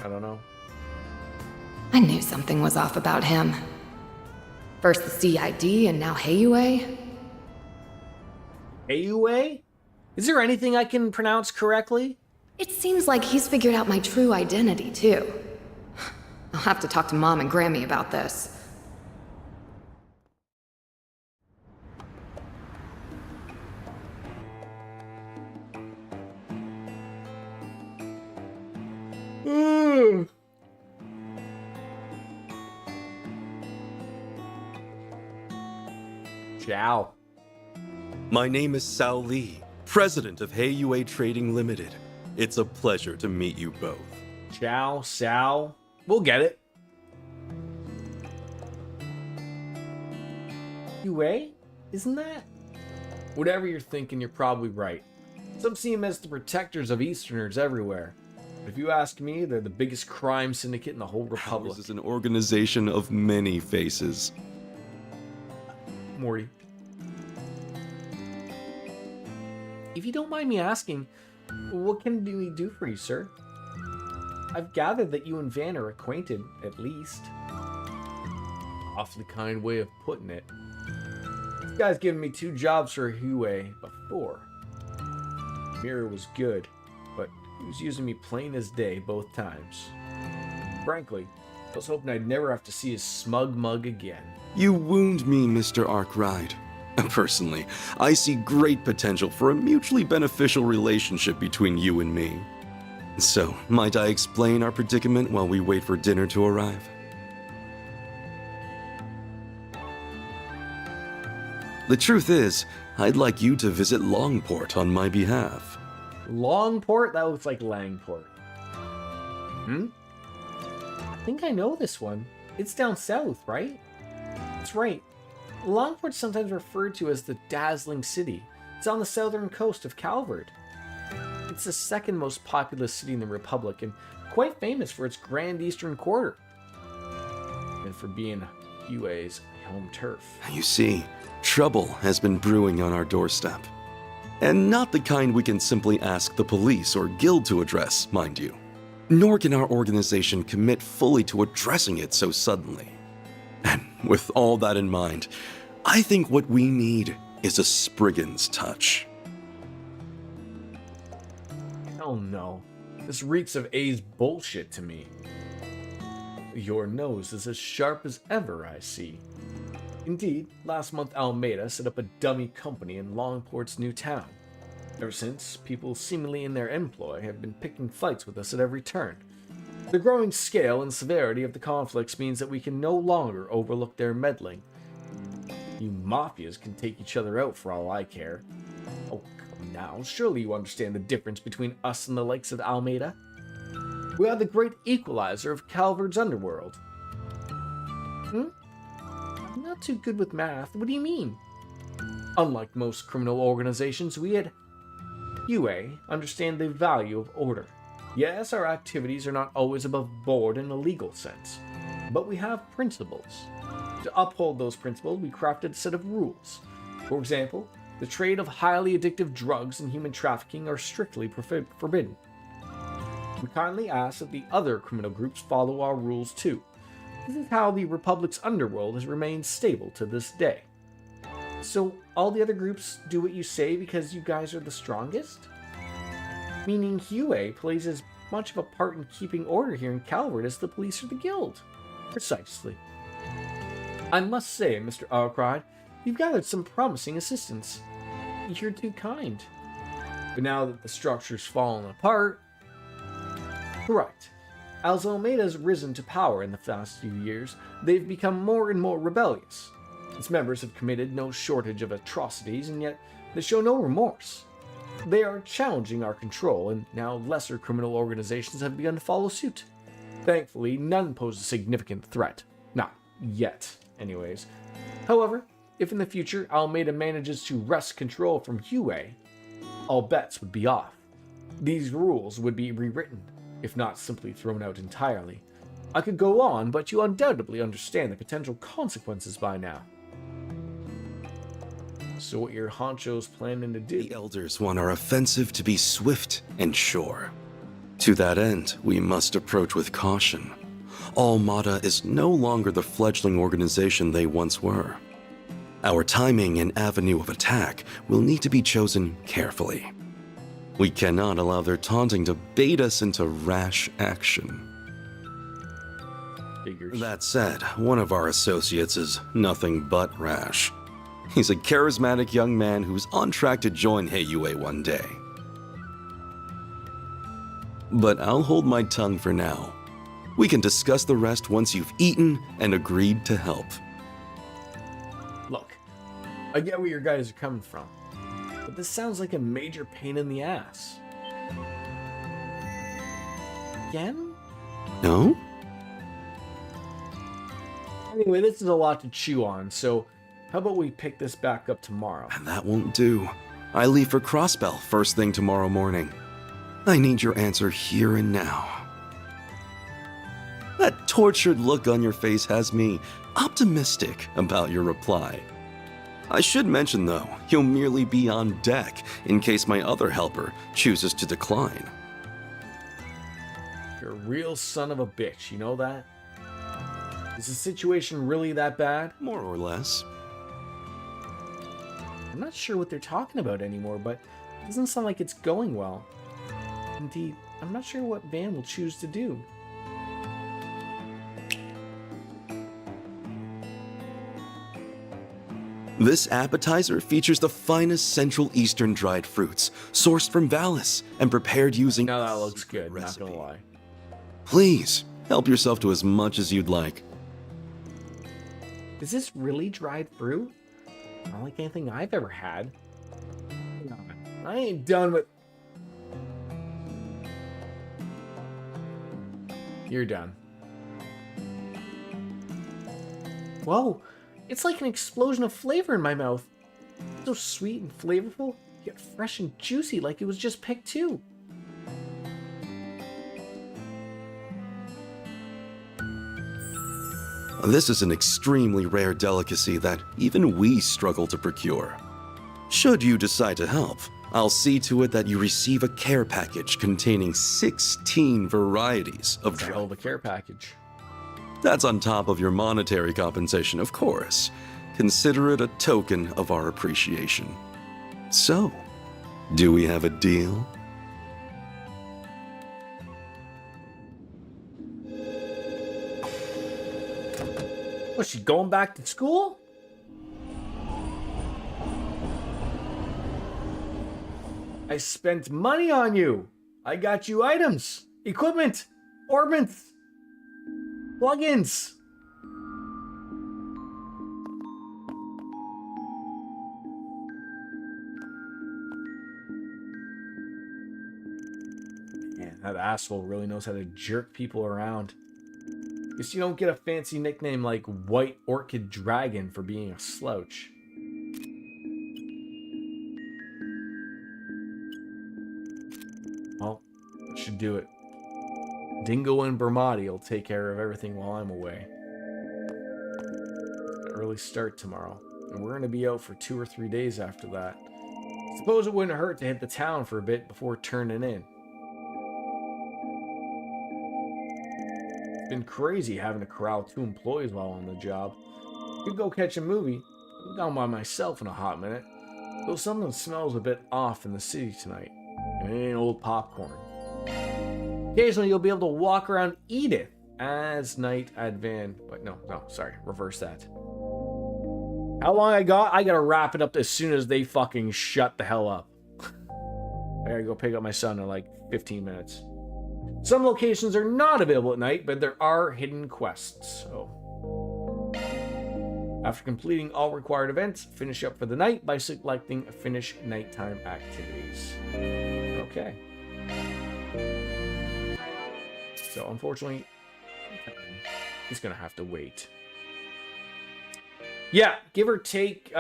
I don't know. I knew something was off about him. First the CID and now Heiyue? Heiyue? Is there anything I can pronounce correctly? It seems like he's figured out my true identity, too. I'll have to talk to Mom and Grammy about this. Ciao. My name is Sao Lee, president of Heiyue Trading Limited. It's a pleasure to meet you both. Ciao, Sal. We'll get it. Yue? Isn't that? Whatever you're thinking, you're probably right. Some see them as the protectors of Easterners everywhere. But if you ask me, they're the biggest crime syndicate in the whole Republic. Ours is an organization of many faces. Morty. If you don't mind me asking, what can we do for you, sir? I've gathered that you and Van are acquainted, at least. Awfully kind way of putting it. This guy's given me 2 jobs for Hue before. Mirror was good, but he was using me plain as day both times. Frankly, I was hoping I'd never have to see his smug mug again. You wound me, Mr. Arkwright. Personally, I see great potential for a mutually beneficial relationship between you and me. So, might I explain our predicament while we wait for dinner to arrive? The truth is, I'd like you to visit Longport on my behalf. Longport? That looks like Langport. I think I know this one. It's down south, right? That's right. Longport's sometimes referred to as the Dazzling City. It's on the southern coast of Calvert. It's the second most populous city in the Republic and quite famous for its Grand Eastern Quarter. And for being Huey's home turf. You see, trouble has been brewing on our doorstep. And not the kind we can simply ask the police or guild to address, mind you. Nor can our organization commit fully to addressing it so suddenly. And with all that in mind, I think what we need is a Spriggan's touch. Oh no. This reeks of A's bullshit to me. Your nose is as sharp as ever, I see. Indeed, last month Almeida set up a dummy company in Longport's new town. Ever since, people seemingly in their employ have been picking fights with us at every turn. The growing scale and severity of the conflicts means that we can no longer overlook their meddling. You mafias can take each other out for all I care. Oh, come now, surely you understand the difference between us and the likes of Almeida? We are the great equalizer of Calvert's underworld. I'm not too good with math. What do you mean? Unlike most criminal organizations, we at UA understand the value of order. Yes, our activities are not always above board in a legal sense, but we have principles. To uphold those principles, we crafted a set of rules. For example, the trade of highly addictive drugs and human trafficking are strictly forbidden. We kindly ask that the other criminal groups follow our rules too. This is how the Republic's underworld has remained stable to this day. So, all the other groups do what you say because you guys are the strongest? Meaning Hue plays as much of a part in keeping order here in Calvert as the police or the guild. Precisely. I must say, Mr. Arkwright, you've gathered some promising assistants. you're too kind. But now that the structure's fallen apart, correct. As Almeida's risen to power in the past few years, they've become more and more rebellious. Its members have committed no shortage of atrocities, and yet they show no remorse. They are challenging our control, and now lesser criminal organizations have begun to follow suit. Thankfully, none pose a significant threat. Not yet, anyways. However, if in the future Almeida manages to wrest control from Yue, all bets would be off. These rules would be rewritten, if not simply thrown out entirely. I could go on, but you undoubtedly understand the potential consequences by now. So what your honcho's planning to do? The elders want our offensive to be swift and sure. To that end, we must approach with caution. Almada is no longer the fledgling organization they once were. Our timing and avenue of attack will need to be chosen carefully. We cannot allow their taunting to bait us into rash action. Figures. That said, one of our associates is nothing but rash. He's a charismatic young man who's on track to join Heiyue one day. But I'll hold my tongue for now. We can discuss the rest once you've eaten and agreed to help. Look, I get where your guys are coming from, but this sounds like a major pain in the ass. Again? No? Anyway, this is a lot to chew on, so how about we pick this back up tomorrow? That won't do. I leave for Crossbell first thing tomorrow morning. I need your answer here and now. That tortured look on your face has me optimistic about your reply. I should mention, though, you'll merely be on deck in case my other helper chooses to decline. You're a real son of a bitch, you know that? Is the situation really that bad? More or less. I'm not sure what they're talking about anymore, but it doesn't sound like it's going well. Indeed, I'm not sure what Van will choose to do. This appetizer features the finest Central Eastern dried fruits, sourced from Valis and prepared using... Now that looks good, not gonna lie. Please, help yourself to as much as you'd like. Is this really dried fruit? Not like anything I've ever had. No, I ain't done with... You're done. Whoa, it's like an explosion of flavor in my mouth. So sweet and flavorful, yet fresh and juicy like it was just picked too. This is an extremely rare delicacy that even we struggle to procure. Should you decide to help, I'll see to it that you receive a care package containing 16 varieties of Hell of a care package. That's on top of your monetary compensation, of course. Consider it a token of our appreciation. So, do we have a deal? Was she going back to school? I spent money on you. I got you items, equipment, orbits, plugins. Man, that asshole really knows how to jerk people around. Guess you don't get a fancy nickname like White Orchid Dragon for being a slouch. Well, that should do it. Dingo and Bermati will take care of everything while I'm away. An early start tomorrow, and we're going to be out for 2 or 3 days after that. Suppose it wouldn't hurt to hit the town for a bit before turning in. It's been crazy having to corral 2 employees while on the job. Could go catch a movie. I'm down by myself in a hot minute. Though something smells a bit off in the city tonight. It ain't old popcorn. Occasionally you'll be able to walk around Edith as night advance. But no, sorry, reverse that. How long I got? I gotta wrap it up as soon as they fucking shut the hell up. I gotta go pick up my son in like 15 minutes. Some locations are not available at night, but there are hidden quests. So, after completing all required events, finish up for the night by selecting finish nighttime activities. Okay. So, unfortunately, he's gonna have to wait. Yeah, give or take,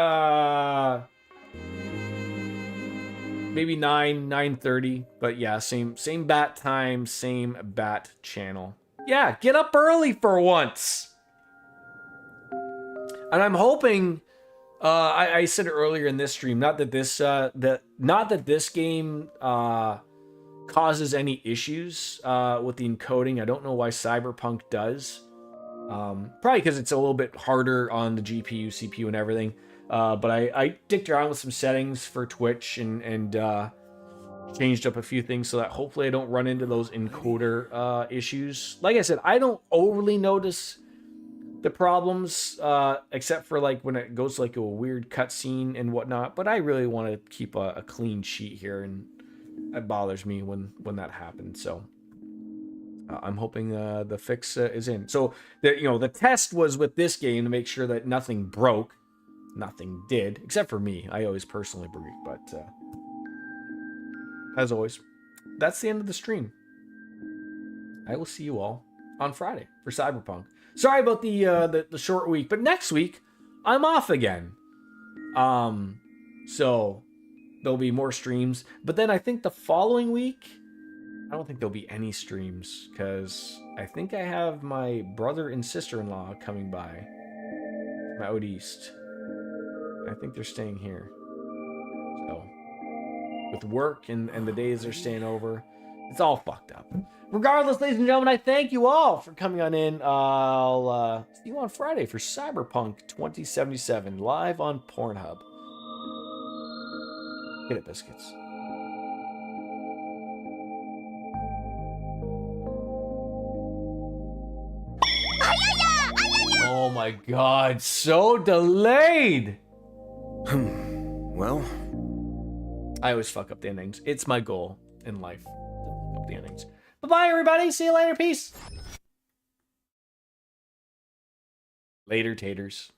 maybe 9:30, but yeah, same bat time, same bat channel. Yeah, get up early for once. And I'm hoping, I said it earlier in this stream, not that this game causes any issues with the encoding. I don't know why Cyberpunk does. Probably because it's a little bit harder on the GPU, CPU, and everything. But I dicked around with some settings for Twitch and changed up a few things so that hopefully I don't run into those encoder issues. Like I said, I don't overly notice the problems, except for like when it goes like a weird cutscene and whatnot. But I really want to keep a clean sheet here, and it bothers me when that happens. So I'm hoping the fix is in. So the test was with this game to make sure that nothing broke. Nothing did, except for me. I always personally break, but as always, that's the end of the stream. I will see you all on Friday for Cyberpunk. Sorry about the short week, but next week I'm off again. So there'll be more streams, but then I think the following week I don't think there'll be any streams because I think I have my brother and sister-in-law coming by from out east. I think they're staying here. So, with work and the days they're staying over, it's all fucked up. Regardless, ladies and gentlemen, I thank you all for coming on in. I'll see you on Friday for Cyberpunk 2077 live on Pornhub. Hit it, biscuits. Oh my god, so delayed! Well, I always fuck up the endings. It's my goal in life to fuck up the endings. Bye-bye, everybody. See you later. Peace. Later, taters.